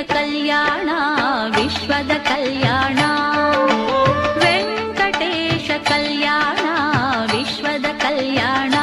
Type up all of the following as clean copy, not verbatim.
ಕಲ್ಯಾಣ ವಿಶ್ವದ ಕಲ್ಯಾಣ ವೆಂಕಟೇಶ ಕಲ್ಯಾಣ ವಿಶ್ವದ ಕಲ್ಯಾಣ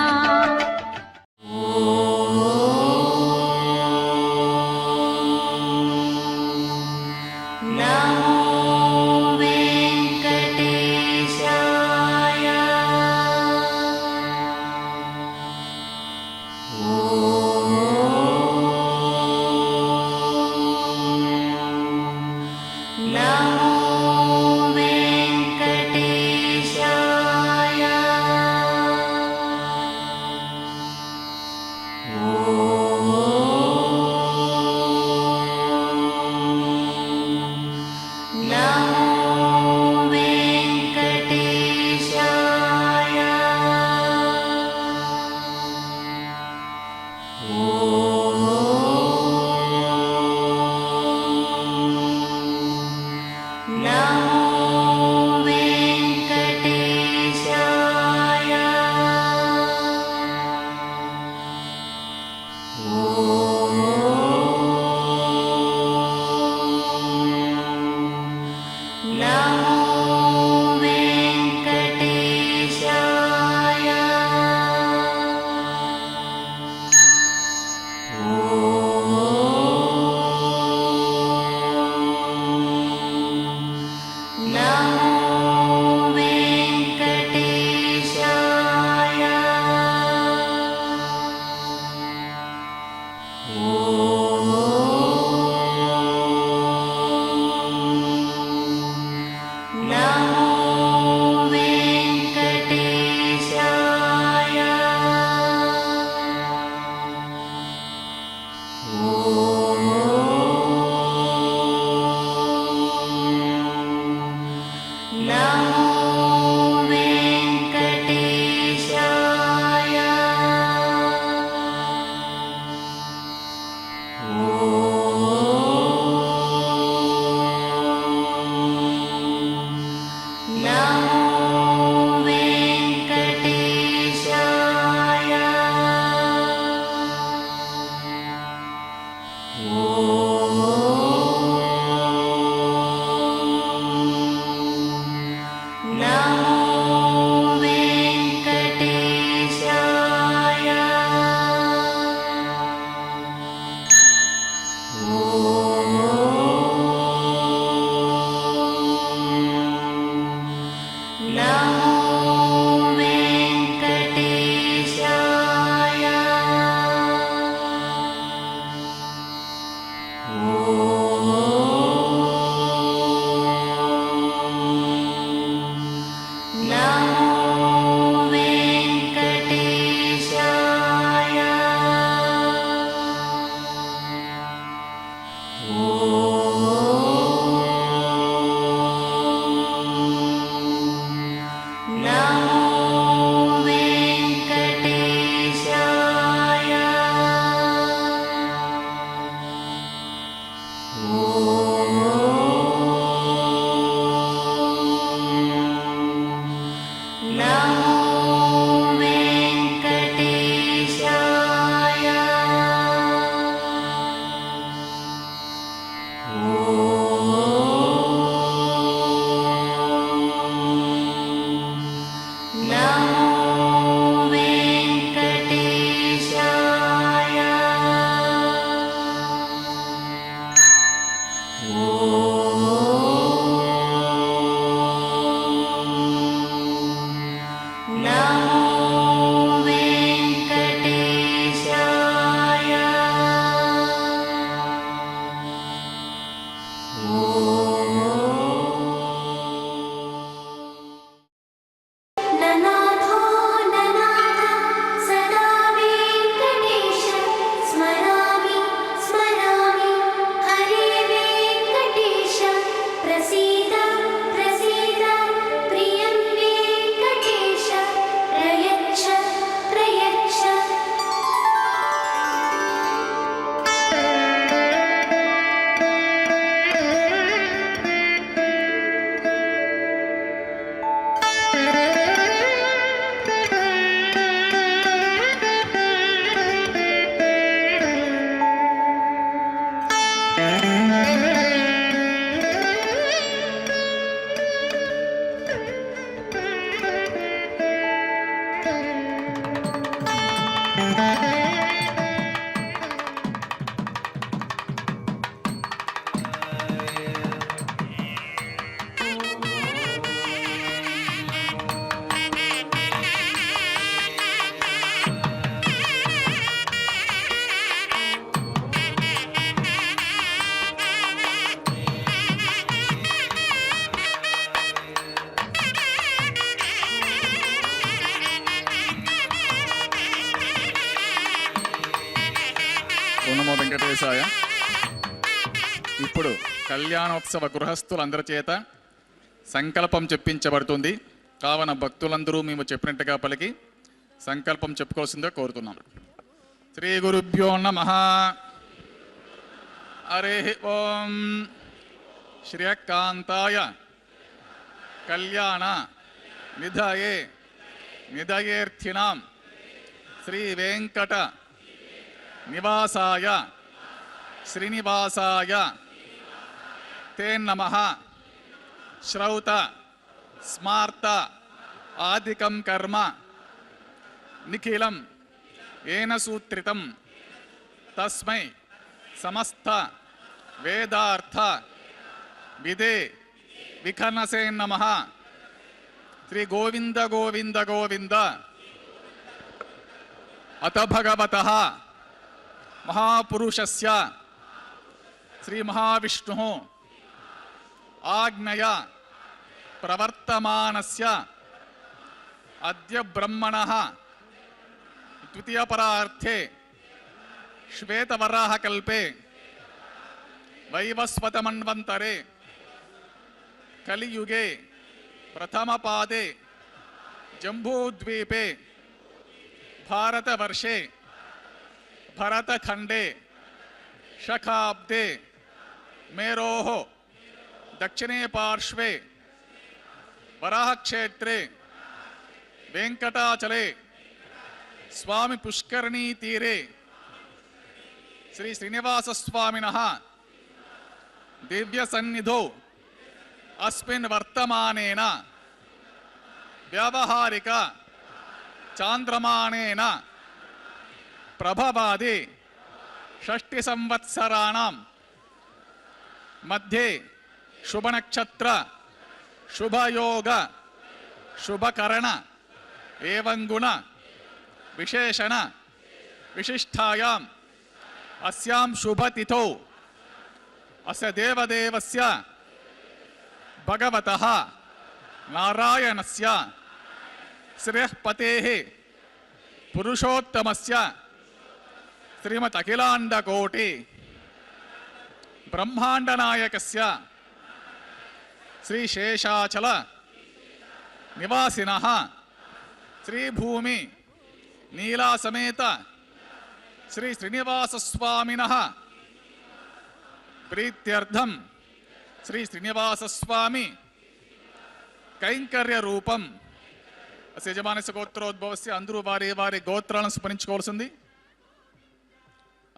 నమో వెంకటేశాయ. ఇప్పుడు కళ్యాణోత్సవ గృహస్థులందరి చేత సంకల్పం చెప్పించబడుతుంది. కావున భక్తులందరూ మేము చెప్పినట్టుగా పలికి సంకల్పం చెప్పుకోవాల్సిందిగా కోరుతున్నాం. శ్రీ గురుభ్యో నమః. హరి ఓం. శ్రియకాంతాయ కళ్యాణ నిధయే నిధయేర్థినాం శ్రీ వెంకట నివాసాయ శ్రీనివాసాయ తే నమః. శ్రౌత స్మార్త ఆదికం కర్మ నిఖిలం ఏన సూత్రితం తస్మై సమస్త వేదార్థ విదే విఖనసే నమః. శ్రీ గోవింద గోవింద గోవింద. అత భగవతః మహాపురుషస్య శ్రీ మహావిష్ణుః ఆజ్ఞయ ప్రవర్తమానస్య అద్య బ్రహ్మణః ద్వితీయపరార్థే శ్వేతవరాహకల్పే వైవస్వతమన్వంతరే కలియుగే ప్రథమపాదే జంబూద్వీపే భారతవర్షే భరతఖండే శకాబ్దే మేరోః దక్షిణే పార్శ్వే వరాహక్షేత్రే వెంకటాచలే స్వామి పుష్కరిణీ తీరే శ్రీ శ్రీనివాసస్వామినః దివ్య సన్నిధౌ అస్మిన్ వర్తమానేన వ్యావహారిక చాంద్రమానేన ప్రభవాది షష్ఠి సంవత్సరాణం మధ్యే శుభనక్షత్ర శుభయోగ శుభకరణ ఏవంగుణ విశేషణ విశిష్టాయాం అస్యాం శుభతిథౌ అస్య దేవదేవస్య భగవతః నారాయణస్య శ్రేయఃపతేః పురుషోత్తమస్య శ్రీమద్ అఖిలాండకోటి బ్రహ్మాండనాయకస్య శ్రీ శేషాచల నివాసినః శ్రీభూమి నీలాసమేత శ్రీ శ్రీనివాసస్వామినః ప్రీత్యర్థం శ్రీ శ్రీనివాసస్వామి కైంకర్య రూపం యజమానస్య గోత్రోద్భవస్య. అందరూ వారి వారి గోత్రాలను స్మరించుకోవాల్సింది.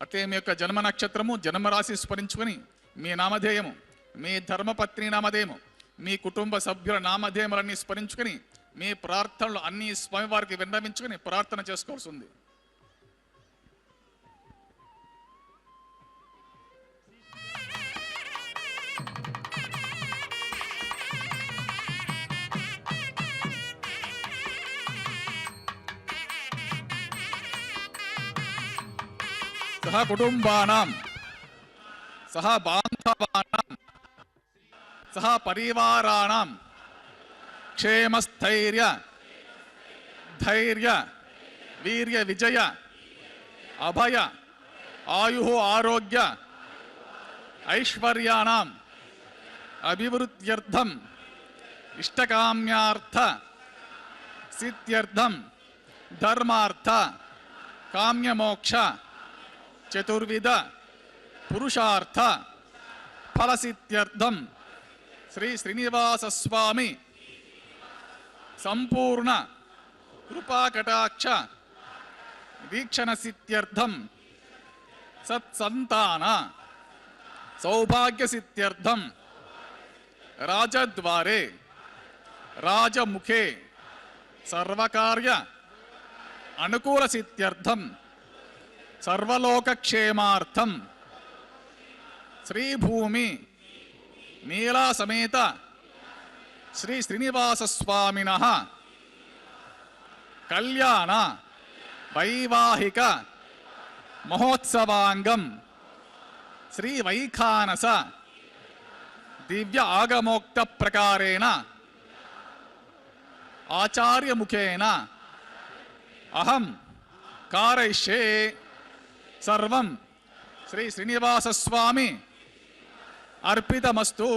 అట్లే మీ యొక్క జన్మ నక్షత్రము జన్మరాశి స్మరించుకొని మీ నామధేయము మీ ధర్మపత్ని నామధేయము మీ కుటుంబ సభ్యుల నామధేయములన్నీ స్మరించుకొని మీ ప్రార్థనలు అన్ని స్వామివారికి విన్నవించుకొని ప్రార్థన చేసుకోవాల్సింది. సహ కుటుంబానాం సహ బాంధవానాం సహ పరివారాణం క్షేమస్థైర్య ధైర్య వీర్య విజయ అభయ ఆయు ఆరోగ్య ఐశ్వర్యాణం అభివృద్ధ్యర్థం ఇష్టకామ్యార్థ సిద్ధ్యర్థం ధర్మార్థ కామ్యమోక్ష చతుర్విధ పురుషార్థ ఫలసిద్ధ్యర్థం శ్రీ శ్రీనివాసస్వామి సంపూర్ణ కృపాకటాక్ష వీక్షణ సిద్ధ్యర్థం సత్సంతాన సౌభాగ్య సిద్ధ్యర్థం రాజద్వారే రాజముఖే సర్వకార్య అనుకూల సిద్ధ్యర్థం సర్వలోకక్షేమార్థం శ్రీభూమి నీలా సమేత శ్రీ శ్రీనివాసస్వామినః కళ్యాణ వైవాహిక మహోత్సవాంగం శ్రీ వైఖానస దివ్య ఆగమోక్త ప్రకారేణ ఆచార్యముఖేన అహం కారయిష్యే సర్వం శ్రీ శ్రీనివాస స్వామి అర్పితమస్తు.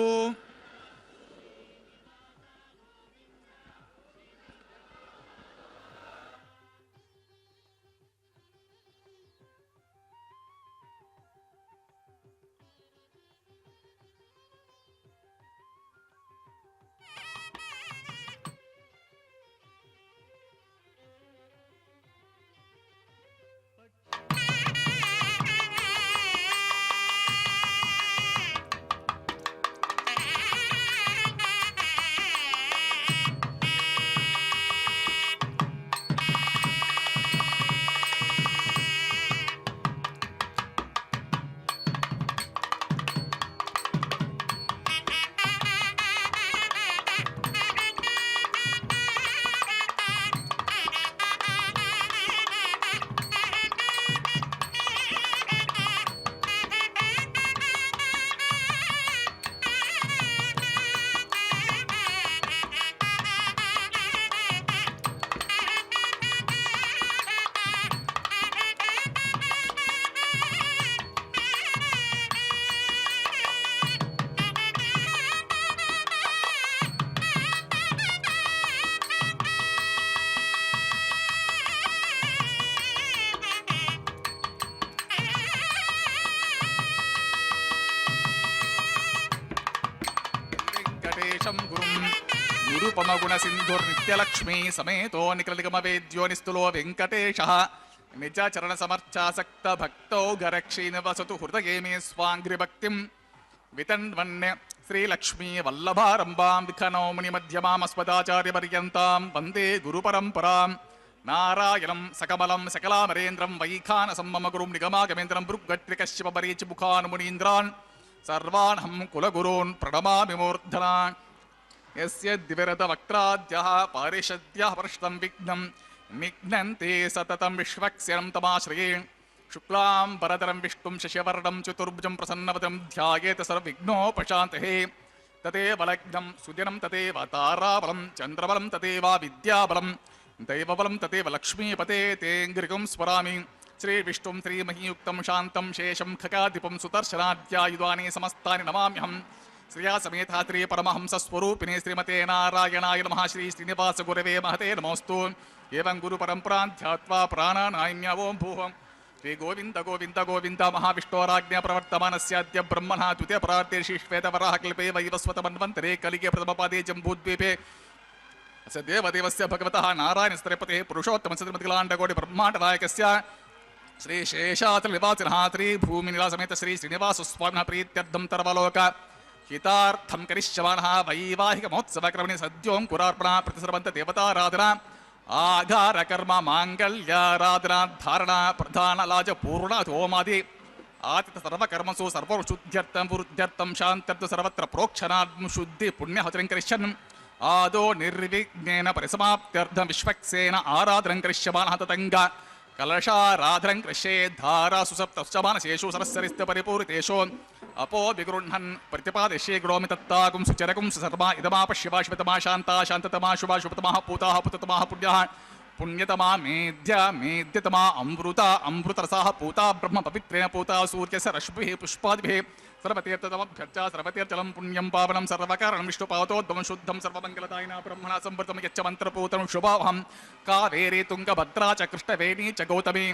గురుపమగుణ సింధుర్నిత్యలక్ష్మీ సమేతో నిఖిలనిగమవేద్యో నిస్తులో వెంకటేశః నిజచరణ సమర్థాసక్త భక్తౌ గరక్షీన వసతు హృదయే మే స్వాంగ్రిభక్తిం వితన్వన్య శ్రీలక్ష్మీ వల్లభారంభాం విఖనౌముని మధ్యమామస్మదాచార్యపర్యంతాం వందే గురుపరంపరాం. నారాయణం సకమలం సకలామరేంద్రం వైఖానసం మమ గురుం నిగమాగమేంద్రం భృగ్గట్రికశ్యపరీచి ముఖాన్మునీంద్రాన్ సర్వాణం కులగురూన్ ప్రణమామి మూర్ధనా. యస్య దివిరత వక్త్రాద్యః పారిషద్యః పృష్టం విఘ్నం నిఘ్నంతే సతతం విశ్వక్సేనం తమాశ్రయే. శుక్లాం వరదరం విష్ణుం శశివర్ణం చతుర్భుజం ప్రసన్నవదం ధ్యాయేత సర్వవిఘ్నోపశాంతయే. తదేవ లగ్నం సుదినం తదేవ తారాబలం చంద్రబలం తదేవ విద్యాబలం దైవబలం తదేవ లక్ష్మీపతే తేంగ్రికం స్మరామి. శ్రీవిష్ణుం శ్రీమహీయుక్తం శాంతం శేషం ఖగాధిపం సుదర్శనాద్యాయుధాని సమస్తాని నమామ్యహం. శ్రియా సమేతాత్రి పరమహంస స్వరూపిణి శ్రీమతే నారాయణాయ నమః. శ్రీ శ్రీనివాస గురవే మహతే నమోస్తు. ఏవం గురు పరంపరాం ధ్యాత్వా ప్రాణానాయమ్య ఓం భూహం. శ్రీ గోవింద గోవింద గోవింద మహావిష్ణోరాజ్ఞా ప్రవర్తమానస్యాద్య బ్రహ్మణః ద్వితీయ పరార్ధే శ్వేతవరాహ కల్పే వైవస్వత మన్వంతరే కలిగే ప్రథమపాదే జంబూద్వీపే అస్య దేవదేవస్య భగవతః నారాయణస్త్రయపతే పురుషోత్తమస్య త్రిమతిలాండకోటి బ్రహ్మాండనాయకస్య శ్రీ శేషాచల నివాసినః శ్రీ భూమినిలా సమేత శ్రీ శ్రీనివాస స్వామినః ప్రీత్యర్థం తర్వలోక హితార్థం కరిష్యమాణః వైవాహిక మహోత్సవక్రమణి సద్యోం కురార్పణ ప్రతిసర్వంత దేవతారాధన ఆఘార కర్మ మాంగళ్యారాధన ధారణ ప్రధాన లాజ పూర్ణ హోమాది ఆతిథ సర్వకర్మసు సర్వశుద్ధ్యర్థం వృద్ధ్యర్థం శాంత్యర్థం సర్వత్ర ప్రోక్షణాత్మ శుద్ధి పుణ్యహోత్రం కరిష్యన్ ఆదో నిర్విఘ్నేన పరిసమాప్త్యర్థం విశ్వక్సేన ఆరాధనం కరిష్యమాణః తతంగ కలశారాధనం కృష్యే ధారా సుసప్తమానశేషు సరస్సరిస్త పరిపూరితేషు అపో విగృహన్ ప్రతిపాదిశ్యే గృహమి తత్తాగుం సుచరకుం సుసర్మా ఇదమాప శివా శివతమా శాంతా శాంతతమా శుభా శుభతమా పూతా పుతతమా పుణ్యః పుణ్యతమా మేధ్య మేధ్యతమా అమృత అమృతరసాః పూతా బ్రహ్మ పవిత్రేణ పూతా సూర్యస్య రశ్మిభిః పుష్పాదిభిః సర్వతీర్థమభ్యర్చ సర్వతీర్థలం పుణ్యం పావనం సర్వకారణం విష్ణుపాదోద్భవం శుద్ధం సర్వమంగళదాయిన బ్రహ్మణా సంవృతం యచ్చ మంత్రపూతం శుభావహం. కావేరీ తుంగభద్రా చ కృష్ణవేణీ చ గౌతమీ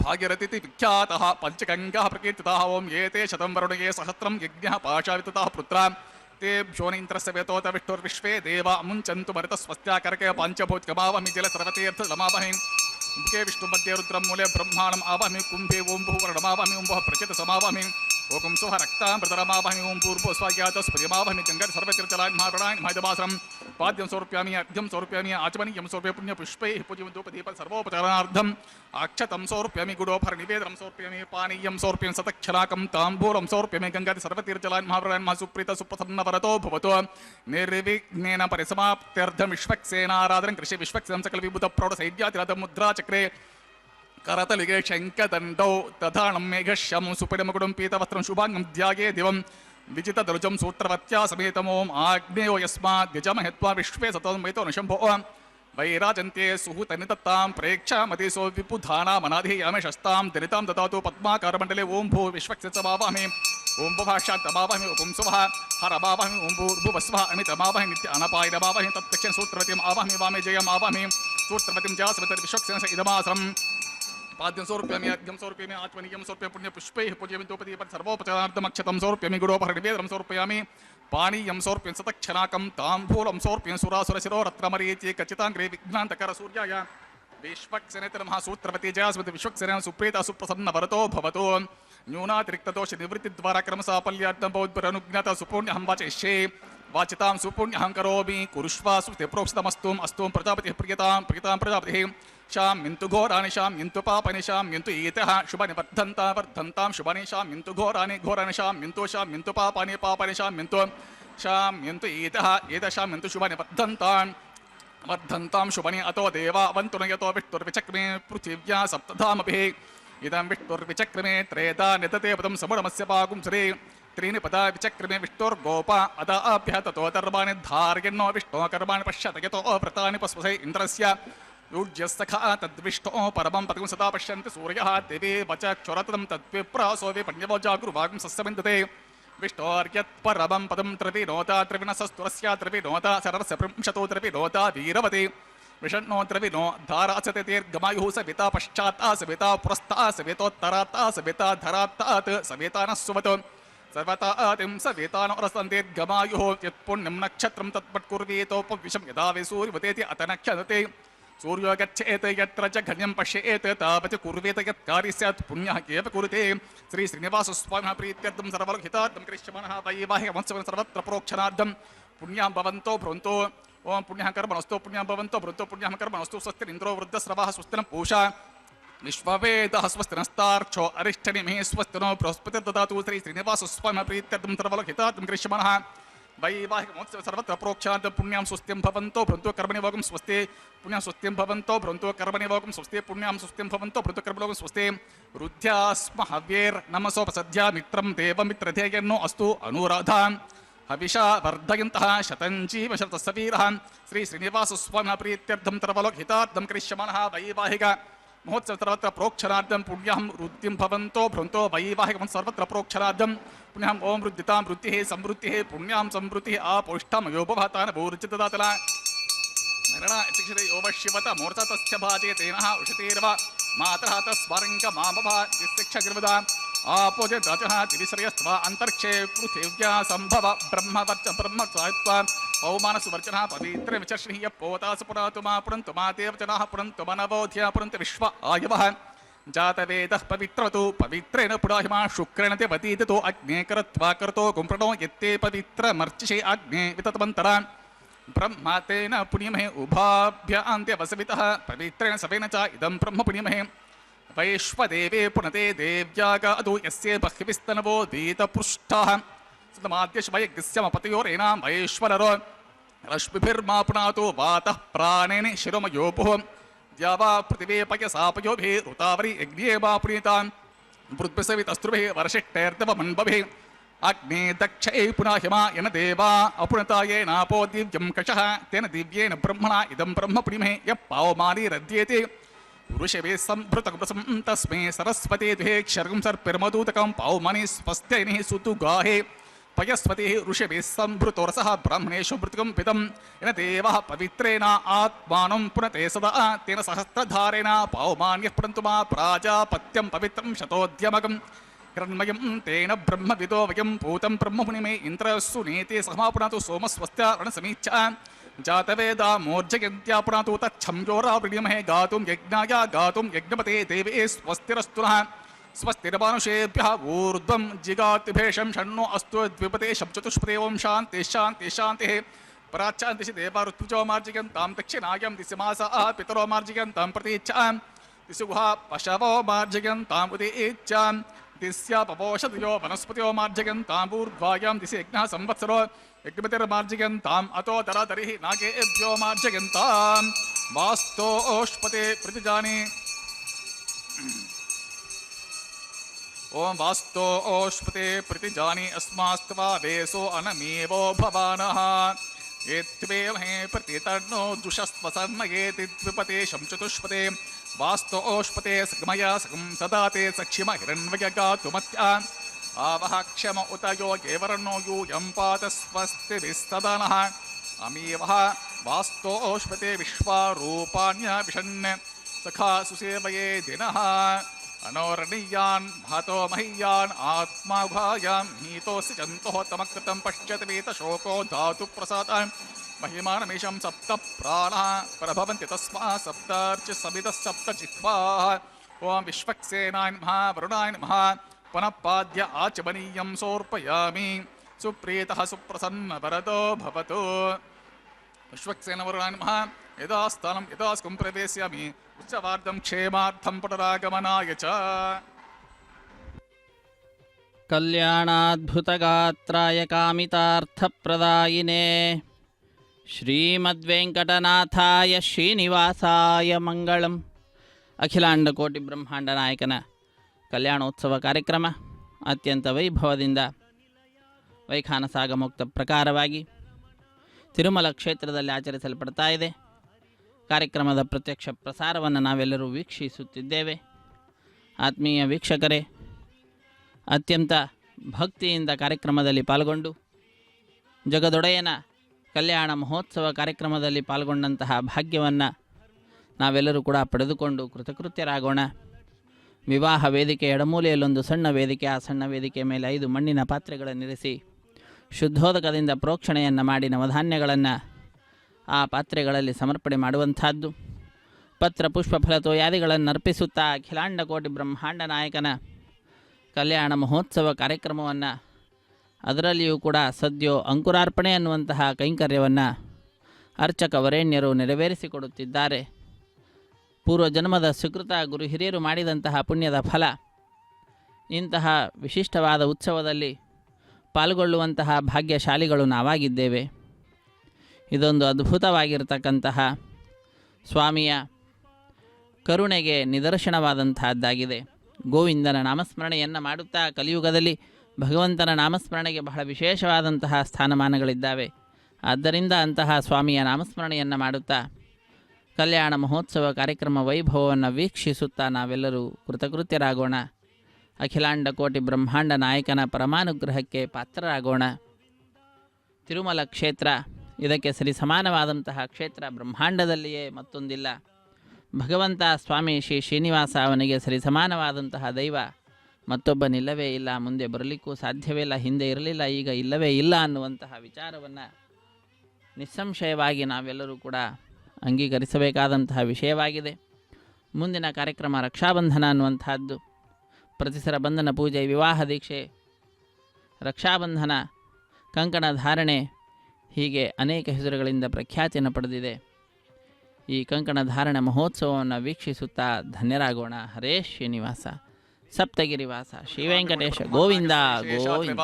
భాగీరథితి విఖ్యాతః పంచగంగాః ప్రకీర్తితాః. ఓం ఏతే శతం వరుణయే సహస్రం యజ్ఞః పాశావితతాః పుత్రా తేభ్యోనింద్రస్య వేతోత విష్ణుర్విశ్వే దేవ అముంచంతు మరిత స్వస్త్యాకరకే పంచభూతికమావమి జల సర్వతీర్థ సమావహి. ముఖే విష్ణు మధ్య రుద్రం మూలే బ్రహ్మాణం ఆవహమి. కుంభే ఓం భూవర్ణమావహమి. ఓం భుః ప్రచిత సమావహమి. ఓం సుహ రక్తాంబృతరమావహమి. ఓం పూర్వో స్వాగ్యాత స్ఫుర్యమావహమి. గంగర్ సర్వతీర్థలాన్ మహాప్రణాన్ మహాదమాసరం పాద్యం సమర్ప్యామి అర్ఘ్యం సమర్ప్యామి ఆచమనీయం సమర్ప్య పుణ్య పుష్పైః పూజ్యం ధూపదీప సర్వోపచారణార్థం అక్షతం సమర్ప్యామి గుడోపహర నివేదనం సమర్ప్యామి పానీయం సమర్ప్యామి శతక్షలాకం తాంబూలం సమర్ప్యామి. గంగాది సర్వతీర్థలాన్ మహాప్రణాన్ మహాసుప్రీత సుప్రసన్న వరతో భవతు. నిర్విఘ్నేన పరిసమాప్త్యర్థం విశ్వక్సేనారాధనం కృషి విశ్వక్సేనం సకల విభూత ప్రౌఢ సైద్యాతిరథం ముద్రా చక్రే కరతలిగే శంఖదండౌ తథాణం మేఘశ్యం సుపరిమకుడం పీతవస్త్రం శుభాంగం ధ్యాగే దివం విజిత దరుజం సూత్రవత్యా సమేతమోం ఆగ్నేయో యస్మాద్ గజమహత్వా విశ్వే సతం వైతో నశంభో वैराजन्ते सुहूतनिदत्तां प्रेक्षामतिसो विपुधानामनाधियामे शस्तां दलितां ददातु पद्माकारमण्डले ओं भू विश्वस्य च भावामि ओं भुभाषात्तमावहमि पुंसुवः हरमावहमि ओं भूर्भुवस्वः अमितमावहमि नित्य अनपायनमावहमि तत्क्षण सूत्रवतीम् आवहमि वामे जयम् आवहमि सूत्रवतीं जासवतिर्विश्वक्सेन इदमासरम् पाद्यं समर्पयामि अर्घ्यं समर्पयामि आत्मनीयं समर्पयामि पुण्यपुष्पैः पूजयन्तोपदीपं सर्वोपचारार्थमक्षतं समर्पयामि गुडोपहरणिवेदनं समर्पयामि पानीयं समर्पयन् सतक्षणाकं ताम्बूलं समर्पयन् सुरासुरशिरो रत्नमरीचि कचिताङ्ग्रे विघ्नान्तकरसूर्याय विश्वक्सेनेतरमः सूत्रवती जयास्मति विश्वक्सेन सुप्रीता सुप्रसन्नवरतो भवतु न्यूनातिरिक्तदोष निवृत्तिद्वारा क्रमसाफल्यार्थं भवद्भिरनुज्ञाता सुपुण्यहं वाचयिष्ये वाचितां सुपुण्यहं करोमि कुरुष्वा सुप्रोक्षितमस्तु अस्तु प्रजापतिः प्रियतां प्रजापतिः शाम्यन्तु घोराणि शाम्यन्तु पापानि शाम्यन्तु एतः शुभानि वर्धन्तां शुभानि शाम्यन्तु घोराणि शाम्यन्तु पापानि शाम्यन्तु एतः शाम्यन्तु शुभानि वर्धन्तां शुभानि अतो देवावन्तु न यतो विष्णुर्विचक्रमे पृथिव्या सप्तधामभिः इदं विष्णुर्विचक्रमे त्रेधा निदते पदं समुडमस्य पागुंसरे त्रीणि पदा विचक्रमे विष्णुर्गोपा अदाभ्यः ततो धर्माणि धारयन्नो विष्णो कर्माणि पश्यत यतो व्रतानि पस्वसे इन्द्रस्य यूज्यस्तखा तद्विष्णो परमं पदं सदा पश्यन्ति सूर्यः देवे वच क्षुरतदं तद्विप्रासो विपण्यवोजागुरुभागं सस्यविन्दते विष्णोर्यत्परमं पदं त्रिविनोता त्रिविनसस्तुरस्य त्रिविनोता सरस्य पुंशतो त्रिविनोता वीरवते विषण्णो त्रिविनो धारासते दीर्घमायुः सविता पश्चात्ता सविता पुरस्ता सवितोत्तरात्ता सविता धरात्तात् सविता नः सुवत् सर्वतातिं सवेतानोरसं दीर्घमायुः यत्पुण्यं नक्षत्रं तत्पट्कुर्वीतोपविशं यदा वै सूर्यवतेति अत नक्षते सूर्यो गच्छेत् यत्र च घन्यं पश्येत् तावत् कुर्वेत यत् कार्यं स्यात् पुण्यः एव कुरुते श्री श्रीनिवासस्वामिनः प्रीत्यर्थं सर्वलोकहितार्थं करिष्यमाणः वैवाहिकमहोत्सवं सर्वत्र प्रोक्षणार्थं पुण्यां भवन्तो भ्रुवन्तो ओं पुण्यः कर्मणस्तु पुण्यां भवन्तो भ्रुवन्तो पुण्यः कर्मणस्तु स्वस्तिरिन्द्रो वृद्धस्रवः स्वस्तिनं पूषा विश्ववेदः स्वस्तिनस्तार्क्षो अरिष्टनिमिः स्वस्तिनो बृहस्पतिर्ददातु श्री श्रीनिवासस्वामिनः प्रीत्यर्थं सर्वलोकहितार्थं करिष्यमाणः वैवाहिकमहोत्सवं सर्वत्र प्रोक्षणार्थं पुण्यां स्वस्तिं भवन्तो भ्रुवन्तो कर्मणि भोगं स्वस्ति पुण्यां स्वस्तिं भवन्तो भ्रुवन्तो कर्मणि भोगं स्वस्ति पुण्यां स्वस्तिं भवन्तो भ्रुवन्तो कर्मणि भोगं स्वस्ति रुद्ध्यास्म हव्यैर्नमसोपसद्या मित्रं देवमित्रधेयन्नो अस्तु अनुराधान् हविषा वर्धयन्तः शतञ्जीव शतसवीरः श्री श्रीनिवासस्वामिनः प्रीत्यर्थं सर्वलोकहितार्थं करिष्यमाणः वैवाहिक महोत्सव सर्वत्र प्रोक्षणार्थं पुण्यं रुद्धिं भवन्तो भ्रुवन्तो वैवाहिकं सर्वत्र प्रोक्षणार्थं पुण्यं ओं रुद्धितां वृत्तिः समृद्धिः पुण्यां समृद्धिः आपोष्ठमयोपभातान् भूर्जितदातला मरणशिक्षिते योवशिवत मूर्धतस्य भाजे तेनः उषितेर्व मातः तस्वारङ्ग मामभा शिक्षगिर्वदा आपोजे दचः दिविश्रयस्त्वा अन्तरिक्षे पृथिव्या सम्भव ब्रह्मसाहित्वा पौमानसुवर्चनः पवित्र विचर्षणीय पोतासु पुरातु मा पुरन्तु मा देवजनाः पुरन्तु मनवोध्या पुरन्तु विश्व आयवः जातवेदः पवित्रतु पवित्रेण पुराहिमा शुक्रेण ते वतीततो अग्ने करत्वा करतो गुंप्रणो यत्ते पवित्रमर्चिषे अग्ने विततवन्तरा ब्रह्मा तेन पुण्यमहे उभाभ्यान्त्यवसवितः पवित्रेण सवेन च इदं ब्रह्म पुण्यमहे वैश्वदेवे पुनते देव्यागादो यस्य बह्विस्तनवो दीतपृष्ठाः सतमाद्यशवयज्ञस्यमपतयोरेनां वैश्वररो रश्मिभिर्मा पुनातो वातः प्राणेन शिरोमयोपुः द्यावा पृथिवीपयसापयोभिः ऋतावरी यज्ञे वा पुनीतां पृथ्वीसवितस्त्रुभिः वर्षिष्ठैर्दवमन्वभिः अग्ने दक्षै पुनाहिमा यन देवा अपुनता येनापो दिव्यं कषः तेन दिव्येन ब्रह्मणा इदं ब्रह्म पुण्यमहे यः पावमानी रद्येते ऋषभे संभृतकुसं तस्मै सरस्वती दुहे क्षर्गं सर्पिर्मधूतकं पावमानी स्वस्त्यैनिः सुतु गाहे पयस्वतिः ऋषभे संभृतोरसः ब्राह्मणेषु मृतकं पितं येन देवः पवित्रेण आत्मानं पुनते सदा तेन सहस्रधारेण पावमान्यः पुनन्तु मा प्राजापत्यं पवित्रं शतोद्यमकं हिरण्मयं तेन ब्रह्मविदो वयं पूतं ब्रह्मपुण्यमे इन्द्रस्सु नीते सहमापुनातु सोमस्वस्त्यारणसमीक्षा जातवेदा मोर्जयन्त्यापुनातु तच्छम्योरावृण्यमहे गातुं यज्ञाय गातुं यज्ञपते देवे स्वस्तिरस्तु नः स्वस्तिर्मानुषेभ्यः ऊर्ध्वं जिगातिभेषं षण्णो अस्तु द्विपते शब्चतुष्पदे ओं शान्तिः शान्तिः शान्तिः पराच्चान्तिषि देवा ऋत्विजो मार्जयन्तां दक्षिणायां दिशमासाः पितरो मार्जयन्तां प्रतीच्छां दिशुगुहा पशवो मार्जयन्ताम् उदीच्छां दिस्या पपोषदयो वनस्पतियो मार्जयन्ताम् ऊर्ध्वायां दिशि यज्ञः संवत्सरो यज्ञपतिर्मार्जयन्ताम् अतो दरादरिः नागेभ्यो मार्जयन्तां वास्तोष्पते प्रतिजाने ओं वास्तोष्पते प्रतिजाने अस्मास्त्वा वेसो अनमेवो भवानः एत्वेमहे प्रतितन्नो जुषस्वसन्नयेति द्विपते शंचतुष्पते वास्तोष्पते सगमया सगं सदा ते सक्षिम हिरण्मयगातुमत्या आवह क्षम उत यो गेवरनो यूयं पात स्वस्तिभिस्तदनः अमीवः वास्तोष्पते विश्वारूपाण्यभिषन् सखा सुसेवये दिनः अनोरणीयान् महतो महीयान् आत्माभायां हीतोऽसि जन्तोः तमकृतं पश्यति वीतशोको धातुप्रसादान् महिमानमीशं सप्त प्राणः प्रभवन्ति तस्मा सप्तार्च सवितः सप्त जिह्वाः ॐ विश्वक्सेनाय नमः वरुणाय नमः पुनः पाद्य आचमनीयं समर्पयामि सुप्रीतः सुप्रसन्नवरदो भवतु विश्वक्सेनवरुणाय नमः यदा स्थानं यदा स्कुं प्रवेशयामि उच्चवार्धं क्षेमार्थं पुनरागमनाय च कल्याणाद्भुतगात्राय कामितार्थप्रदायिने ಶ್ರೀಮದ್ವೆಂಕಟನಾಥಾಯ ಶ್ರೀನಿವಾಸಾಯ ಮಂಗಳಂ. ಅಖಿಲಾಂಡಕೋಟಿ ಬ್ರಹ್ಮಾಂಡ ನಾಯಕನ ಕಲ್ಯಾಣೋತ್ಸವ ಕಾರ್ಯಕ್ರಮ ಅತ್ಯಂತ ವೈಭವದಿಂದ ವೈಖಾನಸಾಗಮುಕ್ತ ಪ್ರಕಾರವಾಗಿ ತಿರುಮಲ ಕ್ಷೇತ್ರದಲ್ಲಿ ಆಚರಿಸಲ್ಪಡ್ತಾ ಇದೆ. ಕಾರ್ಯಕ್ರಮದ ಪ್ರತ್ಯಕ್ಷ ಪ್ರಸಾರವನ್ನು ನಾವೆಲ್ಲರೂ ವೀಕ್ಷಿಸುತ್ತಿದ್ದೇವೆ. ಆತ್ಮೀಯ ವೀಕ್ಷಕರೇ, ಅತ್ಯಂತ ಭಕ್ತಿಯಿಂದ ಕಾರ್ಯಕ್ರಮದಲ್ಲಿ ಪಾಲ್ಗೊಂಡು ಜಗದೊಡೆಯನ ಕಲ್ಯಾಣ ಮಹೋತ್ಸವ ಕಾರ್ಯಕ್ರಮದಲ್ಲಿ ಪಾಲ್ಗೊಂಡಂತಹ ಭಾಗ್ಯವನ್ನು ನಾವೆಲ್ಲರೂ ಕೂಡ ಪಡೆದುಕೊಂಡು ಕೃತಕೃತ್ಯರಾಗೋಣ. ವಿವಾಹ ವೇದಿಕೆ ಎಡಮೂಲೆಯಲ್ಲೊಂದು ಸಣ್ಣ ವೇದಿಕೆ, ಆ ಸಣ್ಣ ವೇದಿಕೆ ಮೇಲೆ 5 ಮಣ್ಣಿನ ಪಾತ್ರೆಗಳನ್ನಿರಿಸಿ ಶುದ್ಧೋದಕದಿಂದ ಪ್ರೋಕ್ಷಣೆಯನ್ನು ಮಾಡಿ ನವಧಾನ್ಯಗಳನ್ನು ಆ ಪಾತ್ರೆಗಳಲ್ಲಿ ಸಮರ್ಪಣೆ ಮಾಡುವಂಥದ್ದು. ಪತ್ರ ಪುಷ್ಪ ಫಲತೋಯಾದಿಗಳನ್ನು ಅರ್ಪಿಸುತ್ತಾ ಅಖಿಲಾಂಡಕೋಟಿ ಬ್ರಹ್ಮಾಂಡ ನಾಯಕನ ಕಲ್ಯಾಣ ಮಹೋತ್ಸವ ಕಾರ್ಯಕ್ರಮವನ್ನು, ಅದರಲ್ಲಿಯೂ ಕೂಡ ಸದ್ಯೋ ಅಂಕುರಾರ್ಪಣೆ ಅನ್ನುವಂತಹ ಕೈಂಕರ್ಯವನ್ನು ಅರ್ಚಕ ವರೇಣ್ಯರು ನೆರವೇರಿಸಿಕೊಡುತ್ತಿದ್ದಾರೆ. ಪೂರ್ವಜನ್ಮದ ಸುಕೃತ ಗುರು ಹಿರಿಯರು ಮಾಡಿದಂತಹ ಪುಣ್ಯದ ಫಲ ಇಂತಹ ವಿಶಿಷ್ಟವಾದ ಉತ್ಸವದಲ್ಲಿ ಪಾಲ್ಗೊಳ್ಳುವಂತಹ ಭಾಗ್ಯಶಾಲಿಗಳು ನಾವಾಗಿದ್ದೇವೆ. ಇದೊಂದು ಅದ್ಭುತವಾಗಿರತಕ್ಕಂತಹ ಸ್ವಾಮಿಯ ಕರುಣೆಗೆ ನಿದರ್ಶನವಾದಂತಹದ್ದಾಗಿದೆ. ಗೋವಿಂದನ ನಾಮಸ್ಮರಣೆಯನ್ನು ಮಾಡುತ್ತಾ ಕಲಿಯುಗದಲ್ಲಿ ಭಗವಂತನ ನಾಮಸ್ಮರಣೆಗೆ ಬಹಳ ವಿಶೇಷವಾದಂತಹ ಸ್ಥಾನಮಾನಗಳಿದ್ದಾವೆ. ಆದ್ದರಿಂದ ಅಂತಹ ಸ್ವಾಮಿಯ ನಾಮಸ್ಮರಣೆಯನ್ನು ಮಾಡುತ್ತಾ ಕಲ್ಯಾಣ ಮಹೋತ್ಸವ ಕಾರ್ಯಕ್ರಮ ವೈಭವವನ್ನು ವೀಕ್ಷಿಸುತ್ತಾ ನಾವೆಲ್ಲರೂ ಕೃತಕೃತ್ಯರಾಗೋಣ. ಅಖಿಲಾಂಡ ಕೋಟಿ ಬ್ರಹ್ಮಾಂಡ ನಾಯಕನ ಪರಮಾನುಗ್ರಹಕ್ಕೆ ಪಾತ್ರರಾಗೋಣ. ತಿರುಮಲ ಕ್ಷೇತ್ರ ಇದಕ್ಕೆ ಸರಿ ಸಮಾನವಾದಂತಹ ಕ್ಷೇತ್ರ ಬ್ರಹ್ಮಾಂಡದಲ್ಲಿಯೇ ಮತ್ತೊಂದಿಲ್ಲ. ಭಗವಂತ ಸ್ವಾಮಿ ಶ್ರೀನಿವಾಸ ಅವನಿಗೆ ಸರಿ ಸಮಾನವಾದಂತಹ ದೈವ ಮತ್ತೊಬ್ಬನಿಲ್ಲವೇ ಇಲ್ಲ, ಮುಂದೆ ಬರಲಿಕ್ಕೂ ಸಾಧ್ಯವೇ ಇಲ್ಲ, ಹಿಂದೆ ಇರಲಿಲ್ಲ, ಈಗ ಇಲ್ಲವೇ ಇಲ್ಲ ಅನ್ನುವಂತಹ ವಿಚಾರವನ್ನು ನಿಸ್ಸಂಶಯವಾಗಿ ನಾವೆಲ್ಲರೂ ಕೂಡ ಅಂಗೀಕರಿಸಬೇಕಾದಂತಹ ವಿಷಯವಾಗಿದೆ. ಮುಂದಿನ ಕಾರ್ಯಕ್ರಮ ರಕ್ಷಾಬಂಧನ ಅನ್ನುವಂತಹದ್ದು. ಪ್ರತಿಸರ ಬಂಧನ ಪೂಜೆ, ವಿವಾಹ ದೀಕ್ಷೆ, ರಕ್ಷಾಬಂಧನ, ಕಂಕಣ ಧಾರಣೆ, ಹೀಗೆ ಅನೇಕ ಹೆಸರುಗಳಿಂದ ಪ್ರಖ್ಯಾತಿಯನ್ನು ಪಡೆದಿದೆ. ಈ ಕಂಕಣ ಧಾರಣೆ ಮಹೋತ್ಸವವನ್ನು ವೀಕ್ಷಿಸುತ್ತಾ ಧನ್ಯರಾಗೋಣ. ಹರೇ ಶ್ರೀನಿವಾಸ, ಸಪ್ತಗಿರಿವಾಸ, ಶ್ರೀ ವೆಂಕಟೇಶ ಗೋವಿಂದ ಗೋವಿಂದ.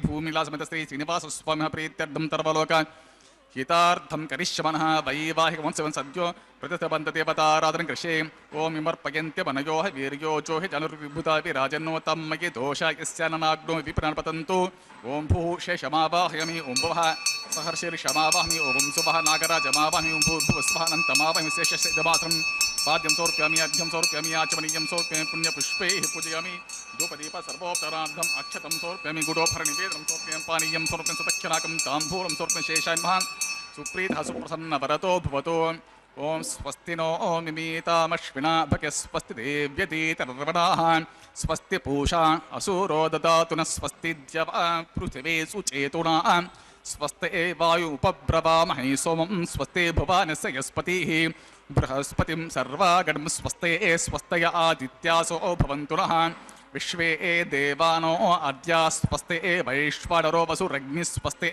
ಭೂಮಿಲಾಸಮತಸ್ತೆ ಶ್ರೀನಿವಾಸ ಸ್ವಾಮಿ ಪ್ರೀತ್ಯರ್ಥಂ ಸರ್ವಲೋಕ ಹಿತಾರ್ಥಂ ಕರಿಷ್ಯಮನಃ ವೈವಾಹಿಕ ವಂಶವನ್ ಸದ್ಯೋ ಪ್ರತಿಷ್ಠಬಂಧದೇವತಾರಾಧನ ಕೃಷೇ ಓಂ ವಿಮರ್ಪಯಂತ್ಯ ವನಯೋ ವೀರ್ಯೋಜೋ ಹಿ ಜನರ್ವಿಭುತ ವಿರಾಜನ್ನೋ ತಮ್ಮಗೆ ದೋಷ ಯಸ್ಯಾನನಾಗ್ನೋ ವಿಪ್ರಾಣಪತಂತು. ಓಂ ಭೂ ಶೇಷಮಾವಾಹಯಮಿ ಓಂ ಭುವಃ ಸಹರ್ಷಿರ್ಷಮಾವಾಹಮಿ ಓಂ ಸುಭಃ ನಾಗರಾಜಮಾವಾಹಮಿ ಓಂ ಭೂರ್ಭುವಸ್ವಃ ಅನಂತಮಾವಾಹಮಿ ಶೇಷಮಾತ್ರಂ ಪಾದ್ಯಂ ಸಮರ್ಪಯಾಮಿ ಅರ್ಘ್ಯಂ ಸಮರ್ಪಯಾಮಿ ಆಚಮನೀಯಂ ಸಮರ್ಪಯಾಮಿ ಪುಣ್ಯಪುಷ್ಪೈಃ ಪೂಜಯಾಮಿ ಧೂಪದೀಪ ಸರ್ವೋಪಚಾರಾರ್ಥಂ ಅಕ್ಷತಂ ಸಮರ್ಪಯಾಮಿ ಗುಡೋಫರ ನಿವೇದನಂ ಸಮರ್ಪಯಾಮಿ ಪಾನೀಯಂ ಸಮರ್ಪಯಾಮಿ ಸತಕ್ಷನಾಕಂ ತಾಂಬೂಲಂ ಸಮರ್ಪಯಾಮಿ ಶೇಷಾನ್ ಮಹಾನ್ ಸುಪ್ರೀತಃ ಸುಪ್ರಸನ್ನ ವರತೋ ಭವತೋ. ಓಂ ಸ್ವಸ್ತಿ ನೋ ನಿಮೀತಾಮಶ್ವಿನಾ ಭಕ್ಯ ಸ್ವಸ್ತಿ ದೇವ್ಯತೀತರ್ವಣಾಃ ಸ್ವಸ್ತಿ ಪೂಷಾ ಅಸೂರೋ ದದಾತು ನ ಸ್ವಸ್ತಿ ದ್ಯವಾ ಪೃಥಿವೀ ಸುಚೇತುನಾ ಸ್ವಸ್ತಿ ವಾಯು ಉಪಬ್ರವಾಮಹೈ ಸೋಮಂ ಸ್ವಸ್ತಿ ಭುವನಸ್ಯ ಯಸ್ಪತಿಃ ಬೃಹಸ್ಪತಿಂ ಸರ್ವಾಗಣಂ ಸ್ವಸ್ತಿ ಸ್ವಸ್ತಯ ಆದಿತ್ಯಾಸೋ ಭವಂತು ನಃ ವಿಶ್ವೇ ದೇವಾನೋ ಅದ್ಯ ಸ್ವಸ್ತಿ ವೈಶ್ವಾನರೋ ವಸುರಗ್ನಿ ಸ್ವಸ್ತಿ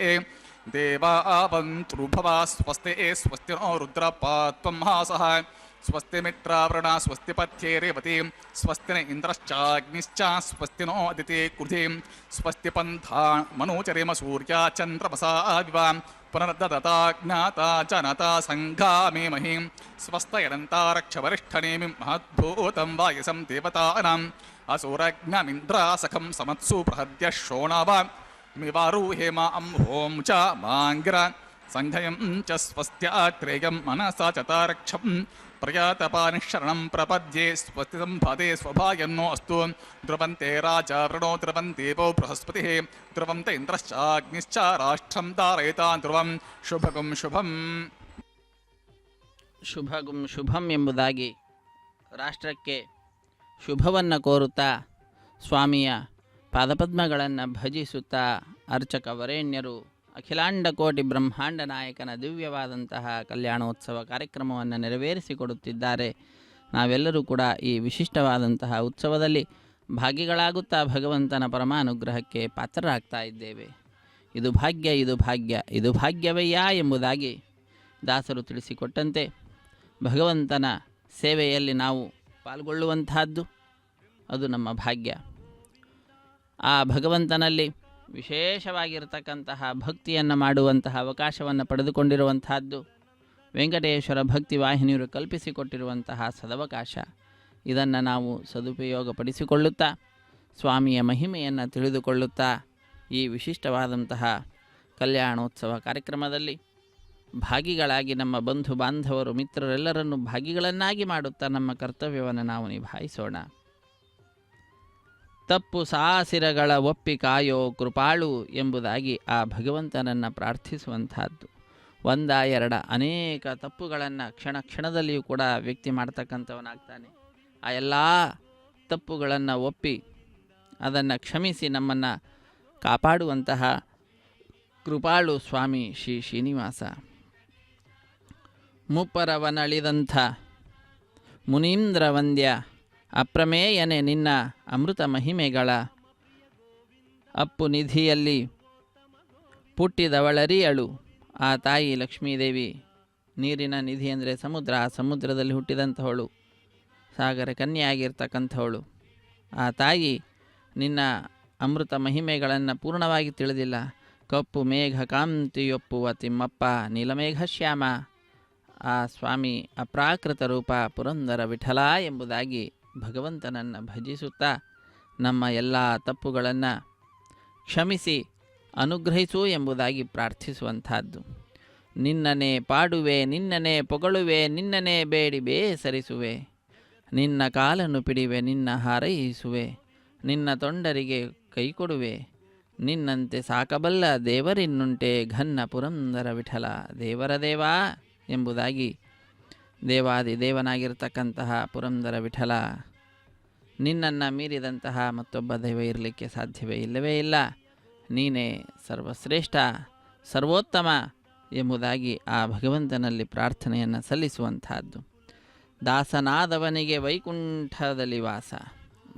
ದೇವಾವಂತೃಭವ ಸ್ವಸ್ತಿ ಸ್ವಸ್ತಿ ನೋ ರುದ್ರಪಾತ್ವಂ ಹಾಸಃ ಸ್ವಸ್ತಿ ಮಿತ್ರಾವೃಣ ಸ್ವಸ್ತಿ ಪಥ್ಯೇ ರೇವತಿ ಸ್ವಸ್ತಿ ನ ಇಂದ್ರಶ್ಚಾಗ್ನಿಶ್ಚ ಸ್ವಸ್ತಿ ನೋ ಅದಿತಿ ಕೃಧಿ ಸ್ವಸ್ತಿ ಪಂಥಾ ಮನೋಚರೇಮ ಸೂರ್ಯ ಚಂದ್ರಮಸಾ ವಿವ ಪುನರ್ದದತಾ ಜ್ಞಾತಾ ಜನತಾ ಸಂಘಾಮೇ ಮಹಿಂ ಸ್ವಸ್ತಯನಂತಾರಕ್ಷವರಿಷ್ಠನೇಮಿಂ ಮಹದ್ಭೂತಂ ವಾಯಸಂ ದೇವತಾನಾಂ ಅಸೂರಜ್ಞಮಿಂದ್ರಾಸಖಂ ಸಮತ್ಸು ಬೃಹದ್ಯ ಶೋಣವ ಮಿವಾರು ಹೇಮ ಅಂಹೋಂ ಚ ಮಾಂಗಿರ ಸಂಘಯಂ ಚ ಸ್ವಸ್ತ್ಯಾತ್ರೇಯಂ ಮನಸಾ ಚತಾರಕ್ಷಂ ಪ್ರಯಾತಪಾನಿಶರಣಂ ಪ್ರಪದ್ಯೆ ಸ್ವಸ್ತಿ ಸಂಪದೇ ಸ್ವಭಾಯನ್ನೋ ಅಸ್ತು ಧ್ರುವಂತೆ ರಾಜ ವೃಣೋ ಧ್ರುವಂತೇವೋ ಬೃಹಸ್ಪತಿಃ ಧ್ರುವಂತ ಇಂದ್ರಶ್ಚಾಗ್ನಿಶ್ಚ ರಾಷ್ಟ್ರಂ ಧಾರಯತಾನ್ ಧ್ರುವಂ ಶುಭಗುಂ ಶುಭಂ. ಶುಭಗುಂ ಶುಭಂ ಎಂಬುದಾಗಿ ರಾಷ್ಟ್ರಕ್ಕೆ ಶುಭವನ್ನು ಕೋರುತ್ತಾ ಸ್ವಾಮಿಯ ಪಾದಪದ್ಮಗಳನ್ನು ಭಜಿಸುತ್ತಾ ಅರ್ಚಕ ವರೇಣ್ಯರು ಅಖಿಲಾಂಡ ಕೋಟಿ ಬ್ರಹ್ಮಾಂಡ ನಾಯಕನ ದಿವ್ಯವಾದಂತಹ ಕಲ್ಯಾಣೋತ್ಸವ ಕಾರ್ಯಕ್ರಮವನ್ನು ನೆರವೇರಿಸಿಕೊಡುತ್ತಿದ್ದಾರೆ. ನಾವೆಲ್ಲರೂ ಕೂಡ ಈ ವಿಶಿಷ್ಟವಾದಂತಹ ಉತ್ಸವದಲ್ಲಿ ಭಾಗಿಗಳಾಗುತ್ತಾ ಭಗವಂತನ ಪರಮಾನುಗ್ರಹಕ್ಕೆ ಪಾತ್ರರಾಗ್ತಾ ಇದ್ದೇವೆ. ಇದು ಭಾಗ್ಯ, ಇದು ಭಾಗ್ಯ, ಇದು ಭಾಗ್ಯವಯ್ಯ ಎಂಬುದಾಗಿ ದಾಸರು ತಿಳಿಸಿಕೊಟ್ಟಂತೆ ಭಗವಂತನ ಸೇವೆಯಲ್ಲಿ ನಾವು ಪಾಲ್ಗೊಳ್ಳುವಂತಹದ್ದು ಅದು ನಮ್ಮ ಭಾಗ್ಯ. ಆ ಭಗವಂತನಲ್ಲಿ ವಿಶೇಷವಾಗಿರತಕ್ಕಂತಹ ಭಕ್ತಿಯನ್ನು ಮಾಡುವಂತಹ ಅವಕಾಶವನ್ನು ಪಡೆದುಕೊಂಡಿರುವಂತಹದ್ದು ವೆಂಕಟೇಶ್ವರ ಭಕ್ತಿ ವಾಹಿನಿಯರು ಕಲ್ಪಿಸಿಕೊಟ್ಟಿರುವಂತಹ ಸದವಕಾಶ. ಇದನ್ನು ನಾವು ಸದುಪಯೋಗಪಡಿಸಿಕೊಳ್ಳುತ್ತಾ ಸ್ವಾಮಿಯ ಮಹಿಮೆಯನ್ನು ತಿಳಿದುಕೊಳ್ಳುತ್ತಾ ಈ ವಿಶಿಷ್ಟವಾದಂತಹ ಕಲ್ಯಾಣೋತ್ಸವ ಕಾರ್ಯಕ್ರಮದಲ್ಲಿ ಭಾಗಿಗಳಾಗಿ ನಮ್ಮ ಬಂಧು ಬಾಂಧವರು ಮಿತ್ರರೆಲ್ಲರನ್ನು ಭಾಗಿಗಳನ್ನಾಗಿ ಮಾಡುತ್ತಾ ನಮ್ಮ ಕರ್ತವ್ಯವನ್ನು ನಾವು ನಿಭಾಯಿಸೋಣ. ತಪ್ಪು ಸಾಸಿರಗಳ ಒಪ್ಪಿ ಕಾಯೋ ಕೃಪಾಳು ಎಂಬುದಾಗಿ ಆ ಭಗವಂತನನ್ನು ಪ್ರಾರ್ಥಿಸುವಂತಹದ್ದು. ಒಂದ ಎರಡ ಅನೇಕ ತಪ್ಪುಗಳನ್ನು ಕ್ಷಣ ಕ್ಷಣದಲ್ಲಿಯೂ ಕೂಡ ವ್ಯಕ್ತಿ ಮಾಡ್ತಕ್ಕಂಥವನಾಗ್ತಾನೆ. ಆ ಎಲ್ಲ ತಪ್ಪುಗಳನ್ನು ಒಪ್ಪಿ ಅದನ್ನು ಕ್ಷಮಿಸಿ ನಮ್ಮನ್ನು ಕಾಪಾಡುವಂತಹ ಕೃಪಾಳು ಸ್ವಾಮಿ ಶ್ರೀ ಶ್ರೀನಿವಾಸ. ಮುಪ್ಪರವನಳಿದಂಥ ಮುನೀಂದ್ರ ವಂದ್ಯ ಅಪ್ರಮೇಯನೆ ನಿನ್ನ ಅಮೃತ ಮಹಿಮೆಗಳ ಅಪ್ಪು ನಿಧಿಯಲ್ಲಿ ಪುಟ್ಟಿದವಳರಿಯಳು. ಆ ತಾಯಿ ಲಕ್ಷ್ಮೀದೇವಿ ನೀರಿನ ನಿಧಿ ಅಂದರೆ ಸಮುದ್ರ, ಆ ಸಮುದ್ರದಲ್ಲಿ ಹುಟ್ಟಿದಂಥವಳು, ಸಾಗರ ಕನ್ಯೆಯಾಗಿರ್ತಕ್ಕಂಥವಳು. ಆ ತಾಯಿ ನಿನ್ನ ಅಮೃತ ಮಹಿಮೆಗಳನ್ನು ಪೂರ್ಣವಾಗಿ ತಿಳಿದಿಲ್ಲ. ಕಪ್ಪು ಮೇಘ ಕಾಂತಿಯೊಪ್ಪುವ ತಿಮ್ಮಪ್ಪ ನೀಲಮೇಘ ಶ್ಯಾಮ. ಆ ಸ್ವಾಮಿ ಅಪ್ರಾಕೃತ ರೂಪ ಪುರಂದರ ವಿಠಲ ಎಂಬುದಾಗಿ ಭಗವಂತನನ್ನು ಭಜಿಸುತ್ತಾ ನಮ್ಮ ಎಲ್ಲ ತಪ್ಪುಗಳನ್ನು ಕ್ಷಮಿಸಿ ಅನುಗ್ರಹಿಸು ಎಂಬುದಾಗಿ ಪ್ರಾರ್ಥಿಸುವಂಥದ್ದು. ನಿನ್ನನೇ ಪಾಡುವೆ, ನಿನ್ನನೇ ಪೊಗಳುವೆ, ನಿನ್ನನೇ ಬೇಡಿ ಬೇಸರಿಸುವೆ, ನಿನ್ನ ಕಾಲನ್ನು ಪಿಡಿವೆ, ನಿನ್ನ ಹಾರೈಸುವೆ, ನಿನ್ನ ತೊಂಡರಿಗೆ ಕೈಕೊಡುವೆ, ನಿನ್ನಂತೆ ಸಾಕಬಲ್ಲ ದೇವರಿನ್ನುಂಟೆ ಘನ್ನ ಪುರಂದರ ವಿಠಲ ದೇವರ ದೇವಾ ಎಂಬುದಾಗಿ ದೇವಾದಿ ದೇವನಾಗಿರ್ತಕ್ಕಂತಹ ಪುರಂದರ ವಿಠಲ, ನಿನ್ನನ್ನು ಮೀರಿದಂತಹ ಮತ್ತೊಬ್ಬ ದೈವ ಇರಲಿಕ್ಕೆ ಸಾಧ್ಯವೇ ಇಲ್ಲವೇ ಇಲ್ಲ. ನೀನೇ ಸರ್ವಶ್ರೇಷ್ಠ ಸರ್ವೋತ್ತಮ ಎಂಬುದಾಗಿ ಆ ಭಗವಂತನಲ್ಲಿ ಪ್ರಾರ್ಥನೆಯನ್ನು ಸಲ್ಲಿಸುವಂತಹದ್ದು. ದಾಸನಾದವನಿಗೆ ವೈಕುಂಠದಲ್ಲಿ ವಾಸ.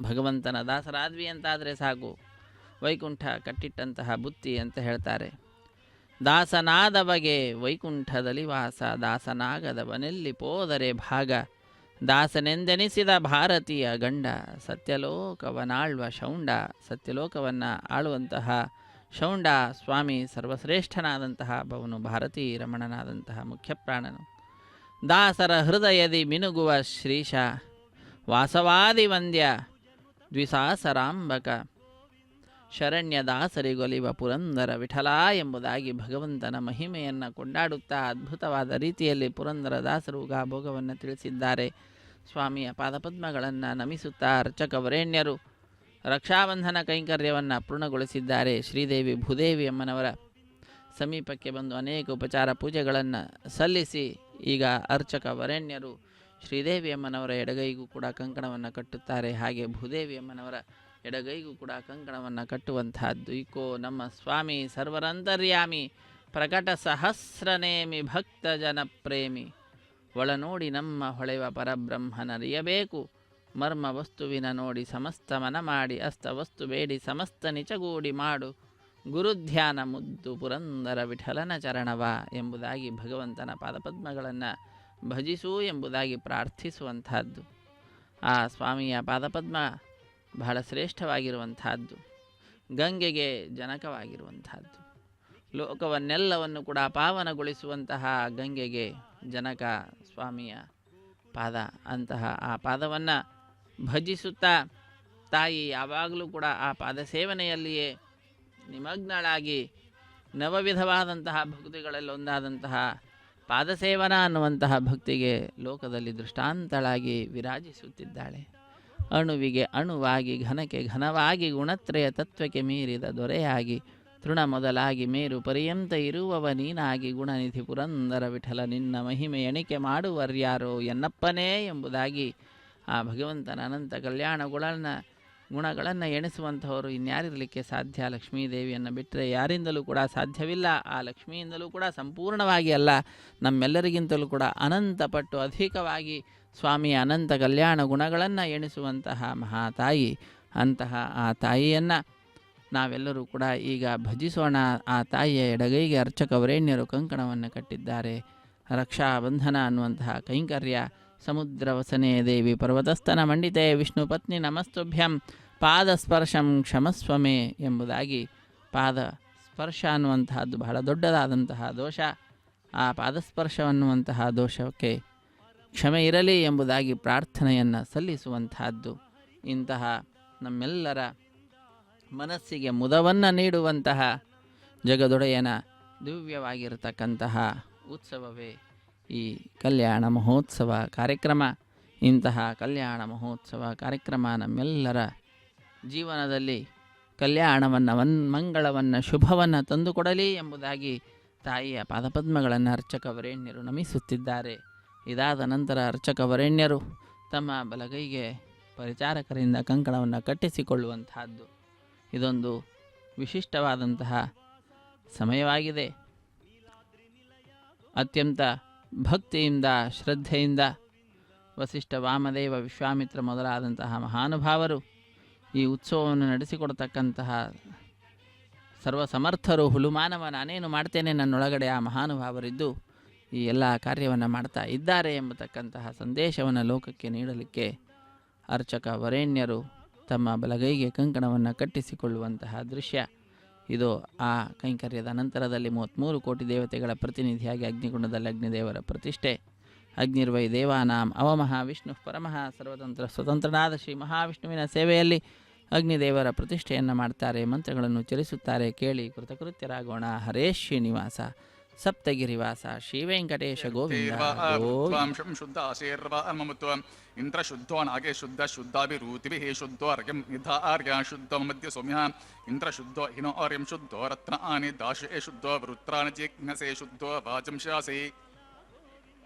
ಭಗವಂತನ ದಾಸರಾದ್ವಿ ಅಂತಾದರೆ ಸಾಕು, ವೈಕುಂಠ ಕಟ್ಟಿಟ್ಟಂತಹ ಬುತ್ತಿ ಅಂತ ಹೇಳ್ತಾರೆ. ದಾಸನಾದವಗೆ ವೈಕುಂಠದಲ್ಲಿ ವಾಸ, ದಾಸನಾಗದವನೆಲ್ಲಿ ಪೋದರೆ ಭಾಗ, ದಾಸನೆಂದೆನಿಸಿದ ಭಾರತೀಯ ಗಂಡ, ಸತ್ಯಲೋಕವನಾಳ್ವ ಶೌಂಡ. ಸತ್ಯಲೋಕವನ್ನು ಆಳುವಂತಹ ಶೌಂಡ ಸ್ವಾಮಿ ಸರ್ವಶ್ರೇಷ್ಠನಾದಂತಹ ಭವನು ಭಾರತೀ ರಮಣನಾದಂತಹ ಮುಖ್ಯಪ್ರಾಣನು. ದಾಸರ ಹೃದಯದಿ ಮಿನುಗುವ ಶ್ರೀಶ, ವಾಸವಾದಿ ವಂದ್ಯ ದ್ವಿಸಾಸರಾಂಬಕ, ಶರಣ್ಯ ದಾಸರಿಗೊಲಿವ ಪುರಂದರ ವಿಠಲ ಎಂಬುದಾಗಿ ಭಗವಂತನ ಮಹಿಮೆಯನ್ನು ಕೊಂಡಾಡುತ್ತಾ ಅದ್ಭುತವಾದ ರೀತಿಯಲ್ಲಿ ಪುರಂದರ ದಾಸರು ಗಾಭೋಗವನ್ನು ತಿಳಿಸಿದ್ದಾರೆ. ಸ್ವಾಮಿಯ ಪಾದಪದ್ಮಗಳನ್ನು ನಮಿಸುತ್ತಾ ಅರ್ಚಕ ವರೇಣ್ಯರು ರಕ್ಷಾಬಂಧನ ಕೈಂಕರ್ಯವನ್ನು ಪೂರ್ಣಗೊಳಿಸಿದ್ದಾರೆ. ಶ್ರೀದೇವಿ ಭೂದೇವಿ ಅಮ್ಮನವರ ಸಮೀಪಕ್ಕೆ ಬಂದು ಅನೇಕ ಉಪಚಾರ ಪೂಜೆಗಳನ್ನು ಸಲ್ಲಿಸಿ ಈಗ ಅರ್ಚಕ ವರೇಣ್ಯರು ಶ್ರೀದೇವಿ ಅಮ್ಮನವರ ಎಡಗೈಗೂ ಕೂಡ ಕಂಕಣವನ್ನು ಕಟ್ಟುತ್ತಾರೆ. ಹಾಗೆ ಭೂದೇವಿ ಅಮ್ಮನವರ ಎಡಗೈಗೂ ಕೂಡ ಕಂಕಣವನ್ನು ಕಟ್ಟುವಂತಹದ್ದು. ಇಕೋ ನಮ್ಮ ಸ್ವಾಮಿ ಸರ್ವರಂತರ್ಯಾಮಿ, ಪ್ರಕಟ ಸಹಸ್ರನೇಮಿ, ಭಕ್ತ ಜನ ಪ್ರೇಮಿ, ಒಳನೋಡಿ ನಮ್ಮ ಹೊಳೆವ ಪರಬ್ರಹ್ಮನರಿಯಬೇಕು, ಮರ್ಮ ವಸ್ತುವಿನ ನೋಡಿ ಸಮಸ್ತ ಮನ ಮಾಡಿ, ಅಸ್ತ ವಸ್ತು ಬೇಡಿ ಸಮಸ್ತ ನಿಚಗೂಡಿ ಮಾಡು, ಗುರುಧ್ಯಾನ ಮುದ್ದು ಪುರಂದರ ವಿಠಲನ ಚರಣವ ಎಂಬುದಾಗಿ ಭಗವಂತನ ಪಾದಪದ್ಮಗಳನ್ನು ಭಜಿಸು ಎಂಬುದಾಗಿ ಪ್ರಾರ್ಥಿಸುವಂತಹದ್ದು. ಆ ಸ್ವಾಮಿಯ ಪಾದಪದ್ಮ ಬಹಳ ಶ್ರೇಷ್ಠವಾಗಿರುವಂತಹದ್ದು, ಗಂಗೆಗೆ ಜನಕವಾಗಿರುವಂತಹದ್ದು, ಲೋಕವನ್ನೆಲ್ಲವನ್ನು ಕೂಡ ಪಾವನಗೊಳಿಸುವಂತಹ ಗಂಗೆಗೆ ಜನಕ ಸ್ವಾಮಿಯ ಪಾದ. ಅಂತಹ ಆ ಪಾದವನ್ನು ಭಜಿಸುತ್ತಾ ತಾಯಿ ಯಾವಾಗಲೂ ಕೂಡ ಆ ಪಾದ ಸೇವನೆಯಲ್ಲಿಯೇ ನಿಮಗ್ನಳಾಗಿ ನವವಿಧವಾದಂತಹ ಭಕ್ತಿಗಳಲ್ಲಿ ಒಂದಾದಂತಹ ಪಾದಸೇವನ ಅನ್ನುವಂತಹ ಭಕ್ತಿಗೆ ಲೋಕದಲ್ಲಿ ದೃಷ್ಟಾಂತಳಾಗಿ ವಿರಾಜಿಸುತ್ತಿದ್ದಾಳೆ. ಅಣುವಿಗೆ ಅಣುವಾಗಿ, ಘನಕ್ಕೆ ಘನವಾಗಿ, ಗುಣತ್ರಯ ತತ್ವಕ್ಕೆ ಮೀರಿದ ದೊರೆಯಾಗಿ, ತೃಣ ಮೊದಲಾಗಿ ಮೇರು ಪರ್ಯಂತ ಇರುವವ ನೀನಾಗಿ, ಗುಣನಿಧಿ ಪುರಂದರ ವಿಠಲ ನಿನ್ನ ಮಹಿಮೆ ಎಣಿಕೆ ಮಾಡುವರ್ಯಾರೋ ಎನ್ನಪ್ಪನೇ ಎಂಬುದಾಗಿ ಆ ಭಗವಂತನ ಅನಂತ ಗುಣಗಳನ್ನು ಎಣಿಸುವಂಥವರು ಇನ್ಯಾರಿರಲಿಕ್ಕೆ ಸಾಧ್ಯ? ಲಕ್ಷ್ಮೀದೇವಿಯನ್ನು ಬಿಟ್ಟರೆ ಯಾರಿಂದಲೂ ಕೂಡ ಸಾಧ್ಯವಿಲ್ಲ. ಆ ಲಕ್ಷ್ಮಿಯಿಂದಲೂ ಕೂಡ ಸಂಪೂರ್ಣವಾಗಿ ಅಲ್ಲ, ನಮ್ಮೆಲ್ಲರಿಗಿಂತಲೂ ಕೂಡ ಅನಂತ ಪಟ್ಟು ಅಧಿಕವಾಗಿ ಸ್ವಾಮಿಯ ಅನಂತ ಕಲ್ಯಾಣ ಗುಣಗಳನ್ನು ಎಣಿಸುವಂತಹ ಮಹಾತಾಯಿ. ಅಂತಹ ಆ ತಾಯಿಯನ್ನು ನಾವೆಲ್ಲರೂ ಕೂಡ ಈಗ ಭಜಿಸೋಣ. ಆ ತಾಯಿಯ ಎಡಗೈಗೆ ಅರ್ಚಕವರೇಣ್ಯರು ಕಂಕಣವನ್ನು ಕಟ್ಟಿದ್ದಾರೆ. ರಕ್ಷಾಬಂಧನ ಅನ್ನುವಂತಹ ಕೈಂಕರ್ಯ. ಸಮುದ್ರವಸನೆ ದೇವಿ ಪರ್ವತಸ್ಥನ ಮಂಡಿತೆ ವಿಷ್ಣು ಪತ್ನಿ ನಮಸ್ತುಭ್ಯಂ ಪಾದಸ್ಪರ್ಶಂ ಕ್ಷಮಸ್ವಮೇ ಎಂಬುದಾಗಿ, ಪಾದ ಸ್ಪರ್ಶ ಅನ್ನುವಂತಹದ್ದು ಬಹಳ ದೊಡ್ಡದಾದಂತಹ ದೋಷ. ಆ ಪಾದಸ್ಪರ್ಶ ಅನ್ನುವಂತಹ ದೋಷಕ್ಕೆ ಕ್ಷಮೆ ಇರಲಿ ಎಂಬುದಾಗಿ ಪ್ರಾರ್ಥನೆಯನ್ನು ಸಲ್ಲಿಸುವಂತಹದ್ದು. ಇಂತಹ ನಮ್ಮೆಲ್ಲರ ಮನಸ್ಸಿಗೆ ಮುದವನ್ನು ನೀಡುವಂತಹ ಜಗದೊಡೆಯನ ದಿವ್ಯವಾಗಿರತಕ್ಕಂತಹ ಉತ್ಸವವೇ ಈ ಕಲ್ಯಾಣ ಮಹೋತ್ಸವ ಕಾರ್ಯಕ್ರಮ. ಇಂತಹ ಕಲ್ಯಾಣ ಮಹೋತ್ಸವ ಕಾರ್ಯಕ್ರಮ ನಮ್ಮೆಲ್ಲರ ಜೀವನದಲ್ಲಿ ಕಲ್ಯಾಣವನ್ನು, ಮಂಗಳವನ್ನು, ಶುಭವನ್ನು ತಂದುಕೊಡಲಿ ಎಂಬುದಾಗಿ ತಾಯಿಯ ಪಾದಪದ್ಮಗಳನ್ನು ಅರ್ಚಕವರೇಣ್ಯರು ನಮಿಸುತ್ತಿದ್ದಾರೆ. ಇದಾದ ನಂತರ ಅರ್ಚಕವರೇಣ್ಯರು ತಮ್ಮ ಬಲಗೈಗೆ ಪರಿಚಾರಕರಿಂದ ಕಂಕಣವನ್ನು ಕಟ್ಟಿಸಿಕೊಳ್ಳುವಂತಹದ್ದು. ಇದೊಂದು ವಿಶಿಷ್ಟವಾದಂತಹ ಸಮಯವಾಗಿದೆ. ಅತ್ಯಂತ ಭಕ್ತಿಯಿಂದ, ಶ್ರದ್ಧೆಯಿಂದ ವಸಿಷ್ಠ, ವಾಮದೇವ, ವಿಶ್ವಾಮಿತ್ರ ಮೊದಲಾದಂತಹ ಮಹಾನುಭಾವರು ಈ ಉತ್ಸವವನ್ನು ನಡೆಸಿಕೊಡ್ತಕ್ಕಂತಹ ಸರ್ವಸಮರ್ಥರು, ಹುಲುಮಾನವ ನಾನೇನು ಮಾಡ್ತೇನೆ, ನನ್ನೊಳಗಡೆ ಆ ಮಹಾನುಭಾವರಿದ್ದು ಈ ಎಲ್ಲ ಕಾರ್ಯವನ್ನು ಮಾಡ್ತಾ ಇದ್ದಾರೆ ಎಂಬತಕ್ಕಂತಹ ಸಂದೇಶವನ್ನು ಲೋಕಕ್ಕೆ ನೀಡಲಿಕ್ಕೆ ಅರ್ಚಕ ವರೇಣ್ಯರು ತಮ್ಮ ಬಲಗೈಗೆ ಕಂಕಣವನ್ನು ಕಟ್ಟಿಸಿಕೊಳ್ಳುವಂತಹ ದೃಶ್ಯ ಇದು. ಆ ಕೈಂಕರ್ಯದ ನಂತರದಲ್ಲಿ 33 ಕೋಟಿ ದೇವತೆಗಳ ಪ್ರತಿನಿಧಿಯಾಗಿ ಅಗ್ನಿಕುಂಡದಲ್ಲಿ ಅಗ್ನಿದೇವರ ಪ್ರತಿಷ್ಠೆ. ಅಗ್ನಿರ್ವೈ ದೇವಾನಾಂ ಅವಮಹಾವಿಷ್ಣು ಪರಮಃ ಸರ್ವತಂತ್ರ ಸ್ವತಂತ್ರನಾದ ಶ್ರೀ ಮಹಾವಿಷ್ಣುವಿನ ಸೇವೆಯಲ್ಲಿ ಅಗ್ನಿದೇವರ ಪ್ರತಿಷ್ಠೆಯನ್ನು ಮಾಡ್ತಾರೆ, ಮಂತ್ರಗಳನ್ನು ಉಚ್ಚರಿಸುತ್ತಾರೆ. ಕೇಳಿ ಕೃತಕೃತ್ಯರಾಗೋಣ. ಹರೇ ಶ್ರೀನಿವಾಸ ಸಪ್ತಗಿರಿವಾಸ ಶ್ರೀ ವೆಂಕಟೇಶ ಗೋವಿಂದ. ಇಂದ್ರ ಶುದ್ಧೋ ನಾಗೇ ಶುದ್ಧ ಶುದ್ಧಾಭಿರೂತಿಭಿಃ ಶುದ್ಧೋ ಅರ್ಘ್ಯಂ ನಿಧಾರ್ಯ ಶುದ್ಧೋ ಮಧ್ಯ ಸೌಮ್ಯ ಇಂದ್ರ ಶುದ್ಧೋ ಹಿನೋ ಆರ್ಯಂ ಶುದ್ಧೋ ರತ್ನ ಆನಿ ದಾಶೇ ಶುದ್ಧೋ ವೃತ್ರಾಣಿ ಜಿಘ್ನಸೇ ಶುದ್ಧೋ ವಾಚಂ ಶಾಸೇ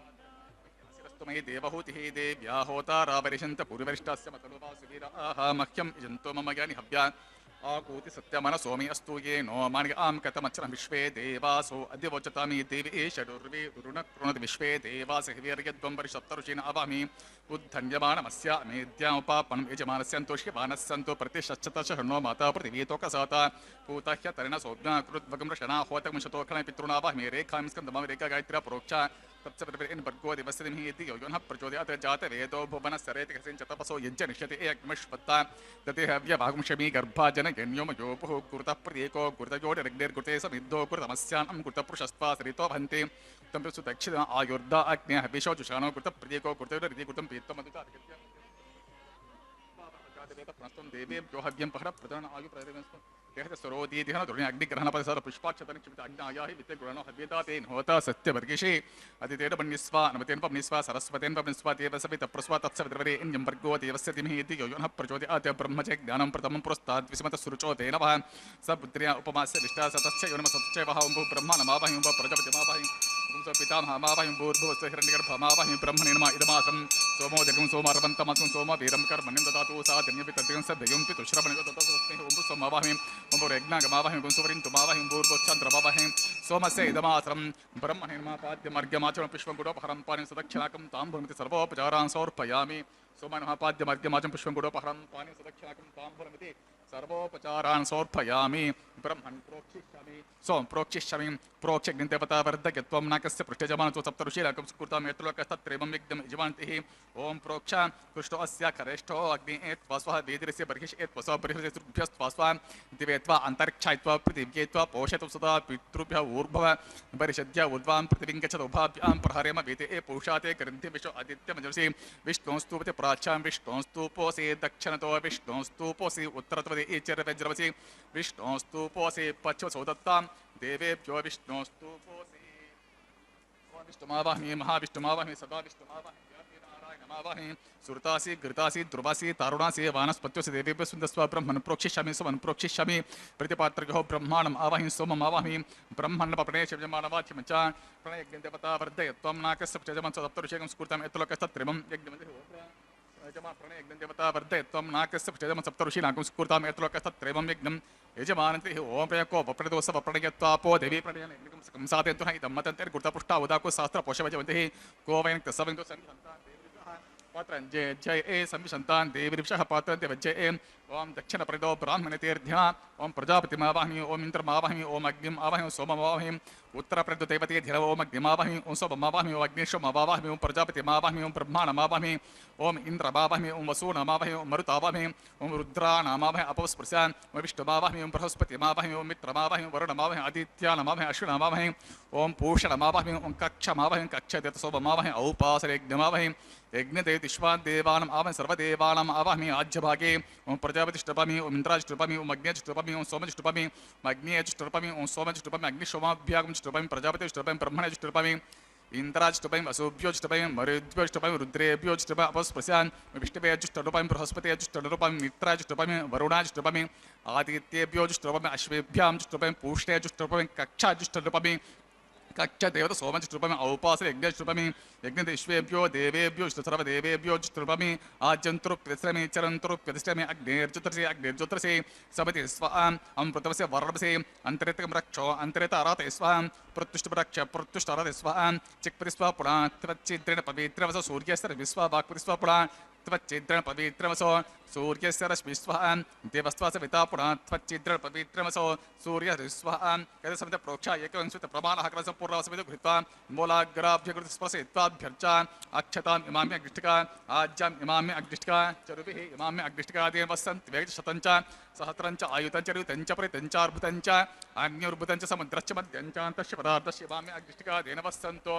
ಮೈ ದೇವಹೂತಿಃ ದೇವ್ಯಾ ಹೋತಾರಾವರಿಷಂತ ಪೂರ್ವರಿಷ್ಠಾಸ್ಯ ಮತನುವಾಸುವೀರಾಃ ಮಹ್ಯಂ ಯಜಂತೋ ಮಮ ಜ್ಞಾನಿ ಹವ್ಯಾ ಆಕೂತಿ ಸತ್ಯಮನ ಸೋಮಿ ಅಸ್ತು ಯೇನೋ ಮಾನಿಗ ಆಂ ಕತಮಚ್ಚನ ವಿಶ್ವೇ ದೇವಾಸೋ ಅದ್ಯ ವಚತಾಮಿ ದೇವಿ ಷಡುರ್ವಿ ಋಣ ಕೃಣದ ವಿಶ್ವೇ ದೇವಾಸ ಹಿರಿಯರ್ಯದ್ವಂಬರಿ ಸಪ್ತಋಷೀನ ಅವಾಮಿ ಉದ್ಧನ್ಯಮಾನಮಸ್ಯ ಮೇದ್ಯಾಮುಪಾಪನಂ ಯಜಮಾನಸ್ಯಂತೋಷ್ಯಮಾನಸ್ಯಂತೋ ಪ್ರತಿಶಚ್ಚತ ಶೃಣೋ ಮಾತಾ ಪೃಥಿವೀತೋಕಸಾತ ಪೂತಹ್ಯ ತರಿಣ ಸೌಜ್ಞಾ ಕೃದ್ವಗಂ ರಶನಾ ಹೋತಕಂಶತೋಖಣ ಪಿತೃಣಾವಾಹಮಿ ರೇಖಾಂ ಸ್ಕಂದಮ ರೇಖಾ ಗಾಯತ್ರ್ಯ ಪ್ರೋಕ್ಷ ತಪ್ಸಪರಿನ್ ಭರ್ಗೋ ದಿವಸದಿಮಿಹಿತಿ ಯೋಜನಃ ಪ್ರಚೋದಯಾತ್ ಜಾತ ವೇದೋ ಭುವನಸ್ಸರೇತಿ ಕಸಿಂಚ ತಪಸೋ ಯಜ್ಜ ನಿಶ್ಯತೆ ಅಗ್ನಿಷ್ಪತ್ತ ದತೆ ಹವ್ಯ ಭಾಗುಂಶಮಿ ಗರ್ಭಾಜನ ಗಣ್ಯೋಮಯೋಪುಃ ಗುರುತಃ ಪ್ರತ್ಯೇಕೋ ಗುರುತಯೋಡಿರಗ್ನಿರ್ಗುತೆ ಸಮಿದ್ದೋ ಗುರುತಮಸ್ಯಾಂ ಗುರುತಪುರುಷಸ್ತ್ವಾ ಸರಿತೋ ಭಂತೆ ತಂಪಿಸು ದಕ್ಷಿಣ ಆಯುರ್ಧ ಅಗ್ನ್ಯ ಹವಿಷೋ ಜುಷಾನೋ ಗುರುತ ಪ್ರತ್ಯೇಕೋ ಗುರುತಯೋಡಿರಿತಿ ಗುರುತಂ ಪೀತ್ತಂ ಮಧುತ ಅಧಿಗತ್ಯ ಪ್ರಣಸ್ತಂ ದೇವೇಭ್ಯೋ ಹವ್ಯಂ ಪಹರ ಪ್ರಧಾನ ಆಯು ಪ್ರತಿಮಸ್ತು ದೇಹದ ಸರೋದೀದಿಹನ ದುರ್ಣಿ ಅಗ್ನಿಗ್ರಹಣ ಪರಿಸರ ಪುಷ್ಪಾಕ್ಷತನ ಕ್ಷಿಪಿತ ಅಗ್ನಾಯಾಹಿ ವಿದ್ಯೆ ಗುಣನೋ ಹವ್ಯತಾತೇನ್ ಹೋತಾ ಸತ್ಯವರ್ಗಿಷೇ ಅದಿತೇನ ಬಣ್ಣಿಸ್ವ ನಮತೇನ ಪಮ್ನಿಸ್ವ ಸರಸ್ವತೇನ ಪಮ್ನಿಸ್ವ ದೇವಸಪಿ ತಪ್ರಸ್ವ ತತ್ಸವಿದ್ರವರೇ ಇನ್ಯಂ ವರ್ಗೋ ದೇವಸ್ಯ ಧಿಮಹೀತಿ ಯೋಜನಃ ಪ್ರಚೋದಯಾತ್ ಬ್ರಹ್ಮಚ ಜ್ಞಾನಂ ಪ್ರಥಮಂ ಪುರಸ್ತಾದ್ ವಿಸ್ಮತ ಸುರುಚೋತೇನ ವಹ ಸ ಪುತ್ರ್ಯ ಉಪಮಾಸ್ಯ ವಿಷ್ಠಾ ಸತಶ್ಚ ಯೋನಮ ಸತ್ಚ ವಹ ಉಂಭು ಬ್ರಹ್ಮ ನಮಾವಹಿ ಉಂಭ ಪ್ರಜಾಪತಿ ಮಾವಹಿ ಉಂಸ ಪಿತಾಮಹ ಮಾವಹಿ ಭೂರ್ಭುವಸ್ವ ಹಿರಣ್ಯಗರ್ಭ ಮಾವಹಿ ಬ್ರಹ್ಮಣೇನ ಮಾ ಇದಮಾಸಂ ಸೋಮೋ ಜಗಂ ಸೋಮಾರವಂತಮಸ್ಂ ಸೋಮ ವೀರಂ ಕರ್ಮಣ್ಯಂ ದದಾತು ಸಾ ಧನ್ಯಪಿ ತದ್ಯಂ ಸದ್ಯಂ ಪಿ ತುಶ್ರವಣಗ ತತಸ್ಮೈ ಉಂಭು ಸೋಮಾವಹಿ ಉಂಭು ಯಜ್ಞಾಗಮಾವಹಿ ಗುಂಸುವರಿಂತು ಮಾವಹಿ ಭೂರ್ಭುಚ್ಛಂದ್ರ ಮಾವಹಿ ಸೋಮಸ್ಯ ಇದಮಾಸಂ ಬ್ರಹ್ಮಣೇನ ಮಾ ಪಾದ್ಯಮಾರ್ಗ್ಯಮಾಚರಂ ಪುಷ್ಪಂ ಗುಡೋಪಹರಂ ಪಾನಿ ಸದಕ್ಷಿಣಾಕಂ ತಾಂ ಭೂಮಿತಿ ಸರ್ವೋಪಚಾರಾನ್ ಸಮರ್ಪಯಾಮಿ ಸೋಮನಃ ಪಾದ್ಯಮಾರ್ಗ್ಯಮಾಚರಂ ಪುಷ್ಪಂ ಗುಡೋಪಹರಂ ಪಾನಿ ಸದಕ್ಷಿಣಾಕಂ ತಾಂ ಭೂಮಿತಿ ಸರ್ವೋಪಚಾರಾನ್ ಸಮರ್ಪಯಾಮಿ ಬ್ರಹ್ಮನ್ ಪ್ರೋಕ್ಷಿಷ್ಯಾಮಿ ಸೋಂ ಪ್ರೋಕ್ಷಿಷ್ಯಾಮಿ ಪ್ರೋಕ್ಷಗ್ನಿ ದೇವತಾ ವರ್ಧಕತ್ವಂ ನಾಕಸ್ಯ ಪೃಷ್ಠಜಮಾನತು ಸಪ್ತಋಷಿರಾಕಂ ಸುಕೃತಾಂ ಯತ್ಲೋಕಸ್ತತ್ರೇಮಂ ಯಜ್ಞಂ ಯಜಮಾಂತಿಃ ಓಂ ಪ್ರೋಕ್ಷ ಕೃಷ್ಟೋ ಅಸ್ಯ ಖರೇಷ್ಠೋ ಅಗ್ನಿ ಏತ್ವಾ ಸ್ವಃ ವೇದಿರಸ್ಯ ಬರ್ಹಿಷ್ ಏತ್ವಾ ಸ್ವಃ ಬರ್ಹಿಷ್ ಋಭ್ಯಸ್ತ್ವಾ ಸ್ವಃ ದಿವೇತ್ವಾ ಅಂತರಿಕ್ಷಾಯ್ತ್ವಾ ಪೃಥಿವ್ಯೇತ್ವಾ ಪೋಷಯತು ಸದಾ ಪಿತೃಭ್ಯ ಊರ್ಭವ ಪರಿಷದ್ಯ ಉದ್ವಾಂ ಪೃಥಿವಿಂ ಗಚ್ಚತು ಉಭಾಭ್ಯಾಂ ಪ್ರಹರೇಮ ವೇತೆ ಏ ಪುರುಷಾತೆ ಗ್ರಂಥಿ ವಿಶ್ವ ಆದಿತ್ಯಮಜಸಿ ವಿಷ್ಣೋಸ್ತೂಪತೆ ಪ್ರಾಚ್ಯಾಂ ವಿಷ್ಣೋಸ್ತೂಪೋಸಿ ದಕ್ಷಿಣತೋ ವಿಷ್ಣೋಸ್ತೂಪೋಸಿ ಉತ್ತರತ್ವದೆ चरवज्रवसि विष्णोस्तूपोऽसि पच्वसौदत्तां देवेभ्यो विष्णोस्तूपोऽसि विष्णुमावाहमि महाविष्णुमावाहमि सदा विष्णुमावाहमि नारायणमावाहमि सुरतासि घृतासि ध्रुवासि तारुणासि वानस्पत्योऽसि देवेभ्यो सुन्दस्व ब्रह्मन् प्रोक्षिष्यामि सुमन् प्रोक्षिष्यामि प्रतिपात्रगो ब्रह्माणम् आवाहमि सोमम् आवाहमि ब्रह्मण्डपणे शिवजमानवाच्यं च प्रणयज्ञदेवता वर्धयत्वं नाकस्य प्रजमन् सप्तऋषेकं स्फूर्तं यत्लोकस्तत्त्रिमं यज्ञमति यजमान प्रणयज्ञदेवता वर्धयत्वं नाकस्य प्रजमन् सप्तऋषीनाकं स्फूर्तं यत्लोकस्तत्त्रिमं यज्ञं यजमानन्ति ओम प्रयको वप्रणदोष वप्रणयत्वापो देवी प्रणयन एकं साधयन्तु इदं मतन्ते गुरुतपुष्टा उदाको शास्त्र पोषवजवन्ति को वयं तस्सवन्तो संहन्तान् पात्रं जय जय ए संविशन्तान् देवीर्षः पात्रन्ते वज्जय ओम दक्षिणप्रदो ब्राह्मणतीर्ध्या ओम प्रजापतिमावाहमि ओम इन्द्रमावाहमि ओम अग्निम् आवाहमि सोममावाहमि उत्तरप्रदो देवते धिर ओम अग्निमावाहमि ओम सोममावाहमि ओम अग्निशोममावाहमि ओम प्रजापतिमावाहमि ओम ब्रह्माणमावाहमि ओम इन्द्रमावाहमि ओम वसूनमावाहमि ओम मरुतावाहमि ओम रुद्राणामावाहमि अपस्पृशान् ओम विष्णुमावाहमि ओम बृहस्पतिमावाहमि ओम मित्रमावाहमि वरुणमावाहमि आदित्यानमावाहमि अश्विनमावाहमि ओम पूषणमावाहमि ओम कक्षमावाहमि कक्षदेवसोममावाहमि औपासरेज्ञमावाहमि यज्ञदेवतिष्वान् देवानाम् आवाहमि सर्वदेवानाम् आवाहमि आज्यभागे ओम प्रजापतिष्टपामि ओम इन्द्राजिष्टपामि ओम अग्निजिष्टपामि ओम सोमजिष्टपामि अग्निजिष्टपामि ओम सोमजिष्टपामि अग्निशोमाभ्यागमजिष्टपामि ब्रह्मणजिष्टपामि ब्रह्मणजिष्टपामि इन्द्राजिष्टपामि वसुभ्योजिष्टपामि मरुद्भ्योजिष्टपामि रुद्रेभ्योजिष्टपामि अपस्पृशान् विष्णुवेजिष्टपामि बृहस्पतिजिष्टपामि मित्राजिष्टपामि वरुणाजिष्टपामि आदित्येभ्योजिष्टपामि अश्वेभ्यां पूष्णेजिष्टपामि कक्षाजिष्टपामि कक्षदेवता सोमजिष्टपामि औपासरे यज्ञजिष्टपामि यज्ञदेश्वेभ्यो देवेभ्यो सर्वदेवेभ्यो जिष्टपामि आज्यन्तुरुप्यतिष्ठमि चरन्तुरुप्यतिष्ठमि अग्निर्ज्योतिषे सपति स्वाहाम् अमृतवस्य वर्णवसे अन्तरितकं रक्षो अन्तरित आराते स्वाहाम् प्रत्युष्टरक्ष प्रत्युष्टाराते स्वाहाम् चिक्पति स्वा पुरा त्वच्चिद्रेण पवित्रवसो सूर्यस्य विश्वा वाक्पति स्वा पुरा त्वच्चिद्रेण पवित्रवसो सूर्यस्य रश्मिस्वाहाम् देवस्वास विता पुरा त्वच्चिद्रेण पवित्रवसो सूर्यस्वाहाम् यदा समित प्रोक्षा एकविंशति प्रमाणः क्रमशः पूर्वसमितो घृत्वा मूलाग्राभ्यकृतस्पर्शयित्वाभ्यर्चा अक्षताम् इमाम्य अग्निष्टिका आज्याम् इमाम्य अग्निष्टिका चरुभिः इमाम्य अग्निष्टिका देवस्सन्ति वेगशतञ्च सहस्रञ्च आयुतञ्च ऋतञ्च परितञ्चार्भुतञ्च अग्न्युर्भुतञ्च समुद्रश्च मध्यञ्चान्तश्च पदार्थश्च इमाम्य अग्निष्टिका देनवस्सन्तो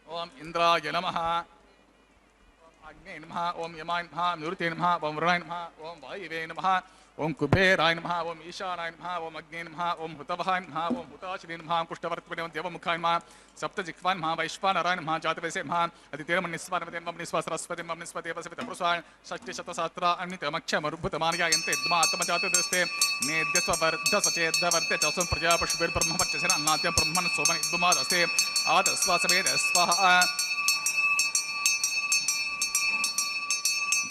ओम इन्द्राय नमः अग्ने नमः ओम यमाय नमः निवृत्ते नमः ओम वरुणाय नमः ओम वायवे नमः ओम कुबेराय नमः ओम ईशानाय नमः ओम अग्ने नमः ओम हुतवहाय नमः ओम हुताशिने नमः कुष्ठवर्तने ओम देवमुखाय नमः सप्तजिह्वाय नमः वैश्वानराय नमः जातवेसे नमः अदितेर्मन्निस्वानमतेर्मन्निस्वा सरस्वतीर्मन्निस्वदेवसवितपुरुषाय षष्टिशतसहस्रा अन्नितमक्षमरुभुतमानयायन्ते आत्मजातदस्ते नेद्यस्ववर्धसचेद्वर्ते चसुं प्रजापशुभिर्ब्रह्मवर्चसेन अन्नाद्यं ब्रह्मन् सोमन् इद्मादस्ते आदस्वासमेद स्वाहा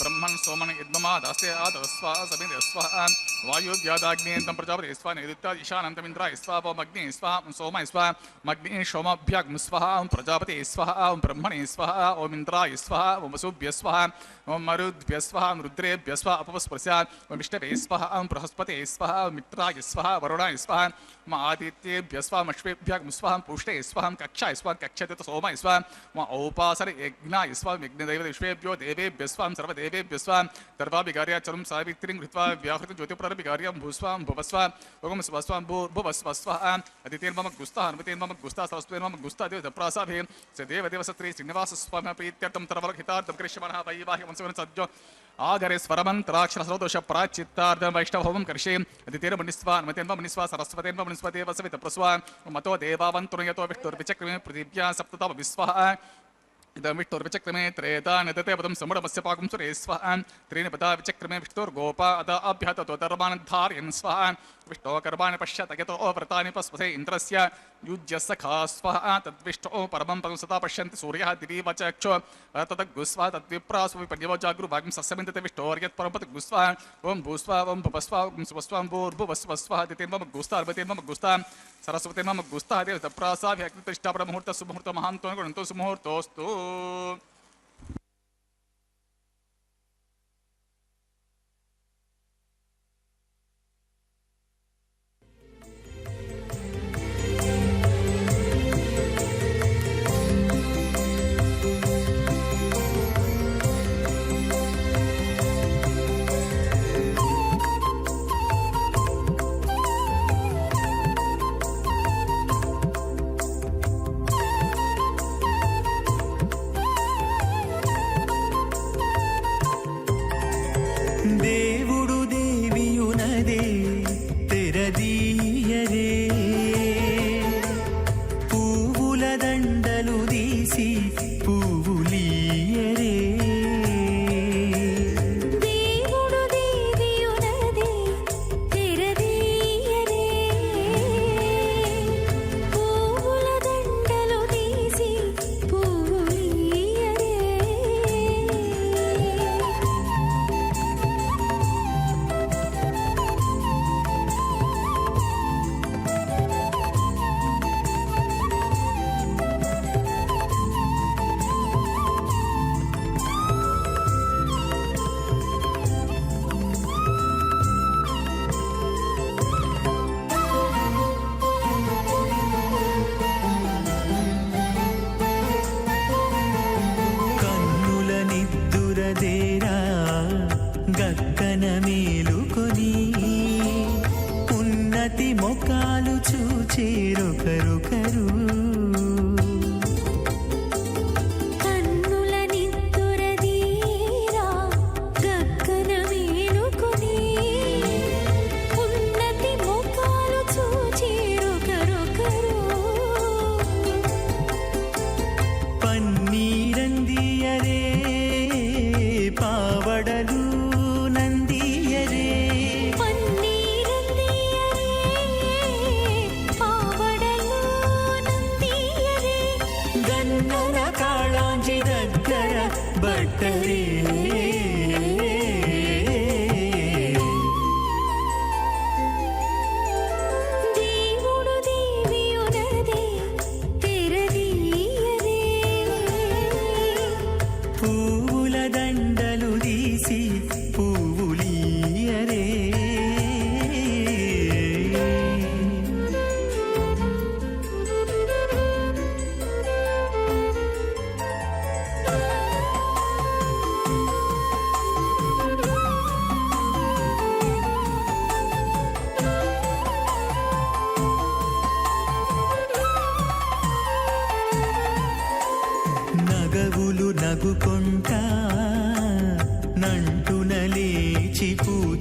ब्रह्मन् सोमन् इद्मादस्ते आदस्वासमेद स्वाहा वायुव्यादाग्नेयन्तं प्रजापति स्वाहा निरुत्ता ईशानन्तम् इन्द्राय स्वाहा ओम अग्ने स्वाहा ओम सोमाय स्वाहा मग्ने सोमाभ्याग्म स्वाहा ओम प्रजापति स्वाहा ओम ब्रह्मणे स्वाहा ओम इन्द्राय स्वाहा ओम वसुभ्य स्वाहा ओम मरुद्भ्य स्वाहा ओम रुद्रेभ्य स्वाहा अपस्पृशात् ओम विष्णवे स्वाहा ओम बृहस्पते स्वाहा ओम मित्राय स्वाहा वरुणाय स्वाहा ओम आदित्येभ्य स्वाहा ओम अश्वेभ्याग्म स्वाहा ओम पूष्णे स्वाहा ओम कक्षाय स्वाहा कक्षदेवता सोमाय स्वाहा ओम औपासरे यज्ञाय स्वाहा यज्ञदेवतेभ्यो देवेभ्य स्वाहा सर्वदेवेभ्य स्वाहा सर्वाभिकार्याचरं सावित्रीं कृत्वा व्याहृतं ज्योतिप्रारभिकार्यं भूस्वां भुवस्वा ओम स्वस्वां भुवस्व स्वाहा अदितेर्मम गुस्ता हनुमतेर्मम गुस्ता सरस्वतीर्मम गुस्ता देवदप्रासाभे स देवदेवसत्री श्रीनिवासस्वामी प्रीत्यर्थं तरवरहितार्थं कृष्यमाणः वैवाहिकं सद्यो आगरे स्वरमन्त्राक्षरसरोदोष प्राचित्तार्धं वैष्णवहोमं कर्षे अदितेर्मनिस्वा हनुमतेर्मनिस्वा सरस्वतीर्मनिस्वा देवसवितप्रस्वा मतो देवावन्तुर्यतो विष्णुर्विचक्रमे पृथिव्या सप्ततम विश्वः इदं विष्णुर्विचक्रमे त्रेता नदते पदं समुडमस्य पाकं सुरे स्वाहा त्रीणि पदा विचक्रमे विष्णुर्गोपा अदा अभ्यहत तोधर्मान् धारयन् स्वाहा विष्णो कर्माणि पश्यत यतो व्रतानि पस्पसे इन्द्रस्य युज्य सखा स्वाहा तद्विष्णो परमं पदं सदा पश्यन्ति सूर्यः दिवीव चक्षु तद्गुस्वा तद्विप्रासु विपर्यवो जागृभागं सस्यमिन्दते विष्णोर्यत् परं पद गुस्वा ओम भूस्वा ओम भुवस्वा ओम सुवस्वा ओम भूर्भुवस्वस्वा दितेर्मम गुस्ता अर्भतेर्मम गुस्ता सरस्वतीर्मम गुस्ता देवतप्रासाभ्यग्नितिष्ठा मुहूर्त सुमुहूर्त महान्तो गुणन्तो सुमुहूर्तोस्तु దేవుడు దేవియు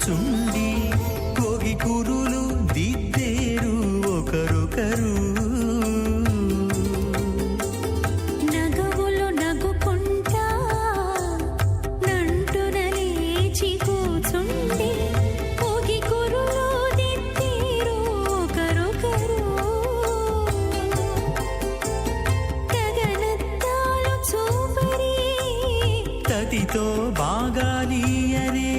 కూచుండి కోగి కురులు దిద్దేరు ఒకరొకరు. నగవులు నగుకుంటా నంటున లేచి కూచుండి కోగి కురులు దిద్దేరు ఒకరొకరు. గగనత్తాలు చూపరి తతితో బాగాలీయరే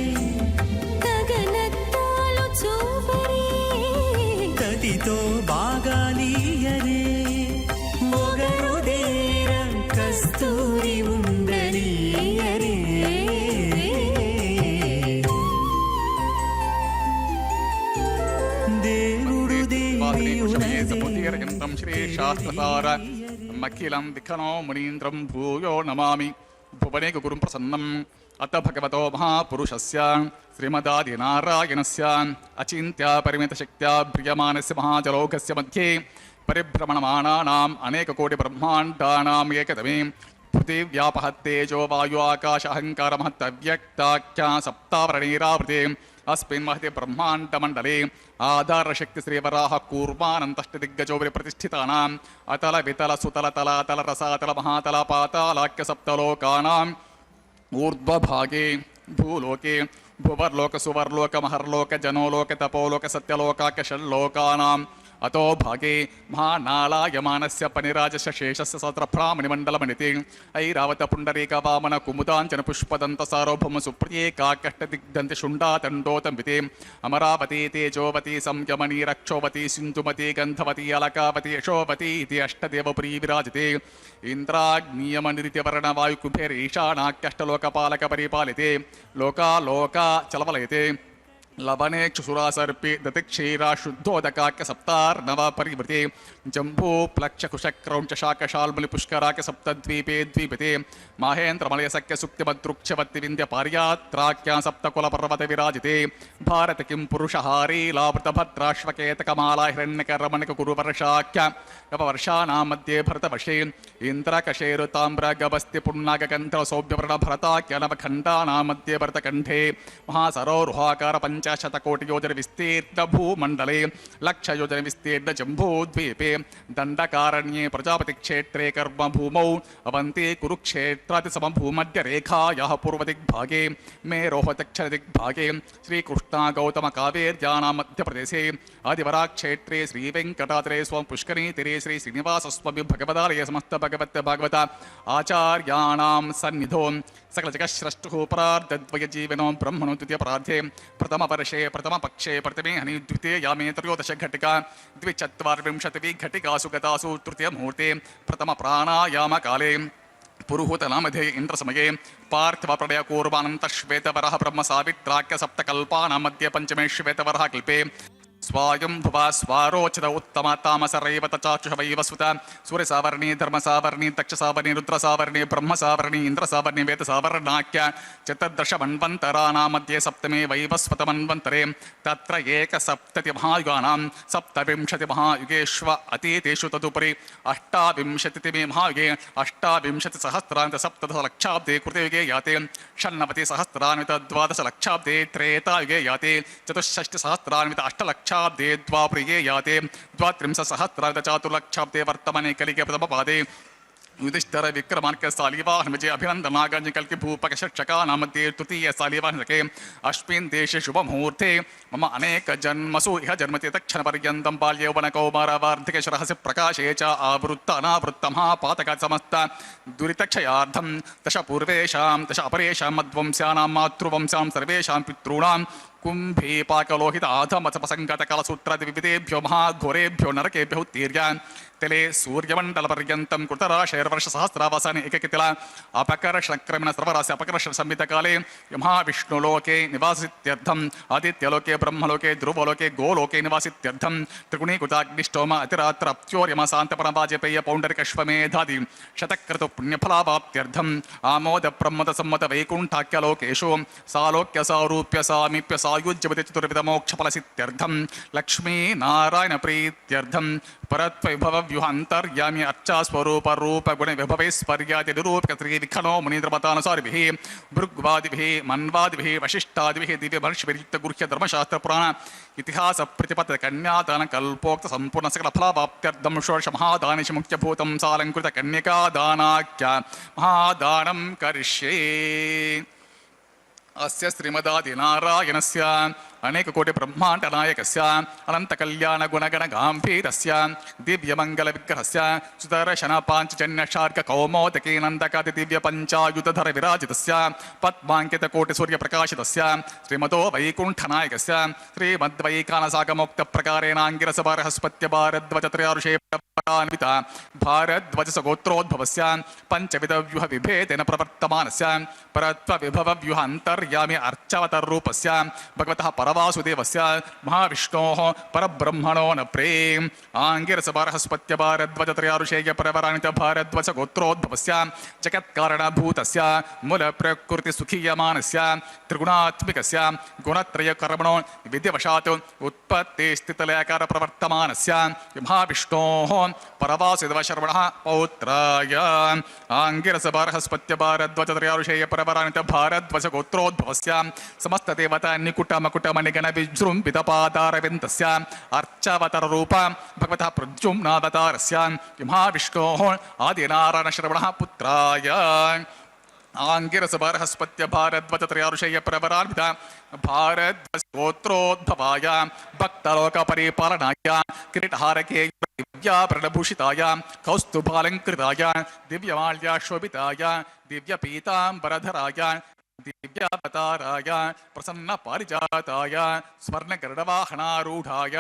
గగనత్తాలు చూపరి తతితో బాగాలీయరే మొగరుదేర కస్తూరి ఉండలీయరే. దేవుడు దేవియునదేంతం శ్రీశాస్త్రసార మఖిలం విఖనో మునీంద్రం భూయో నమామి భువనేక గురుం ప్రసన్నం. అత భగవతో మహాపురుషస్య శ్రీమదాదినారాయణస్య అచింత్య పరిమిత శక్త్యా ప్రియమానస్య మహాజలోకస్య మధ్యే పరిభ్రమణమానానాం అనేక కోటి బ్రహ్మాండానాం ఏకతమే పృథివ్యాపహత్తేజో వాయు ఆకాశ అహంకార మహత్తవ్యక్తాఖ్యా సప్తావరణీరావృతే అస్మిన్ మహతి బ్రహ్మాండమండలే ఆధారశక్తి శ్రీవరాహ కూర్మానంతష్టదిగ్గజోపరి ప్రతిష్ఠితానాం అతల వితల సుతల తలాతల రసాతల మహాతల పాతాళాఖ్య సప్తలోకానాం ఊర్ధ్వభాగే భూలోకే భువర్లోక సువర్లోక మహర్లోక జనోలోక తపోలోక సత్యలోకాఖ్య షల్లోకానాం అతో భాగే మహానాళాయమానస్య పనిరాజస్య శేషస్య సత్రభ్రామణిమండలమణితే ఐరావత పుండరీక వామన కుముదాంచన పుష్పదంత సార్వభౌమ సుప్రియేకాకష్టదిగ్ధంతి శుండాతండోతంవితే అమరావతి తేజోవతి సంయమనీ రక్షోవతి సింధుమతి గంధవతి అలకావతి యశోవతి ఇది అష్టదేవపురీ విరాజితే ఇంద్రాగ్నియమనిరితివర్ణ వాయుకుభేరీశానాక్యష్టలోకపాలక పరిపాలితే లోకాలోకా చలవలయతే లవనే క్షుసురాసర్పి దతిక్షీరా శుద్ధోదకాఖ్య సప్తార్ణవ పరివృతే జంబూ ప్లక్ష కుశక్రౌంచ శాకశాల్మలి పుష్కరాఖ్య సప్తద్వీపే ద్వీపతే మాహేంద్రమలయ సఖ్య సుక్తిమద్రుక్షవత్తి వింధ్య పార్యాత్రాఖ్యా సప్తకుల పర్వత విరాజితే భారత కిం పురుషహారీ లావృతభద్రాశ్వకేతకమాలా హిరణ్యక రమణిక కురువర్షాఖ్య గపవర్షానాం మధ్యే భరతవర్షే ఇంద్రకశేరు తామ్ర గబస్తి పున్నాగగంధ సౌభ్యవర్ణ భరతాఖ్య నవఖండానాం మధ్యే భరతకంఠే మహాసరోరుహాకార పంచాశతకోటియోజన విస్తీర్ణ భూమండలే లక్షయోజన విస్తీర్ణ జంబూద్వీపే దండకారణ్యే ప్రజాపతి క్షేత్రే కర్మ భూమౌ అవంతి కురుక్షేత్రాతి సమభూమధ్య రేఖాయాః పూర్వదిగ్భాగే మేరోః దక్షిణ దిగ్భాగే శ్రీకృష్ణ గౌతమ కావేర్యానాం మధ్యప్రదేశే ఆదివరాక్షేత్రే శ్రీవెంకటాద్రే స్వం పుష్కరీ తీరే శ్రీ శ్రీనివాసస్వామి భగవదాలయ సమస్త భగవత ఆచార్యాణాం సన్నిధో సకల జగశ్రష్టు పరార్ధద్వయ జీవనో బ్రహ్మణో ద్వితీయ పరార్థే ప్రథమ వర్షే ప్రథమ పక్షే ప్రథమే హని ద్వితీయామే త్రయోదశ ఘటికా ద్విచత్వార్వింశతివి ఘటికాసు గతాసు తృతీయ ముహూర్తే ప్రథమ ప్రాణాయామ కాలే పురుహూత నామధే ఇంద్రసమయే పార్థివ ప్రళయ కూర్వానంత శ్వేతవరః బ్రహ్మ సావిత్రాఖ్య సప్తకల్పానాం మధ్య పంచమే శ్వేతవరః కల్పే స్వాయంభువ స్వారోచిత ఉత్తమ తామస రైవత చాక్షుషవైవ సుత సూర్యసావర్ణి ధర్మసావర్ణి దక్షసావర్ణి రుద్రసావర్ణి బ్రహ్మసావర్ణి ఇంద్రసావర్ణి వేదసావర్ణాఖ్య చతుర్దశ మన్వంతరాణాం మధ్యే సప్తమే వైవస్వత మన్వంతరే తత్ర ఏకసప్తతి మహాయుగానాం సప్తవింశతి మహాయుగేష్వ అతీతేషు తదుపరి అష్టావింశతిమే మహాయుగే అష్టావింశతి సహస్రాంత సప్తదశ లక్షాబ్దే కృతయుగే యాతే షణ్ణవతి సహస్రాన్విత ద్వాదశ లక్షాబ్దే త్రేతాయుగే యాతే చతుషష్టి సహస్రాన్విత అష్టలక్షాబ్దే ద్వాపరే యాతే ద్వాత్రింశసహస్రాన్విత చాతుర్లక్షాబ్దే వర్తమానే కలిగే ప్రథమ పాదే युधिष्ठिर विक्रमार्क सालीवाहन विजय अभिनंदनागंज कल की भूपक शिक्षका नामध्य तृतीय सालीवाहन के अश्विन देशे शुभ मुहूर्ते मम अनेक जन्मसु इह जन्मते तक्षण पर्यन्तं बाल्य यौवन कौमार वार्धक्य रहस्य प्रकाशे च आवृत्त अनावृत्त महापातक समस्त दुरितक्षयार्थं दश पूर्वेषां दश अपरेषां मध्वंस्यानां मातृवंशां सर्वेषां पितॄणां कुंभीपाकलोहित आधमसपसंगत कलसूत्रादि विविधेभ्यो महाघोरेभ्यो नरकेभ्यो उत्तीर्य तिले सूर्यमंडल पर्यंतं कृतराशैर्वर्ष सहस्रावसाने एककितिल अपकर्षणक्रमेण सर्वरास्य अपकर्षण संहित काले महाविष्णुलोके निवासित्यर्थम् आदित्यलोके ब्रह्मलोके ध्रुवलोके गोलोके निवासित्यर्थं त्रिगुणीकृताग्निष्टोम अतिरात्र अप्त्योर्यम शान्तपरवाजपेय पौण्डरिकश्वमेधादि शतक्रतु पुण्यफलावाप्त्यर्थम् आमोद प्रमोद सम्मत वैकुण्ठाख्यलोकेषु सालोक्य सारूप्य सामीप्य ಸಾಯುಜ್ಯವತಿ ಚತುರ್ವಿಧ ಮೋಕ್ಷಫಲಸಿತ್ಯರ್ಥಂ ಲಕ್ಷ್ಮೀನಾರಾಯಣ ಪ್ರೀತ್ಯರ್ಥಂ ಪರತ್ವವಿಭವ ವ್ಯೂಹಾಂತರ್ಯಾಮಿ ಅರ್ಚಾ ಸ್ವರೂಪ ರೂಪ ಗುಣ ವಿಭವೈಸ್ಪರ್ಯಾದಿ ನಿರೂಪಕ ಶ್ರೀ ವಿಖನೋ ಮುನೀಂದ್ರ ಮತಾನುಸಾರಿಭಿಃ ಭೃಗ್ವಾದಿಭಿಃ ಮನ್ವಾದಿಭಿಃ ವಶಿಷ್ಠಾದಿಭಿಃ ದಿವ್ಯ ಮಹರ್ಷಿವಿರ್ಯುಕ್ತ ಗುಹ್ಯ ಧರ್ಮಶಾಸ್ತ್ರ ಪುರಾಣ ಇತಿಹಾಸ ಪ್ರತಿಪತ್ತ ಕನ್ಯಾದಾನ ಕಲ್ಪೋಕ್ತ ಸಂಪೂರ್ಣ ಸಕಲ ಫಲಾಪ್ತ್ಯರ್ಥಂ ಷೋಡಶ ಮಹಾದಾನೇಶ ಮುಖ್ಯಭೂತಂ ಸಾಲಂಕೃತ ಕನ್ಯಕಾದಾನಾಖ್ಯ ಮಹಾದಾನಂ ಕರಿಷ್ಯೇ ಅಸ್ಯ ಶ್ರೀಮದಾದಿನಾರಾಯಣಸ್ಯ ಅನೇಕಕೋಟಿ ಬ್ರಹ್ಮಾಂಡ ನಾಯಕಸ್ಯ ಅನಂತ ಕಲ್ಯಾಣ ಗುಣಗಣ ಗಾಂಭೀರಸ್ಯ ದಿವ್ಯಮಂಗಲ ವಿಗ್ರಹಸ್ಯ ಸುದರ್ಶನ ಪಾಂಚಜನ್ಯ ಶಾರ್ಕ ಕೌಮೋದಕಿ ನಂದಕಾದಿ ದಿವ್ಯ ಪಂಚಾಯುಧರ ವಿರಾಜಿತಸ್ಯ ಪದ್ಮಾಂಕಿತ ಕೋಟಿ ಸೂರ್ಯ ಪ್ರಕಾಶಿತಸ್ಯ ಶ್ರೀಮದೋ ವೈಕುಂಠ ನಾಯಕಸ್ಯ ಶ್ರೀಮದ್ವೈಕಾನಸಾಗಮೋಕ್ತ ಪ್ರಕಾರೇಣಾಂಗಿರಸ ಬೃಹಸ್ಪತ್ಯ ಭಾರದ್ವಜ ತ್ರಯಾರುಷೇ ಅನ್ವಿತ ಭಾರದ್ವಜ ಸಗೋತ್ರೋದ್ಭವಸ್ಯ ಪಂಚವಿಧ ವ್ಯೂಹ ವಿಭೇದೇನ ಪ್ರವರ್ತಮಾನಸ್ಯ ಪರತ್ವ ವಿಭವ ವ್ಯೂಹ ಅಂತರ್ಯಾಮಿ ಅರ್ಚಾವತರೂಪಸ್ಯ ಭಗವತಃ ಪರವಾಸುದೇವಸ್ಯ ಮಹಾವಿಷ್ಣೋಃ ಪರಬ್ರಹ್ಮಣೋ ನ ಪ್ರೇಮ್ ಆಂಗಿರಸ ಬೃಹಸ್ಪತ್ಯ ಭಾರದ್ವಜ ತ್ರಯಾರುಷೇಯ ಪ್ರವರಾಣಿತ ಭಾರದ್ವಜ ಗೋತ್ರೋದ್ಭವಸ್ಯ ಜಗತ್ಕಾರಣಭೂತಸ್ಯ ಮೂಲ ಪ್ರಕೃತಿ ಸುಖೀಯಮಾನಸ್ಯ ತ್ರಿಗುಣಾತ್ಮಿಕಸ್ಯ ಗುಣತ್ರಯ ಕರ್ಮಣೋ ವಿದ್ಯವಶಾತ್ ಉತ್ಪತ್ತಿ ಸ್ಥಿತಲಯಕಾರ ಪ್ರವರ್ತಮಾನಸ್ಯ ಮಹಾವಿಷ್ಣೋಃ ಪರವಾಸುದೇವ ಶರ್ವಣಃ ಪೌತ್ರಾಯ ಆಂಗಿರಸ ಬೃಹಸ್ಪತ್ಯ ಭಾರದ್ವಜ ತ್ರಯಾರುಷೇಯ ಪ್ರವರಾಣಿತ ಭಾರದ್ವಜ ಗೋತ್ರೋದ್ಭವಸ್ಯ ಸಮಸ್ತ ದೇವತಾ ನಿಕುಟ ಮಕುಟ ಮಣಿಗಣ ವಿಜೃಂಭಿತ ಪಾದಾರವಿಂದಸ್ಯ ಅರ್ಚಾವತಾರ ರೂಪ ಭಗವತಃ ಪ್ರದ್ಯುಮ್ನಾವತಾರಸ್ಯ ಮಹಾವಿಷ್ಣೋಃ ಆದಿನಾರಾಯಣ ಶರವಣಃ ಪುತ್ರಾಯ ಆಂಗಿರಸ ಬೃಹಸ್ಪತ್ಯ ಭಾರದ್ವಜ ತ್ರಯಾರುಷೇಯ ಪ್ರವರಾನ್ವಿತ ಭಾರದ್ವಜ ಗೋತ್ರೋದ್ಭವಾಯ ಭಕ್ತಲೋಕ ಪರಿಪಾಲನಾಯ ಕಿರೀಟಹಾರಕೆ ದಿವ್ಯಾಭರಣಭೂಷಿತಾಯ ಕೌಸ್ತುಭಾಲಂಕೃತಾಯ ದಿವ್ಯಮಾಲ್ಯ ಶೋಭಿತಾಯ ದಿವ್ಯ ಪೀತಾಂಬರಧರಾಯ ದಿವ್ಯಾವತಾರಾಯ ಪ್ರಸನ್ನ ಪಾರಿಜಾತಾಯ ಸ್ವರ್ಣಗರುಡವಾಹನಾರೂಢಾಯ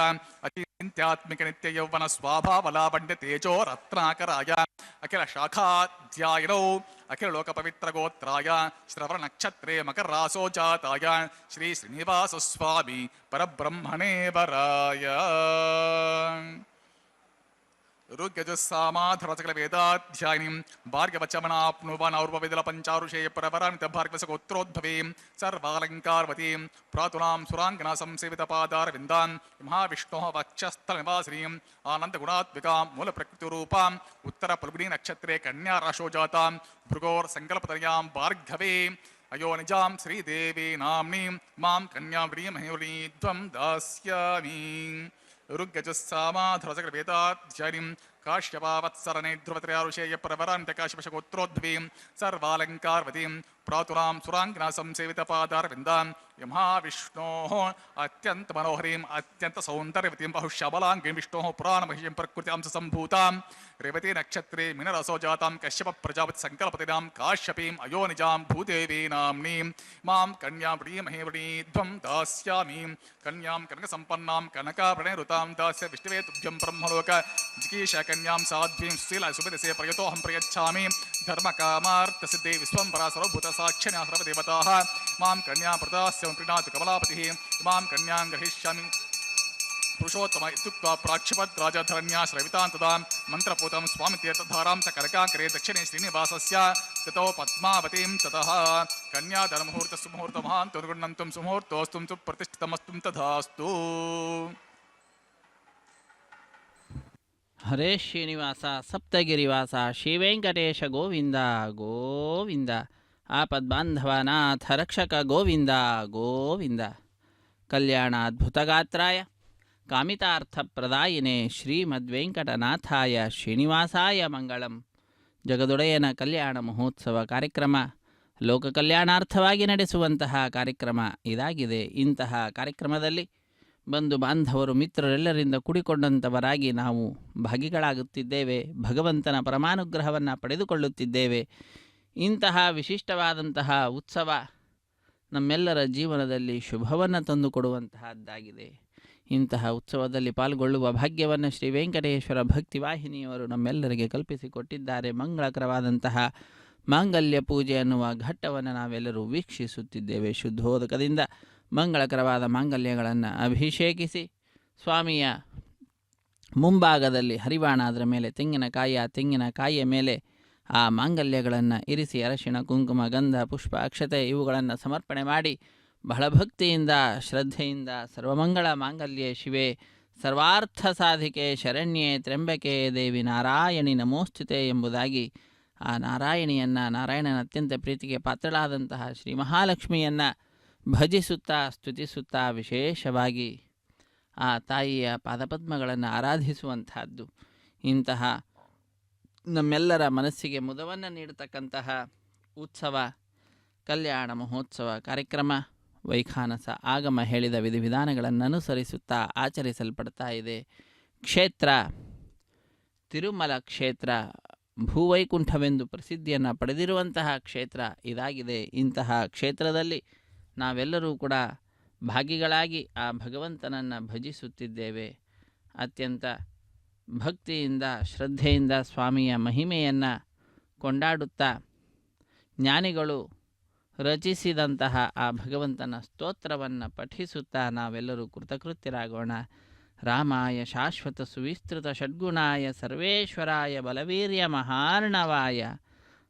ಅಚಿಂತ್ಯಾತ್ಮಿಕ ನಿತ್ಯ ಯೌವನ ಸ್ವಾಭಾವಲಾವಣ್ಯ ತೇಜೋ ರತ್ನಾಕರಾಯ ಅಖಿಲ ಶಾಖಾಧ್ಯಾಯಿನೋ ಅಖಿಲ ಲೋಕ ಪವಿತ್ರ ಗೋತ್ರಾಯ ಶ್ರವಣ ನಕ್ಷತ್ರೇ ಮಕರ ರಾಸೋ ಜಾತಾಯ ಶ್ರೀ ಶ್ರೀನಿವಾಸ ಸ್ವಾಮಿ ಪರಬ್ರಹ್ಮಣೇ ವರಾಯ ಋಗ್ಯಜಸ್ಸಾಮಾಧರ ಸಕಲ ವೇದಾಧ್ಯಾಯಿನಿಂ ಭಾರ್ಗವಚಮನಾಪ್ನುವನೌರ್ವವಿದಲ ಪಂಚಾರುಷೇಯ ಪ್ರವರಾಣಿತ ಭಾರ್ಗವಸ ಗೋತ್ರೋದ್ಭವೀಂ ಸರ್ವಾಲಂಕಾರ್ವತೀಂ ಪ್ರಾತುನಾಂ ಸುರಾಂಗನಾ ಸಂಸೇವಿತ ಪಾದಾರವಿಂದಾನ್ ಮಹಾವಿಷ್ಣೋಃ ವಕ್ಷಸ್ಥಲ ನಿವಾಸಿನೀಂ ಆನಂದ ಗುಣಾತ್ಮಿಕಾಂ ಮೂಲ ಪ್ರಕೃತಿ ರೂಪಾಂ ಉತ್ತರ ಫಲ್ಗುಣಿ ನಕ್ಷತ್ರೇ ಕನ್ಯಾ ರಾಶೋ ಜಾತಾಂ ಭೃಗೋರ್ ಸಂಕಲ್ಪತನಯಾಂ ಭಾರ್ಗವೇ ಅಯೋ ನಿಜಾಂ ಶ್ರೀದೇವಿ ನಾಮ್ನೀಂ ಮಾಂ ಕನ್ಯಾಂ ವ್ರೀಮಹೇವೀಧ್ವಂ ದಾಸ್ಯಾಮಿ ಋಗ್ಯಜಸ್ಸಾಮಾಧರ ಸಕಲ ವೇದಾಧ್ಯಾಯಿನಿಂ ಕಾಶ್ಯಪಾವತ್ಸರನೆ ಧ್ರುವತ್ರಯಾರುಷೇಯ ಪ್ರವರಾಂತ ಕಾಶ್ಯಪಶ ಗೋತ್ರೋದ್ಭವೀಂ ಸರ್ವಾಲಂಕಾರ್ವತೀಂ ಪ್ರಾತುರಾಂ ಸುರಾಂಗನಾ ಸಂಸೇವಿತ ಪಾದಾರವಿಂದಾಂ ಮಹಾವಿಷ್ಣೋಃ ಅತ್ಯಂತ ಮನೋಹರೀಂ ಅತ್ಯಂತ ಸೌಂದರ್ಯವತೀಂ ಬಹುಶ್ಯಬಲಾಂಗೀಂ ವಿಷ್ಣೋಃ ಪುರಾಣಮಹೀಂ ಪ್ರಕೃತಿ ಅಂಶ ಸಂಭೂತಾಂ ರೇವತಿ ನಕ್ಷತ್ರೇ ಮಿನರಸೋ ಜಾತಾಂ ಕಶ್ಯಪ ಪ್ರಜಾಪತಿ ಸಂಕಲ್ಪತಿನಾಂ ಕಾಶ್ಯಪೀಂ ಅಯೋನಿಜಾಂ ಭೂದೇವಿ ನಾಮ್ನೀಂ ಮಾಂ ಕನ್ಯಾಂ ವ್ರೀಮಹೇವೀಧ್ವಂ ದಾಸ್ಯಾಮಿ ಕನ್ಯಾಂ ಕನಕ ಸಂಪನ್ನಾಂ ಕನಕಾಭರಣೇ ಋತಾಂ ದಾಸ್ಯ ವಿಷ್ಣುವೇ ತುಭ್ಯಂ ಬ್ರಹ್ಮಲೋಕ ಜಿಗೀಶ ಕನ್ಯಾಂ ಸಾಧ್ವೀಂ ಸುಶೀಲ ಸುಭದಸೆ ಪ್ರಯತೋಹಂ ಪ್ರಯಚ್ಛಾಮಿ ಧರ್ಮ ಕಾಮಾರ್ಥ ಸಿದ್ಧೇ ವಿಶ್ವಂಬರ ಸರ್ವಭೂತ ಸಾಕ್ಷಿಣ್ಯ ಸರ್ವದೇವತಾಃ ಮಾಂ ಕನ್ಯಾಂ ಪ್ರದಾಸ್ಯ ಪ್ರೀಣಾತು ಕಮಲಾಪತಿಃ ಮಾಂ ಕನ್ಯಾಂ ಗ್ರಹಿಷ್ಯಾಮಿ ಪುರುಷೋತ್ತಮ ಇತ್ಯುಕ್ತ ಪ್ರಾಕ್ಷಿಪದ್ ರಾಜಧರಣ್ಯ ಶ್ರವಿತಾಂ ತದಾ ಮಂತ್ರಪೂತಂ ಸ್ವಾಮಿ ತೀರ್ಥಧಾರಾಂ ಚ ಕನಕಾಂಕರೆ ದಕ್ಷಿಣೆ ಶ್ರೀನಿವಾಸಸ್ಯ ತತೋ ಪದ್ಮಾವತೀಂ ತತಃ ಕನ್ಯಾದಾನ ಮುಹೂರ್ತ ಸುಮುಹೂರ್ತ ಮಹಾನ್ ತುರ್ಗುಣಂತಂ ಸುಮುಹೂರ್ತೋಸ್ತುಂ ಸು ಪ್ರತಿಷ್ಠಿತಮಸ್ತುಂ ತಥಾಸ್ತು. ಹರೇ ಶ್ರೀನಿವಾಸ ಸಪ್ತಗಿರಿವಾಸ ಶ್ರೀವೆಂಕಟೇಶ ಗೋವಿಂದ ಗೋವಿಂದ ಆಪದ್ಬಾಂಧವನಾಥ ರಕ್ಷಕ ಗೋವಿಂದ ಗೋವಿಂದ ಕಲ್ಯಾಣಾದ್ಭುತಗಾತ್ರಾಯ ಕಾಮಿತಾರ್ಥಪ್ರದಾಯಿನೇ ಶ್ರೀಮದ್ವೆಂಕಟನಾಥಾಯ ಶ್ರೀನಿವಾಸಾಯ ಮಂಗಳಂ. ಜಗದೊಡೆಯನ ಕಲ್ಯಾಣ ಮಹೋತ್ಸವ ಕಾರ್ಯಕ್ರಮ ಲೋಕ ಕಲ್ಯಾಣಾರ್ಥವಾಗಿ ನಡೆಸುವಂತಹ ಕಾರ್ಯಕ್ರಮ ಇದಾಗಿದೆ. ಇಂತಹ ಕಾರ್ಯಕ್ರಮದಲ್ಲಿ ಬಂಧು ಬಾಂಧವರು ಮಿತ್ರರೆಲ್ಲರಿಂದ ಕೂಡಿಕೊಂಡಂಥವರಾಗಿ ನಾವು ಭಾಗಿಗಳಾಗುತ್ತಿದ್ದೇವೆ. ಭಗವಂತನ ಪರಮಾನುಗ್ರಹವನ್ನು ಪಡೆದುಕೊಳ್ಳುತ್ತಿದ್ದೇವೆ. ಇಂತಹ ವಿಶಿಷ್ಟವಾದಂತಹ ಉತ್ಸವ ನಮ್ಮೆಲ್ಲರ ಜೀವನದಲ್ಲಿ ಶುಭವನ್ನು ತಂದುಕೊಡುವಂತಹದ್ದಾಗಿದೆ. ಇಂತಹ ಉತ್ಸವದಲ್ಲಿ ಪಾಲ್ಗೊಳ್ಳುವ ಭಾಗ್ಯವನ್ನು ಶ್ರೀ ವೆಂಕಟೇಶ್ವರ ಭಕ್ತಿವಾಹಿನಿಯವರು ನಮ್ಮೆಲ್ಲರಿಗೆ ಕಲ್ಪಿಸಿಕೊಟ್ಟಿದ್ದಾರೆ. ಮಂಗಳಕರವಾದಂತಹ ಮಾಂಗಲ್ಯ ಪೂಜೆ ಅನ್ನುವ ಘಟ್ಟವನ್ನು ನಾವೆಲ್ಲರೂ ವೀಕ್ಷಿಸುತ್ತಿದ್ದೇವೆ. ಶುದ್ಧೋದಕದಿಂದ ಮಂಗಳಕರವಾದ ಮಾಂಗಲ್ಯಗಳನ್ನು ಅಭಿಷೇಕಿಸಿ ಸ್ವಾಮಿಯ ಮುಂಭಾಗದಲ್ಲಿ ಹರಿವಾಣ, ಅದರ ಮೇಲೆ ತೆಂಗಿನಕಾಯಿಯ ಮೇಲೆ ಆ ಮಾಂಗಲ್ಯಗಳನ್ನು ಇರಿಸಿ ಅರಶಿಣ ಕುಂಕುಮ ಗಂಧ ಪುಷ್ಪ ಅಕ್ಷತೆ ಇವುಗಳನ್ನು ಸಮರ್ಪಣೆ ಮಾಡಿ ಬಹಳ ಭಕ್ತಿಯಿಂದ ಶ್ರದ್ಧೆಯಿಂದ ಸರ್ವಮಂಗಳ ಮಾಂಗಲ್ಯೆ ಶಿವೆ ಸರ್ವಾರ್ಥ ಸಾಧಿಕೆ ಶರಣ್ಯೆ ತ್ರ್ಯಂಬಕೆ ದೇವಿ ನಾರಾಯಣಿ ನಮೋಸ್ತುತೆ ಎಂಬುದಾಗಿ ಆ ನಾರಾಯಣಿಯನ್ನು, ನಾರಾಯಣನ ಅತ್ಯಂತ ಪ್ರೀತಿಗೆ ಪಾತ್ರಳಾದಂತಹ ಶ್ರೀ ಮಹಾಲಕ್ಷ್ಮಿಯನ್ನು ಭಜಿಸುತ್ತಾ ಸ್ತುತಿಸುತ್ತಾ ವಿಶೇಷವಾಗಿ ಆ ತಾಯಿಯ ಪಾದಪದ್ಮಗಳನ್ನು ಆರಾಧಿಸುವಂತಹದ್ದು. ಇಂತಹ ನಮ್ಮೆಲ್ಲರ ಮನಸ್ಸಿಗೆ ಮುದವನ್ನು ನೀಡತಕ್ಕಂತಹ ಉತ್ಸವ ಕಲ್ಯಾಣ ಮಹೋತ್ಸವ ಕಾರ್ಯಕ್ರಮ ವೈಖಾನಸ ಆಗಮ ಹೇಳಿದ ವಿಧಿವಿಧಾನಗಳನ್ನು ಅನುಸರಿಸುತ್ತಾ ಆಚರಿಸಲ್ಪಡ್ತಾ ಇದೆ. ಕ್ಷೇತ್ರ ತಿರುಮಲ ಕ್ಷೇತ್ರ ಭೂವೈಕುಂಠವೆಂದು ಪ್ರಸಿದ್ಧಿಯನ್ನು ಪಡೆದಿರುವಂತಹ ಕ್ಷೇತ್ರ ಇದಾಗಿದೆ. ಇಂತಹ ಕ್ಷೇತ್ರದಲ್ಲಿ ನಾವೆಲ್ಲರೂ ಕೂಡ ಭಾಗಿಗಳಾಗಿ ಆ ಭಗವಂತನನ್ನು ಭಜಿಸುತ್ತಿದ್ದೇವೆ. ಅತ್ಯಂತ ಭಕ್ತಿಯಿಂದ ಶ್ರದ್ಧೆಯಿಂದ ಸ್ವಾಮಿಯ ಮಹಿಮೆಯನ್ನು ಕೊಂಡಾಡುತ್ತಾ ಜ್ಞಾನಿಗಳು ರಚಿಸಿದಂತಹ ಆ ಭಗವಂತನ ಸ್ತೋತ್ರವನ್ನು ಪಠಿಸುತ್ತಾ ನಾವೆಲ್ಲರೂ ಕೃತಕೃತ್ಯರಾಗೋಣ. ರಾಮಾಯ ಶಾಶ್ವತ ಸುವಿಸ್ತೃತ ಷಡ್ಗುಣಾಯ ಸರ್ವೇಶ್ವರಾಯ ಬಲವೀರ್ಯ ಮಹಾರ್ಣವಾಯ.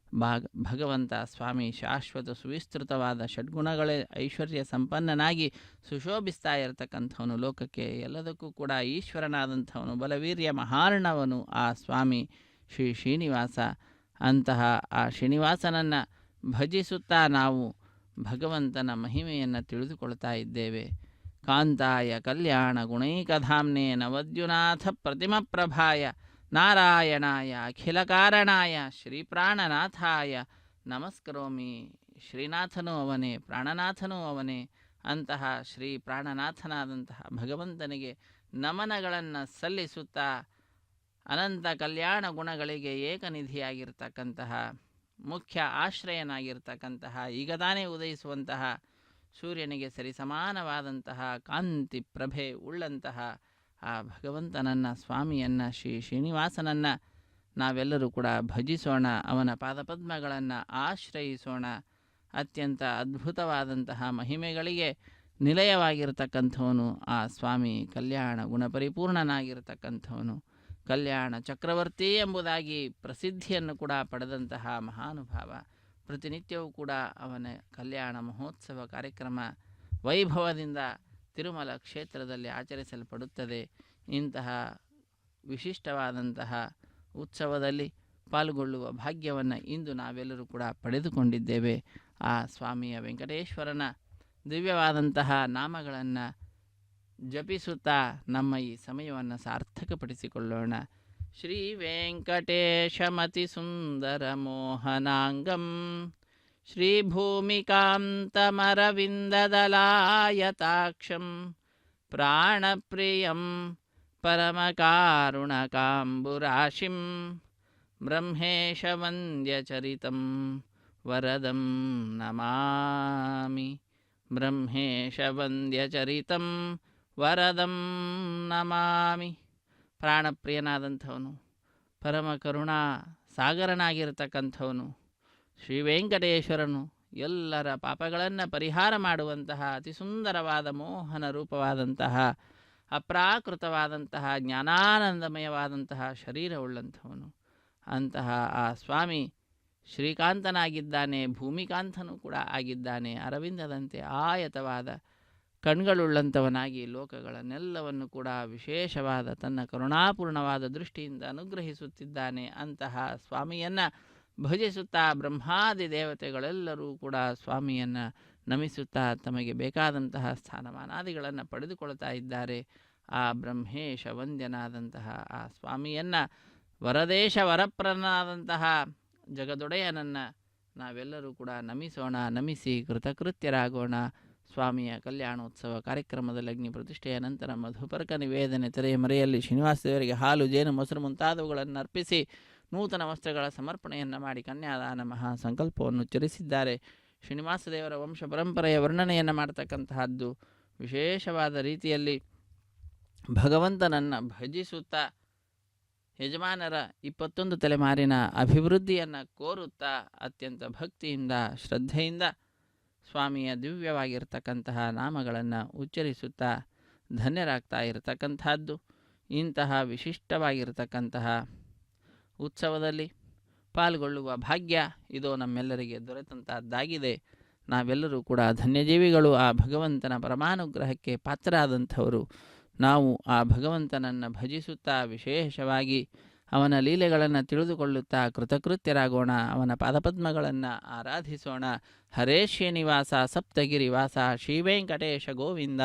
ಭಗವಂತ ಸ್ವಾಮಿ ಶಾಶ್ವತ ಸುವಿಸ್ತೃತವಾದ ಷಡ್ಗುಣಗಳ ಐಶ್ವರ್ಯ ಸಂಪನ್ನನಾಗಿ ಸುಶೋಭಿಸ್ತಾ ಇರತಕ್ಕಂಥವನು, ಲೋಕಕ್ಕೆ ಎಲ್ಲದಕ್ಕೂ ಕೂಡ ಈಶ್ವರನಾದಂಥವನು, ಬಲವೀರ್ಯ ಮಹಾರ್ಣವನು ಆ ಸ್ವಾಮಿ ಶ್ರೀ ಶ್ರೀನಿವಾಸ. ಅಂತಹ ಆ ಶ್ರೀನಿವಾಸನನ್ನು ಭಜಿಸುತ್ತಾ ನಾವು ಭಗವಂತನ ಮಹಿಮೆಯನ್ನು ತಿಳಿದುಕೊಳ್ತಾ ಇದ್ದೇವೆ. ಕಾಂತಾಯ ಕಲ್ಯಾಣ ಗುಣೈಕಧಾಮ್ನೆ ನವದ್ಯುನಾಥ ಪ್ರತಿಮಪ್ರಭಾಯ ನಾರಾಯಣಾಯ ಅಖಿಲ ಕಾರಣಾಯ ಶ್ರೀ ಪ್ರಾಣನಾಥಾಯ ನಮಸ್ಕರೋಮಿ. ಶ್ರೀನಾಥನೂ ಅವನೇ, ಪ್ರಾಣನಾಥನೂ ಅವನೇ. ಅಂತಹ ಶ್ರೀ ಪ್ರಾಣನಾಥನಾದಂತಹ ಭಗವಂತನಿಗೆ ನಮನಗಳನ್ನು ಸಲ್ಲಿಸುತ್ತಾ ಅನಂತ ಕಲ್ಯಾಣ ಗುಣಗಳಿಗೆ ಏಕನಿಧಿಯಾಗಿರ್ತಕ್ಕಂತಹ ಮುಖ್ಯ ಆಶ್ರಯನಾಗಿರ್ತಕ್ಕಂತಹ ಈಗ ತಾನೇ ಉದಯಿಸುವಂತಹ ಸೂರ್ಯನಿಗೆ ಸರಿಸಮಾನವಾದಂತಹ ಕಾಂತಿ ಪ್ರಭೆ ಉಳ್ಳಂತಹ ಆ ಭಗವಂತನನ್ನು, ಸ್ವಾಮಿಯನ್ನು, ಶ್ರೀ ಶ್ರೀನಿವಾಸನನ್ನು ನಾವೆಲ್ಲರೂ ಕೂಡ ಭಜಿಸೋಣ. ಅವನ ಪಾದಪದ್ಮಗಳನ್ನು ಆಶ್ರಯಿಸೋಣ. ಅತ್ಯಂತ ಅದ್ಭುತವಾದಂತಹ ಮಹಿಮೆಗಳಿಗೆ ನಿಲಯವಾಗಿರ್ತಕ್ಕಂಥವನು ಆ ಸ್ವಾಮಿ. ಕಲ್ಯಾಣ ಗುಣಪರಿಪೂರ್ಣನಾಗಿರ್ತಕ್ಕಂಥವನು, ಕಲ್ಯಾಣ ಚಕ್ರವರ್ತಿ ಎಂಬುದಾಗಿ ಪ್ರಸಿದ್ಧಿಯನ್ನು ಕೂಡ ಪಡೆದಂತಹ ಮಹಾನುಭಾವ. ಪ್ರತಿನಿತ್ಯವೂ ಕೂಡ ಅವನ ಕಲ್ಯಾಣ ಮಹೋತ್ಸವ ಕಾರ್ಯಕ್ರಮ ವೈಭವದಿಂದ ತಿರುಮಲ ಕ್ಷೇತ್ರದಲ್ಲಿ ಆಚರಿಸಲ್ಪಡುತ್ತದೆ. ಇಂತಹ ವಿಶಿಷ್ಟವಾದಂತಹ ಉತ್ಸವದಲ್ಲಿ ಪಾಲ್ಗೊಳ್ಳುವ ಭಾಗ್ಯವನ್ನು ಇಂದು ನಾವೆಲ್ಲರೂ ಕೂಡ ಪಡೆದುಕೊಂಡಿದ್ದೇವೆ. ಆ ಸ್ವಾಮಿಯ ವೆಂಕಟೇಶ್ವರನ ದಿವ್ಯವಾದಂತಹ ನಾಮಗಳನ್ನು ಜಪಿಸುತ್ತಾ ನಮ್ಮ ಈ ಸಮಯವನ್ನು ಸಾರ್ಥಕಪಡಿಸಿಕೊಳ್ಳೋಣ. ಶ್ರೀ ವೆಂಕಟೇಶಮತಿ ಸುಂದರ ಮೋಹನಾಂಗಂ ಶ್ರೀಭೂಮಿಕಾಂತಮರವಿಂದದಲಾಯತಾಕ್ಷಂ ಪ್ರಾಣಪ್ರಿಯಂ ಪರಮಕಾರುಣಕಾಂಬುರಾಶಿಂ ಬ್ರಹ್ಮೇಶವಂದ್ಯಚರಿತಂ ವರದಂ ನಮಾಮಿ. ಬ್ರಹ್ಮೇಶವಂದ್ಯಚರಿತಂ ವರದಂ ನಮಾಮಿ. ಪ್ರಾಣಪ್ರಿಯನಾದಂಥವನು, ಪರಮ ಕರುಣಾ ಸಾಗರನಾಗಿರ್ತಕ್ಕಂಥವನು ಶ್ರೀ ವೆಂಕಟೇಶ್ವರನು ಎಲ್ಲರ ಪಾಪಗಳನ್ನು ಪರಿಹಾರ ಮಾಡುವಂತಹ ಅತಿ ಸುಂದರವಾದ ಮೋಹನ ರೂಪವಾದಂತಹ ಅಪ್ರಾಕೃತವಾದಂತಹ ಜ್ಞಾನಾನಂದಮಯವಾದಂತಹ ಶರೀರವುಳ್ಳಂಥವನು. ಅಂತಹ ಆ ಸ್ವಾಮಿ ಶ್ರೀಕಾಂತನಾಗಿದ್ದಾನೆ, ಭೂಮಿಕಾಂತನೂ ಕೂಡ ಆಗಿದ್ದಾನೆ. ಅರವಿಂದದಂತೆ ಆಯತವಾದ ಕಣ್ಗಳುಳ್ಳಂಥವನಾಗಿ ಲೋಕಗಳನ್ನೆಲ್ಲವನ್ನು ಕೂಡ ವಿಶೇಷವಾದ ತನ್ನ ಕರುಣಾಪೂರ್ಣವಾದ ದೃಷ್ಟಿಯಿಂದ ಅನುಗ್ರಹಿಸುತ್ತಿದ್ದಾನೆ. ಅಂತಹ ಸ್ವಾಮಿಯನ್ನು ಭಜಿಸುತ್ತಾ ಬ್ರಹ್ಮಾದಿ ದೇವತೆಗಳೆಲ್ಲರೂ ಕೂಡ ಸ್ವಾಮಿಯನ್ನು ನಮಿಸುತ್ತಾ ತಮಗೆ ಬೇಕಾದಂತಹ ಸ್ಥಾನಮಾನಾದಿಗಳನ್ನು ಪಡೆದುಕೊಳ್ತಾ ಇದ್ದಾರೆ. ಆ ಬ್ರಹ್ಮೇಶ ವಂದ್ಯನಾದಂತಹ ಆ ಸ್ವಾಮಿಯನ್ನು, ವರದೇಶ ವರಪ್ರನಾದಂತಹ ಜಗದೊಡೆಯನನ್ನು ನಾವೆಲ್ಲರೂ ಕೂಡ ನಮಿಸೋಣ. ನಮಿಸಿ ಕೃತಕೃತ್ಯರಾಗೋಣ. ಸ್ವಾಮಿಯ ಕಲ್ಯಾಣೋತ್ಸವ ಕಾರ್ಯಕ್ರಮದಲ್ಲಿ ಅಗ್ನಿ ಪ್ರತಿಷ್ಠೆಯ ನಂತರ ಮಧುಪರ್ಕ ನಿವೇದನೆ, ತೆರೆಯ ಮರೆಯಲ್ಲಿ ಶ್ರೀನಿವಾಸ ದೇವರಿಗೆ ಹಾಲು, ಜೇನು, ಮೊಸರು ಮುಂತಾದವುಗಳನ್ನು ಅರ್ಪಿಸಿ ನೂತನ ವಸ್ತ್ರಗಳ ಸಮರ್ಪಣೆಯನ್ನು ಮಾಡಿ ಕನ್ಯಾದಾನ ಮಹಾ ಸಂಕಲ್ಪವನ್ನು ಉಚ್ಚರಿಸಿದ್ದಾರೆ. ಶ್ರೀನಿವಾಸ ದೇವರ ವಂಶ ಪರಂಪರೆಯ ವರ್ಣನೆಯನ್ನು ಮಾಡತಕ್ಕಂತಹದ್ದು ವಿಶೇಷವಾದ ರೀತಿಯಲ್ಲಿ ಭಗವಂತನನ್ನು ಭಜಿಸುತ್ತಾ ಯಜಮಾನರ 21 ತಲೆಮಾರಿನ ಅಭಿವೃದ್ಧಿಯನ್ನು ಕೋರುತ್ತಾ ಅತ್ಯಂತ ಭಕ್ತಿಯಿಂದ ಶ್ರದ್ಧೆಯಿಂದ ಸ್ವಾಮಿಯ ದಿವ್ಯವಾಗಿರ್ತಕ್ಕಂತಹ ನಾಮಗಳನ್ನು ಉಚ್ಚರಿಸುತ್ತಾ ಧನ್ಯರಾಗ್ತಾ ಇರತಕ್ಕಂಥದ್ದು. ಇಂತಹ ವಿಶಿಷ್ಟವಾಗಿರತಕ್ಕಂತಹ ಉತ್ಸವದಲ್ಲಿ ಪಾಲ್ಗೊಳ್ಳುವ ಭಾಗ್ಯ ಇದೋ ನಮ್ಮೆಲ್ಲರಿಗೆ ದೊರೆತಂತಹದ್ದಾಗಿದೆ. ನಾವೆಲ್ಲರೂ ಕೂಡ ಧನ್ಯಜೀವಿಗಳು. ಆ ಭಗವಂತನ ಪರಮಾನುಗ್ರಹಕ್ಕೆ ಪಾತ್ರರಾದಂಥವರು. ನಾವು ಆ ಭಗವಂತನನ್ನು ಭಜಿಸುತ್ತಾ ವಿಶೇಷವಾಗಿ ಅವನ ಲೀಲೆಗಳನ್ನು ತಿಳಿದುಕೊಳ್ಳುತ್ತಾ ಕೃತಕೃತ್ಯರಾಗೋಣ. ಅವನ ಪಾದಪದ್ಮಗಳನ್ನು ಆರಾಧಿಸೋಣ. ಹರೇ ಶ್ರೀನಿವಾಸ ಸಪ್ತಗಿರಿವಾಸ ಶ್ರೀವೆಂಕಟೇಶ ಗೋವಿಂದ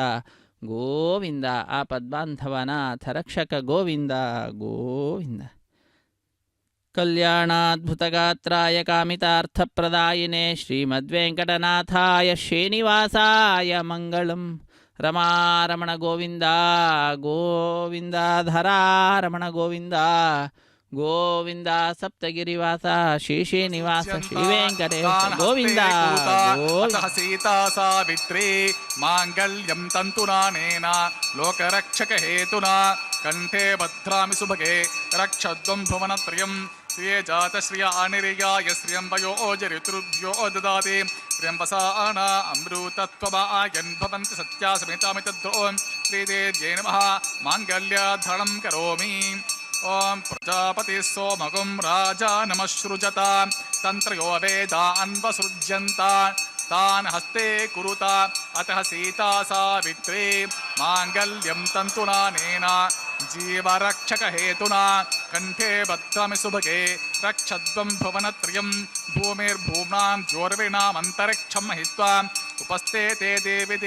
ಗೋವಿಂದ. ಆ ಪದ್ಮಾಂಧವನಾಥ ರಕ್ಷಕ ಗೋವಿಂದ ಗೋವಿಂದ. ಕಲ್ಯಾಣಾದ್ಭುತಗಾತ್ರಾಯ ಕಾಮಿತಾರ್ಥಪ್ರದಾಯಿನೇ ಶ್ರೀಮದ್ವೆಂಕಟನಾಥಾಯ ಶ್ರೀನಿವಾಸಾಯ ಮಂಗಳಂ. ರಮಾರಮಣ ಗೋವಿಂದ ಗೋವಿಂದ. ಧರಾರಮಣ ಗೋವಿಂದ ಗೋವಿಂದ. ಸಪ್ತಗಿರಿವಾಸ ಶ್ರೀನಿವಾಸ ಶ್ರೀವೆಂಕಟೇಶ ಗೋವಿಂದ ಗೋವಿಂದ. ಸೀತಾ ಸಾವಿತ್ರಿ ಮಾಂಗಲ್ಯಂ ತಂತುನಾನೇನ ಲೋಕರಕ್ಷಕ ಹೇತುನಾ ಕಂಠೆ ಭದ್ರಾಮಿ ಸುಭಗೆ ರಕ್ಷದ್ವಂ ಭುವನತ್ರಯಂ. ಶ್ರಿಯೇ ಜಾತ ಶ್ರಿಯ ಅನಿರ್ಯಾಯ ಶ್ರಿಯಂಬಯೋ ಋತುಭ್ಯೋ ದದಾತಿ ತ್ರ್ಯಂಬಸಾನ ಅಮೃತತ್ವಮಾಯನ್ ಭವಂತಿ ಸತ್ಯಾ ಸಮೇತಾಮಿತದ್ರೋ. ಶ್ರೀದೇವ್ಯೈ ನಮಃ. ಮಾಂಗಲ್ಯಧರಣಂ ಕರೋಮಿ. ಓಂ ಪ್ರಜಾಪತಿ ಸೋಮಗುಂ ರಾಜ ನಮಃಸೃಜತ. ತಂತ್ರಯೋ ವೇದ ಅನ್ವಸೃಜ್ಯಂತ ತಾನ್ ಹಸ್ತೆ ಕುರುತ. ಅತಃ ಸೀತಾ ಸಾವಿತ್ರಿ ಮಾಂಗಲ್ಯಂ ತಂತುನಾನೇನ ಜೀವರಕ್ಷಕ ಹೇತುನಾ ಕಂಠೆ ಭದ್ರಾಮಿ ಸುಭಗೆ ರಕ್ಷದ್ವಂ ಭುವನತ್ರಯಂ. ಭೂಮಿರ್ಭೂಮ್ನಾಂ ಜ್ಯೋರ್ವಿಣಾಮಂತರಿಕ್ಷಂ ಮಹಿತ್ವಾ ಉಪಸ್ಥೆ ತೇ ದೇವಿ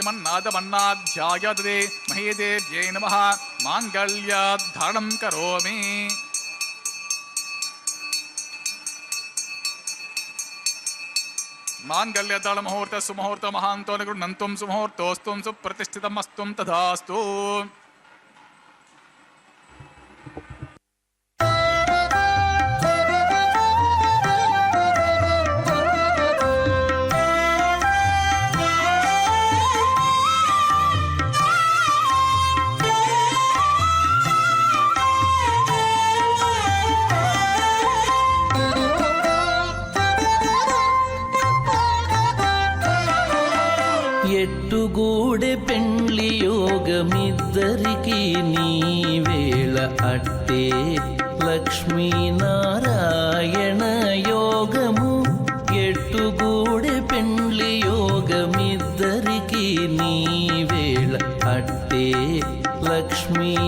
ಮನ್ನಾದಮನ್ನಾಧ್ಯಾಯದೇ ಮಹೀದೇವ್ಯೈ ನಮಃ. ಮಾಂಗಲ್ಯಧಾರಣಂ ಕರೋಮಿ. ಮಾಂಗಲ್ಯದಾಳ ಮುಹೂರ್ತ ಸುಮುಹೂರ್ತ ಮಹಾಂತೋ ಗೃಹಂತುಂ ಸುಮುಹೂರ್ತೋಸ್ತು ಸುಪ್ರತಿಷ್ಠಿತಮಸ್ತು ತಥಾಸ್ತು. ఎట్టుగూడె పెండ్లి యోగమిద్దరికి నీవేళ అట్టే లక్ష్మీనారాయణ యోగము. ఎట్టుగూడె పెండ్లి యోగమిద్దరికి నీవేళ అట్టే లక్ష్మీనారాయణ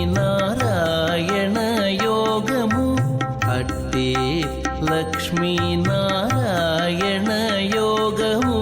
యోగము. అట్టే లక్ష్మీనారాయణ యోగము.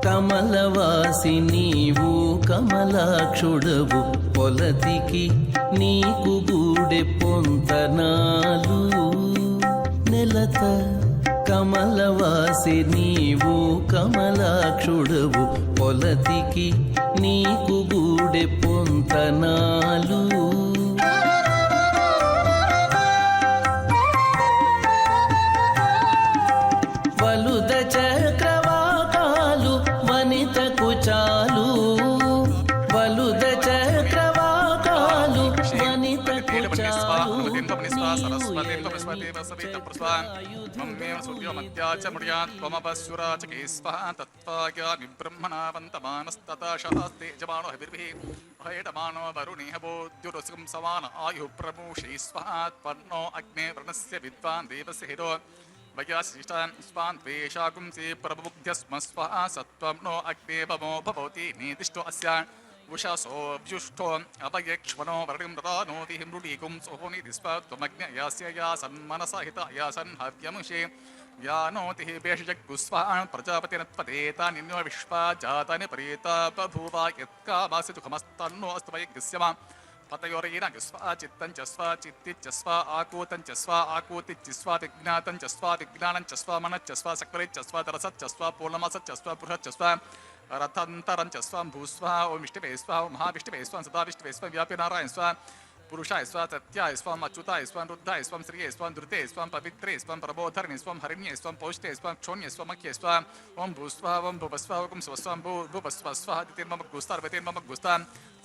కమలవాసి నీవు కమలాక్షుడవు పొలతికి నీకు గూడె పొంతనాలు. నెలత కమలవాసి నీవు కమలాక్షుడవు పొలతికి నీకు గూడె పొంతనాలు. వలుద చక్రవాకాలు వనితకు చాలు. వలుద చక్రవాకాలు వనితకు చాలు. హేటమానో వరుణేహ బోద్యురసుకం సమాన ఆయు ప్రమూషై స్వాత్పన్నో అగ్నే వ్రణస్య విద్వాన్ దేవస్య హితో వయాశిష్టాన్ స్వాన్ ద్వేషాగుంసే ప్రబుద్ధ్యస్మ స్వః సత్వం నో అగ్నే భవో భవతి నీతిష్టో అస్య ఉషసోభ్యుష్టో అపయక్ష్మణో వరణిం రతానోతి మృళీకుం సోహోనితి స్వాత్వమగ్న యాస్య యాసన్మనసహిత యాసన్ హవ్యముషే యానోతి భేషజగ్గుస్వాన్ ప్రజాపతినత్వదేతానిన్యో విశ్వా జాతాని పరీతా బభూవ యత్కామాసి తుఖమస్తన్నో అస్తు వయగ్స్యమా పతయోరైన స్వా చిత్తం చ స్వా చిత్తి చ స్వా ఆకూతం చ స్వా ఆకూతి చ స్వా విజ్ఞాతం చ స్వా విజ్ఞానం చ స్వా మన చ స్వా సక్రే చ స్వా తరసత్ చ స్వా పూర్ణమాసత్ చ స్వా బృహత్ చ స్వా రథంతరం చ స్వాం భూస్వా ఓం విష్ణవే స్వా ఓం మహావిష్ణవే స్వా సదా విష్ణవే స్వా వ్యాపి నారాయణ స్వా पुरुषाय स्वा सत्याय स्वम अच्युताय स्वं रुद्धाय स्वं श्रिये स्वं धृते स्वं पवित्रे स्वं प्रबोधर्णे स्वं हरिण्ये स्वं पौष्टे स्वं क्षोण्ये स्वमख्ये स्वा ओम भूस्वा ओम भुवस्वा ओम स्वस्वां भुवस्वस्वा तिर्मम गुस्तार्वतिर्मम गुस्ता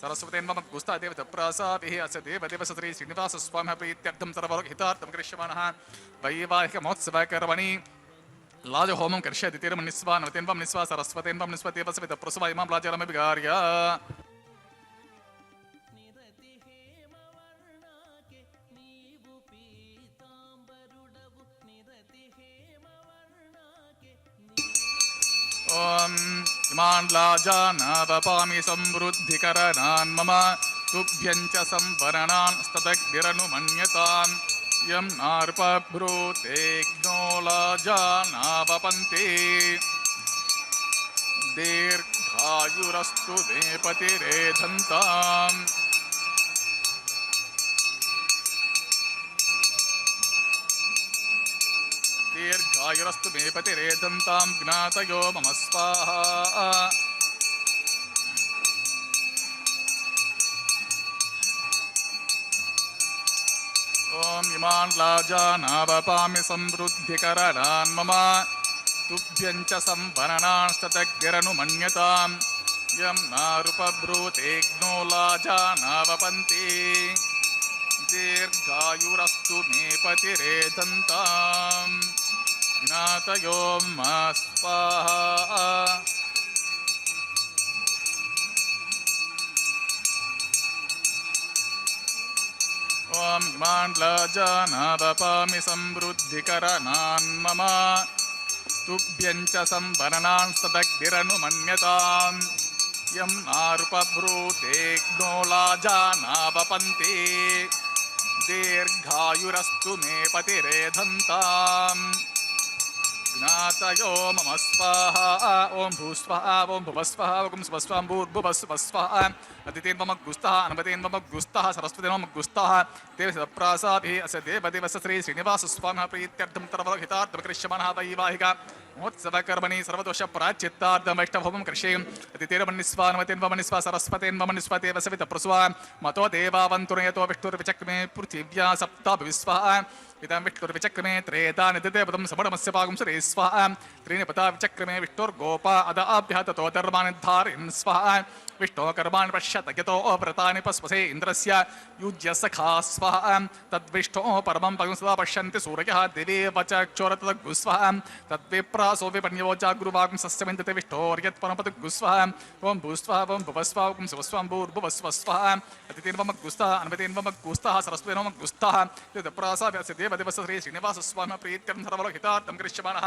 सरस्वतीर्मम गुस्ता देवत प्रासाभिः अस्य देवदेव श्री श्रीनिवास स्वामिः प्रीत्यर्थं सर्वलोकहितार्थं करिष्यमाणः वैवाहिक महोत्सवकर्मणि लाजहोमं करिष्यति तिरुमन्निस्वा नवतेन्वं निस्वा सरस्वतेन्वं निस्वतेव सवित प्रसवा इमां लाजरमभिगार्य ओम इमान् लाजानावपामि समृद्धिकरणान् मम तुभ्यञ्च संवरणान् स्तदग्निरनुमन्यताम् यं नार्पभ्रूतेऽग्नो लाजानावपन्ति दीर्घायुरस्तु मे पतिरेधन्ताम् दीर्घायुरस्तु मे पतिरेधन्तां ज्ञातयो मम स्वाहा ओम इमान् लाजानावपामि समृद्धिकरणान् मम तुभ्यञ्च संवरणान् स्तदग्निरनुमन्यताम् यं नारुपभ्रूतेऽग्नो लाजानावपन्ति दीर्घायुरस्तु मे पतिरेधन्ताम् ज्ञातयो मम स्वाहा ओम इमान् लाजानावपामि समृद्धिकरणान् मम तुभ्यञ्च संवरणान् स्तदग्निरनुमन्यताम् यं नारुपभ्रूतेऽग्नो लाजानावपन्ति दीर्घायुरस्तु मे पतिरेधन्ताम् ज्ञातयो मम स्वाहा ओम भूस्वाहा ओम भुवस्वाहा ओम स्वस्वां भूर्भुवस्वस्वाहा अदितेन्वम गुस्तः अनवतेन्वम गुस्तः सरस्वतीन्वम गुस्तः देवसप्रासाभिः अस्य देवदेवस्य श्री श्रीनिवास स्वामिः प्रीत्यर्थं सर्वलोकहितार्थं करिष्यमाणः वैवाहिक महोत्सवकर्मणि सर्वदोष प्राचित्तार्थं वैष्णवहोमं करिष्ये अदितेर्मन्निस्वा नवतेन्वमन्निस्वा सरस्वतेन्वमन्निस्वतेव सवित प्रसवा मतो देवावन्तुर्यतो विष्णुर्विचक्रमे पृथिव्या सप्ताभिस्वाहा इदं विष्णुर्विचक्रमे त्रेता निदिदेवतं समणमस्य पागुं सुरे स्वाहा त्रीणि पता विचक्रमे विष्णुर्गोपा अदाभ्यः ततो धर्माणि धारयन् स्वाहा विष्णो कर्माणि पश्यत यतो व्रतानि पस्वसे इन्द्रस्य युज्य सखा स्वाहा तद्विष्णो परमं पगं सदा पश्यन्ति सूर्यः दिवे वचक्षोरतद्गुस्वाहा तद्विप्रासो विपण्यो जागुरुवागं सस्यमिन्दते विष्णोर्यत्परमपदगुस्वाहा ओं भूस्वाहा ओं भुवस्वाहा ओं स्वस्वां भूर्भुवस्वस्वाहा अतितेन्वम गुस्तः अनवतेन्वम गुस्तः सरस्वतेन्वम गुस्तः तद्प्रासाभ्यस्य देवदेवस्य श्री श्रीनिवास स्वामिः प्रीत्यर्थं सर्वलोकहितार्थं करिष्यमाणः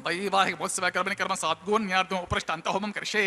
वैवाहिक महोत्सवकर्मणि कर्म साद्गुण्यार्धम् उपृष्टान्तहोमं करिष्ये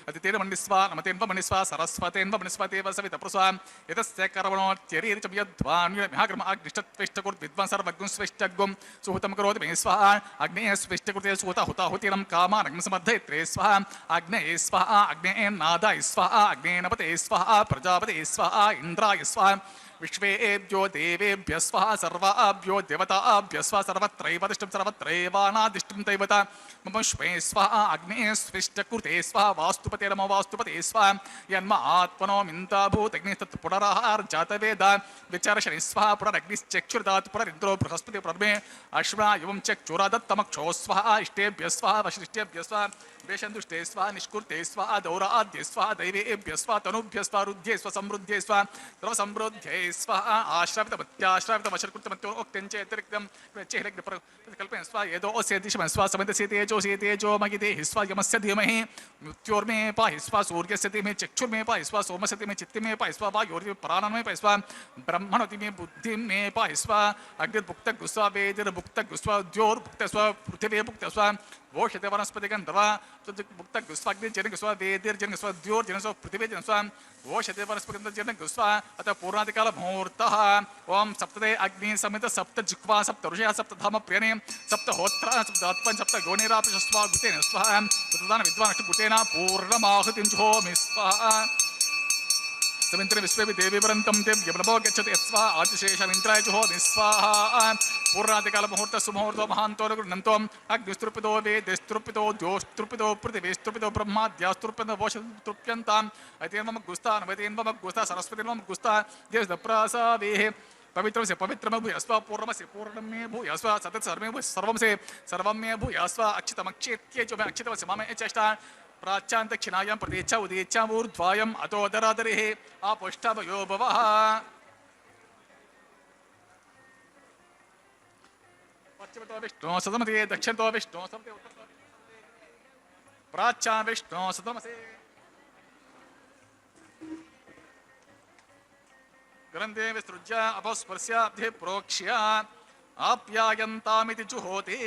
अदितेर्मन्निस्वा नमतेन्वमन्निस्वा सरस्वतेन्वमन्निस्वतेव सवित प्रसवा एतस्य कर्मणोच्चरीर्च यद्वान्यमहाकर्म अग्निष्ठत्विष्टकुर्विद्वान् सर्वज्ञं स्विष्टज्ञं सुहूतं करोति मे स्वाहा अग्नेः स्विष्टकृते सुहूता हुताहुतिरं कामान् अग्निसमर्धयित्रे स्वाहा अग्नेये स्वाहा अग्नेयेन्नादाय स्वाहा अग्नेयनपते स्वाहा प्रजापते स्वाहा इन्द्राय स्वाहा विश्वेभ्यो देवेभ्यः स्वाहा सर्वाभ्यो देवताभ्यः स्वाहा सर्वत्रैवदिष्टं सर्वत्रैवानादिष्टं दैवता मम श्वे स्वाहा अग्नेः स्विष्टकृते स्वाहा वास्तुपते नमो वास्तुपते स्वाहा यन्म आत्मनो मिन्दाभूतग्निः तत् पुनरार्जातवेदा विचारशनि स्वाहा पुनरग्निश्चक्षुर्दात् पुनरिन्द्रो बृहस्पति पुनर्मे अश्विना एवं चक्षुरादत्तमक्षो स्वाहा इष्टेभ्यः स्वाहा वशिष्ठेभ्यः स्वाहा वेशन्दुष्टे स्वाहा निष्कुर्ते स्वाहा दौराद्ये स्वाहा दैवेभ्यः स्वाहा तनुभ्यः स्वाहा रुध्ये स्व समृद्धे स्वाहा सर्वसमृद्धे स्वाहा आश्रावितमत्याश्रावितमशर्कृतमत्योक्त्यञ्चेतिरिक्तं कल्पयन् स्वाहा यदोऽस्येतिशमन् स्वाहा समितस्यतेजोऽसि तेजो मगिते हिस्वा यमस्य धीमहि मृत्योर्मे पाहि स्वा सूर्यस्य धीमहि चक्षुर्मे पाहि स्वा सोमस्य धीमहि चित्तिमे पाहि स्वा वायुर्मे प्राणन्मे पाहि स्वा ब्रह्मणोति मे बुद्धिं मे पाहि स्वा अग्निर्भुक्तगुस्वा वेदिर्भुक्तगुस्वा द्योर्भुक्तस्वा पृथिवीर्भुक्तस्वा वोषते वनस्पतिगन्धवा भुक्तगुस्वाग्निर्जनगुस्वा वेदिर्जनगुस्वा द्योर्जनस्वा पृथिवीर्जनस्वा वोषते वनस्पतिगन्धजनगुस्वा अतः पूर्णादिकालमुहूर्तः ओम सप्तदे अग्नि समित सप्त जिह्वा सप्त ऋषयः सप्त धाम प्रियणे सप्त होत्राः सप्त आत्मन् सप्त गोणीरापि गुतेन स्वाहा तदान विद्वान् गुतेन पूर्णमाहुतिं जुहोमि स्वाहा ಸವಿಂತ್ರ ವಿಶ್ವೇ ದೇವಿ ಪರಂತಂ ದೇವ್ಯ ಪ್ರಭೋ ಗಚ್ಚತಿ ಯಸ್ವಾಹ ಆದಿಶೇಷಮಿಂದ್ರಾಯ ಜುಹೋಮಿ ಸ್ವಾಹ ಪೂರ್ಣಾದಿಕಾಲ ಮುಹೂರ್ತ ಸುಮುಹೂರ್ತೋ ಮಹಾಂತೋ ಗೃಹಂತೋ ಅಗ್ನಿಸ್ತೃಪಿತೋ ವೇದಸ್ತೃಪಿತೋ ದ್ಯೋಸ್ತೃಪಿತೋ ಪೃಥಿವೇಸ್ತೃಪಿತೋ ಬ್ರಹ್ಮಾದ್ಯಾಸ್ತೃಪ್ಯಂತ ವೋಷತೃಪ್ಯಂತಾಂ ಅತೇನ್ವಮ ಗುಸ್ತಾನ್ ವೈತೇನ್ವಮ ಗುಸ್ತಾ ಸರಸ್ವತಿನ್ವಮ ಗುಸ್ತಾ ದೇವದ ಪ್ರಾಸಾವೇಹೆ पवित्रम से पवित्रम भूयस्व पूर्णम से पूर्णम में भूयस्व सतत सर्वे सर्वम से सर्वम में भूयस्व अक्षितम अक्षेत्ये जो मैं अक्षितम से मामे चेष्टा प्राच्यांत क्षिणायां प्रदेच्छा उदेच्छा ऊर्ध्वायं अतोदरादरेः आपोष्ठावयो भवः पश्चिमतो विष्णु सदमते दक्षिणतो विष्णु समते उत्तरतो प्राच्यां विष्णु सदमसे ग्रंथे विसृज्य अपस्पर्श्य अब्धे प्रोक्ष्य आप्यायन्तामिति जुहोति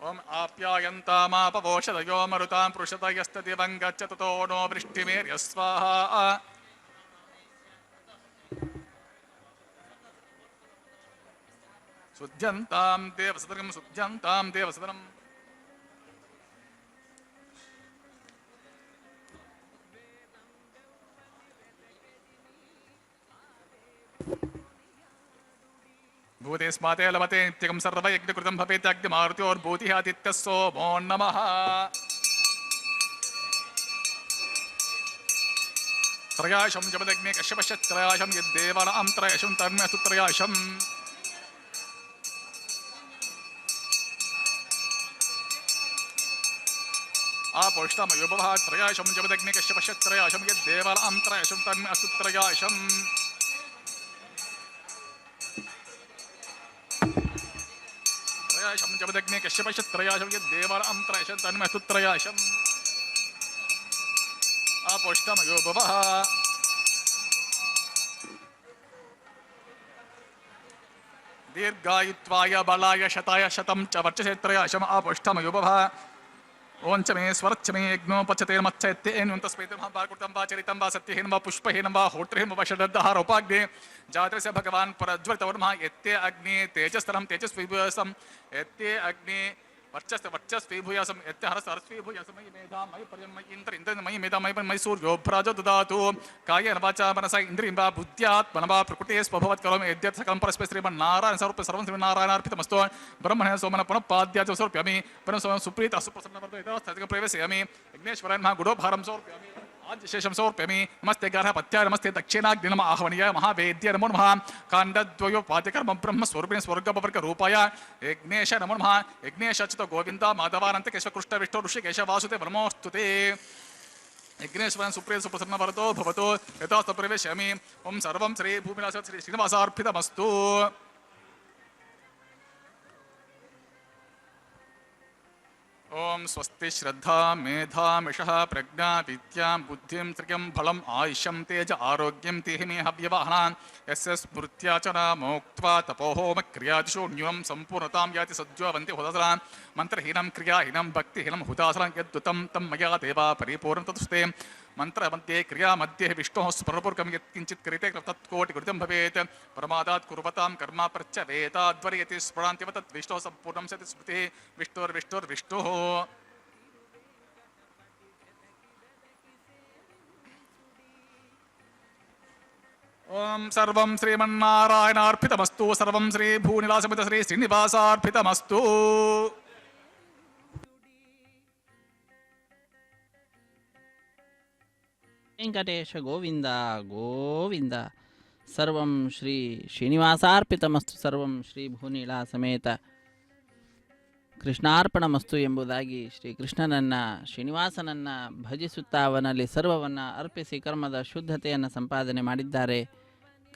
ओम आप्यायन्तामापवोषधयो मरुतां पृषतयस्तदिवं गच्छतो नो वृष्टिमेर्य स्वाहा शुद्ध्यन्तां देवसदनं शुद्ध्यन्तां देवसदनं भूतेस्माते लभते नित्यं सर्वयज्ञकृतं भवेत् अग्निमारुत्योर्भूतिः आदित्यः सोमो नमः त्रयाशं जपदग्ने कश्यपश्च त्रयाशं यद्देवानां त्रयाशं तन्मेऽस्तु त्रयाशम् आपोष्टमयो भवः त्रयाशं जपदग्ने कश्यपश्च त्रयाशं यद्देवानां त्रयाशं तन्मेऽस्तु त्रयाशम् त्रयाशं जपदग्ने कश्यपश्च त्रयाशं यद्देवानां त्रयाशं तन्मेऽस्तु त्रयाशम् आपोष्टमयो भवः दीर्घायुत्वाय बलाय शताय शतं च वर्चसे त्रयाशम् आपोष्टमयो भवः ओं च मे स्वरच्च मे यज्ञो पचते मत्सैत्येन तस्मैतं वा कृतं वा चरितं वा सत्यहेन वा पुष्पहेन वा होत्रहेन वा षडर्दहार उपाग्ने जातस्य भगवान् परज्वलितवर्मः यत्ते अग्ने तेजस्तरं तेजस्वीभूयसं यत्ते अग्ने वर्चस्व वर्चस्वीभूयसं यत्ते हरस हरस्वीभूयसं मयि मेधा मयि पर्यं मयि इन्द्र इन्द्र मयि मेधा मयि सूर्यो भ्राजो ददातु कायेन वाचा मनसा इन्द्रियं वा बुद्ध्यात्मना वा प्रकृते स्वभवत् करोमि यद्यत् सकलं परस्मै श्रीमन्नारायण स्वरूप सर्वं श्रीमन्नारायणार्पितमस्तु ब्रह्मणे सोमन पुनः पाद्याच समर्पयामि परं सोमं सुप्रीत सुप्रसन्नवर्धयितः प्रेवयामि विघ्नेश्वराय नमः गुडोभारं समर्पयामि आदिशेषं समर्पयामि नमस्ते गार्हपत्याय नमस्ते दक्षिणाग्नि नमः आह्वनीयाय महावेद्याय नमो नमः काण्डद्वयो पातिकर्म ब्रह्मस्वरूपिणे स्वर्गपवर्गरूपाय यज्ञेश नमो नमः यज्ञेशच्युत गोविन्द माधवानन्त केशव कृष्ण विष्णु ऋषिकेश वासुदेव नमोऽस्तु ते यज्ञेश्वरं सुप्रिय सुप्रसन्नवरतो भवतु यथास्तु प्रवेशयामि ओं सर्वं श्री भूमिनाथ श्री श्रीनिवासार्पितमस्तु ओं स्वस्ति श्रद्धा मेधा मिषः प्रज्ञा विद्यां बुद्धिं त्रियं फलम् आयुष्यं तेज आरोग्यं तेहिमे हव्यवाहनान् यस्य स्मृत्या च नामोक्त्वा तपोहोमक्रियादिषु न्यूनं सम्पूर्णतां याति सज्जोवन्ति हुतासनान् मन्त्रहीनं क्रियाहीनं भक्तिहीनं हुतासनं यद्दुतं तं मया देवा परिपूर्णं तदुस्ते मंत्रमध्ये क्रिया मध्ये विष्णोः स्मरणपूर्वकं यत्किञ्चित् क्रियते तत्कोटिकृतं भवेत् प्रमादात् कुर्वतां कर्म प्रत्यवेताद्वर्यति स्मरान्त्यव तत् विष्णोः सम्पूर्णं सति स्मृतिः विष्णुर्विष्णुर्विष्णुः ओं सर्वं श्रीमन्नारायणार्पितमस्तु सर्वं श्री भूनिवासमित श्री श्रीनिवासार्पितमस्तु ವೆಂಕಟೇಶ ಗೋವಿಂದ ಗೋವಿಂದ ಸರ್ವಂ ಶ್ರೀ ಶ್ರೀನಿವಾಸಾರ್ಪಿತಮಸ್ತು ಸರ್ವಂ ಶ್ರೀ ಭೂನೀಳಾ ಸಮೇತ ಕೃಷ್ಣಾರ್ಪಣಮಸ್ತು ಎಂಬುದಾಗಿ ಶ್ರೀಕೃಷ್ಣನನ್ನು ಶ್ರೀನಿವಾಸನನ್ನು ಭಜಿಸುತ್ತಾ ಅವನಲ್ಲಿ ಸರ್ವವನ್ನು ಅರ್ಪಿಸಿ ಕರ್ಮದ ಶುದ್ಧತೆಯನ್ನು ಸಂಪಾದನೆ ಮಾಡಿದ್ದಾರೆ.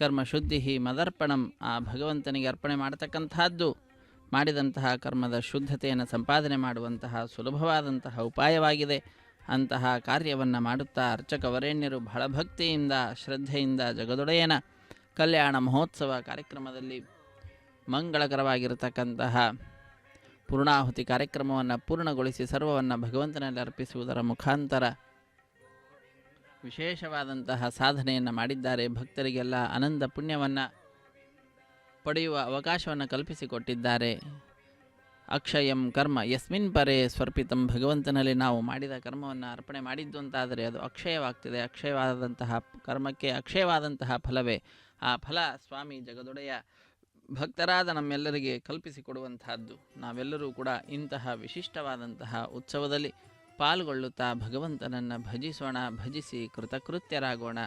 ಕರ್ಮ ಶುದ್ಧಿ ಮದರ್ಪಣಂ, ಆ ಭಗವಂತನಿಗೆ ಅರ್ಪಣೆ ಮಾಡತಕ್ಕಂತಹದ್ದು ಮಾಡಿದಂತಹ ಕರ್ಮದ ಶುದ್ಧತೆಯನ್ನು ಸಂಪಾದನೆ ಮಾಡುವಂತಹ ಸುಲಭವಾದಂತಹ ಉಪಾಯವಾಗಿದೆ. ಅಂತಹ ಕಾರ್ಯವನ್ನು ಮಾಡುತ್ತಾ ಅರ್ಚಕವರೇಣ್ಯರು ಬಹಳ ಭಕ್ತಿಯಿಂದ ಶ್ರದ್ಧೆಯಿಂದ ಜಗದೊಡೆಯನ ಕಲ್ಯಾಣ ಮಹೋತ್ಸವ ಕಾರ್ಯಕ್ರಮದಲ್ಲಿ ಮಂಗಳಕರವಾಗಿರತಕ್ಕಂತಹ ಪೂರ್ಣಾಹುತಿ ಕಾರ್ಯಕ್ರಮವನ್ನು ಪೂರ್ಣಗೊಳಿಸಿ ಸರ್ವವನ್ನು ಭಗವಂತನಲ್ಲಿ ಅರ್ಪಿಸುವುದರ ಮುಖಾಂತರ ವಿಶೇಷವಾದಂತಹ ಸಾಧನೆಯನ್ನು ಮಾಡಿದ್ದಾರೆ. ಭಕ್ತರಿಗೆಲ್ಲ ಆನಂದ ಪುಣ್ಯವನ್ನು ಪಡೆಯುವ ಅವಕಾಶವನ್ನು ಕಲ್ಪಿಸಿಕೊಟ್ಟಿದ್ದಾರೆ. ಅಕ್ಷಯಂ ಕರ್ಮ ಯಸ್ಮಿನ್ ಪರೇ ಸ್ವರ್ಪಿತಂ. ಭಗವಂತನಲ್ಲಿ ನಾವು ಮಾಡಿದ ಕರ್ಮವನ್ನು ಅರ್ಪಣೆ ಮಾಡಿದ್ದು ಅಂತಾದರೆ ಅದು ಅಕ್ಷಯವಾಗ್ತದೆ. ಅಕ್ಷಯವಾದಂತಹ ಕರ್ಮಕ್ಕೆ ಅಕ್ಷಯವಾದಂತಹ ಫಲವೇ ಆ ಫಲ ಸ್ವಾಮಿ ಜಗದೊಡೆಯ ಭಕ್ತರಾದ ನಮ್ಮೆಲ್ಲರಿಗೆ ಕಲ್ಪಿಸಿಕೊಡುವಂತಹದ್ದು. ನಾವೆಲ್ಲರೂ ಕೂಡ ಇಂತಹ ವಿಶಿಷ್ಟವಾದಂತಹ ಉತ್ಸವದಲ್ಲಿ ಪಾಲ್ಗೊಳ್ಳುತ್ತಾ ಭಗವಂತನನ್ನು ಭಜಿಸೋಣ, ಭಜಿಸಿ ಕೃತಕೃತ್ಯರಾಗೋಣ.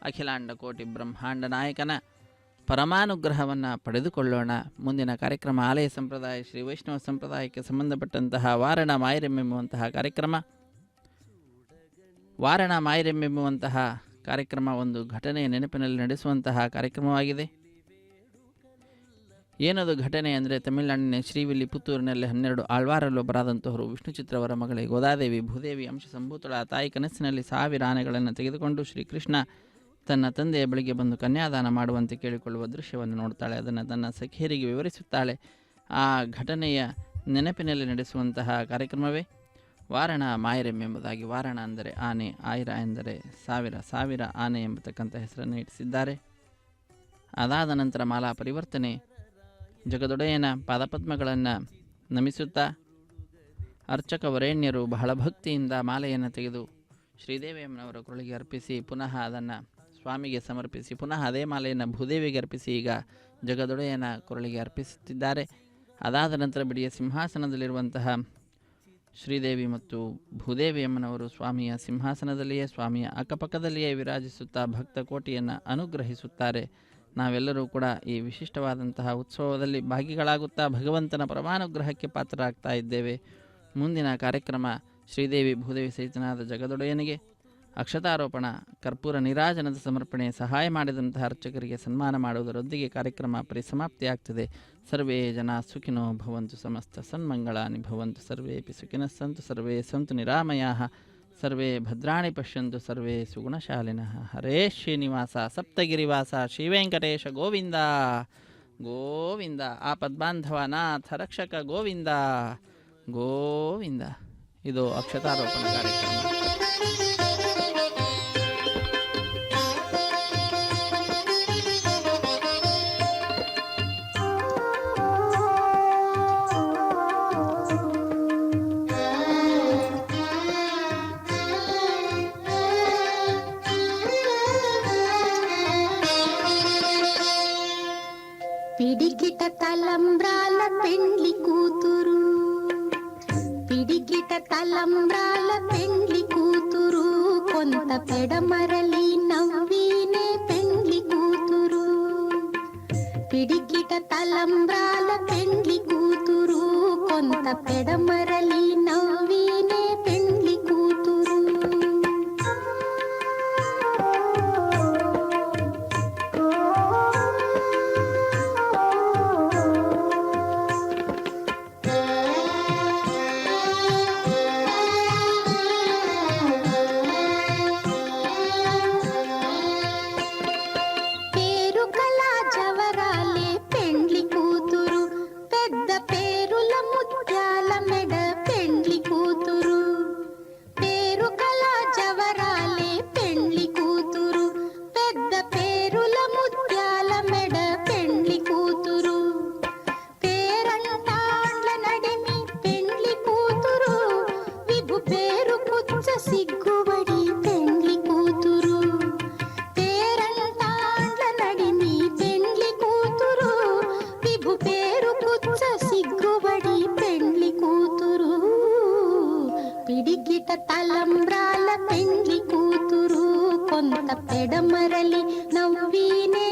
ಅಖಿಲಾಂಡ ಕೋಟಿ ಬ್ರಹ್ಮಾಂಡ ನಾಯಕನ ಪರಮಾನುಗ್ರಹವನ್ನು ಪಡೆದುಕೊಳ್ಳೋಣ. ಮುಂದಿನ ಕಾರ್ಯಕ್ರಮ ಆಲಯ ಸಂಪ್ರದಾಯ ಶ್ರೀ ವೈಷ್ಣವ ಸಂಪ್ರದಾಯಕ್ಕೆ ಸಂಬಂಧಪಟ್ಟಂತಹ ವಾರಣ ಮಾಯರೆಂಬೆಂಬುವಂತಹ ಕಾರ್ಯಕ್ರಮ. ವಾರಣ ಮಾಯರೆಂಬೆಂಬುವಂತಹ ಕಾರ್ಯಕ್ರಮ ಒಂದು ಘಟನೆಯ ನೆನಪಿನಲ್ಲಿ ನಡೆಸುವಂತಹ ಕಾರ್ಯಕ್ರಮವಾಗಿದೆ. ಏನದು ಘಟನೆ ಅಂದರೆ, ತಮಿಳುನಾಡಿನ ಶ್ರೀವಿಲ್ಲಿಪುತ್ತೂರಿನಲ್ಲಿ 12 ಆಳ್ವಾರಲ್ಲೊಬ್ಬರಾದಂಥವರು ವಿಷ್ಣು ಚಿತ್ರವರ ಮಗಳೇ ಗೋದಾದೇವಿ ಭೂದೇವಿ ಅಂಶ ಸಂಭೂತಳ ತಾಯಿ ಕನಸಿನಲ್ಲಿ 1000 ಆನೆಗಳನ್ನು ತೆಗೆದುಕೊಂಡು ಶ್ರೀಕೃಷ್ಣ ತನ್ನ ತಂದೆಯ ಬಳಿಗೆ ಬಂದು ಕನ್ಯಾದಾನ ಮಾಡುವಂತೆ ಕೇಳಿಕೊಳ್ಳುವ ದೃಶ್ಯವನ್ನು ನೋಡ್ತಾಳೆ. ಅದನ್ನು ತನ್ನ ಸಖಿಯರಿಗೆ ವಿವರಿಸುತ್ತಾಳೆ. ಆ ಘಟನೆಯ ನೆನಪಿನಲ್ಲಿ ನಡೆಸುವಂತಹ ಕಾರ್ಯಕ್ರಮವೇ ವಾರಣ ಮಾಯರೆಂಬೆಂಬುದಾಗಿ. ವಾರಣ ಅಂದರೆ ಆನೆ, ಆಯಿರ ಎಂದರೆ 1000 ಆನೆ ಎಂಬತಕ್ಕಂಥ ಹೆಸರನ್ನು ಇಟ್ಟಿಸಿದ್ದಾರೆ. ಅದಾದ ನಂತರ ಮಾಲಾ ಪರಿವರ್ತನೆ. ಜಗದೊಡೆಯನ ಪಾದಪದ್ಮಗಳನ್ನು ನಮಿಸುತ್ತಾ ಅರ್ಚಕ ವರೇಣ್ಯರು ಬಹಳ ಭಕ್ತಿಯಿಂದ ಮಾಲೆಯನ್ನು ತೆಗೆದು ಶ್ರೀದೇವಿಯಮ್ಮನವರ ಕೊರಳಿಗೆ ಅರ್ಪಿಸಿ ಪುನಃ ಅದನ್ನು ಸ್ವಾಮಿಗೆ ಸಮರ್ಪಿಸಿ ಪುನಃ ಅದೇ ಮಾಲೆಯನ್ನು ಭೂದೇವಿಗೆ ಅರ್ಪಿಸಿ ಈಗ ಜಗದೊಡೆಯನ ಕೊರಳಿಗೆ ಅರ್ಪಿಸುತ್ತಿದ್ದಾರೆ. ಅದಾದ ನಂತರ ಬಿಡಿಯ ಸಿಂಹಾಸನದಲ್ಲಿರುವಂತಹ ಶ್ರೀದೇವಿ ಮತ್ತು ಭೂದೇವಿಯಮ್ಮನವರು ಸ್ವಾಮಿಯ ಸಿಂಹಾಸನದಲ್ಲಿಯೇ ಸ್ವಾಮಿಯ ಅಕ್ಕಪಕ್ಕದಲ್ಲಿಯೇ ವಿರಾಜಿಸುತ್ತಾ ಭಕ್ತ ಕೋಟಿಯನ್ನು ಅನುಗ್ರಹಿಸುತ್ತಾರೆ. ನಾವೆಲ್ಲರೂ ಕೂಡ ಈ ವಿಶಿಷ್ಟವಾದಂತಹ ಉತ್ಸವದಲ್ಲಿ ಭಾಗಿಗಳಾಗುತ್ತಾ ಭಗವಂತನ ಪರಮಾನುಗ್ರಹಕ್ಕೆ ಪಾತ್ರರಾಗ್ತಾ ಇದ್ದೇವೆ. ಮುಂದಿನ ಕಾರ್ಯಕ್ರಮ ಶ್ರೀದೇವಿ ಭೂದೇವಿ ಸಹಿತನಾದ ಜಗದೊಡೆಯನಿಗೆ ಅಕ್ಷತಾರೋಪಣ, ಕರ್ಪೂರ ನೀರಾಜನದ ಸಮರ್ಪಣೆ, ಸಹಾಯ ಮಾಡಿದಂತಹ ಅರ್ಚಕರಿಗೆ ಸನ್ಮಾನ ಮಾಡುವುದರೊಂದಿಗೆ ಕಾರ್ಯಕ್ರಮ ಪರಿಸಮಾಪ್ತಿಯಾಗ್ತದೆ. ಸರ್ವೇ ಜನ ಸುಖಿನೋ ಭವಂತು, ಸಮಸ್ತ ಸನ್ಮಂಗಳಾನಿ ಭವಂತು, ಸರ್ವೇಪಿ ಸುಖಿನಃ ಸಂತು, ಸರ್ವೇ ಸಂತು ನಿರಾಮಯಾಃ, ಸರ್ವೇ ಭದ್ರಾಣಿ ಪಶ್ಯಂತು, ಸರ್ವೇ ಸುಗುಣಶಾಲಿನಃ. ಹರೇ ಶ್ರೀನಿವಾಸ ಸಪ್ತಗಿರಿವಾಸ ಶ್ರೀವೆಂಕಟೇಶ ಗೋವಿಂದ ಗೋವಿಂದ. ಆಪದ್ಬಾಂಧವ ನಾಥ ರಕ್ಷಕ ಗೋವಿಂದ ಗೋವಿಂದ. ಇದು ಅಕ್ಷತಾರೋಪಣ ಕಾರ್ಯಕ್ರಮ. పిడికిట తలంబ్రాల పెండ్లి కూతురు, పిడికిట తలంబ్రాల పెండ్లి కూతురు, కొంత పెడమరలి నవ్వినే పెండ్లి కూతురు. పిడికిట తలంబ్రాల పెండ్లి కూతురు, కొంత పెడమరలి నవ్వినే పెండ్లి కూతురు. సిగ్గుబడి పెండ్లి కూతురు, పేరంటాండ్ల నడిమి పెండ్లి కూతురు, విభు పేరు పుచ్చ సిగ్గుబడి పెండ్లి కూతురు. పిడికిట తలంబ్రాల పెండ్లి కూతురు, కొంత పెడమరలి నవ్వినే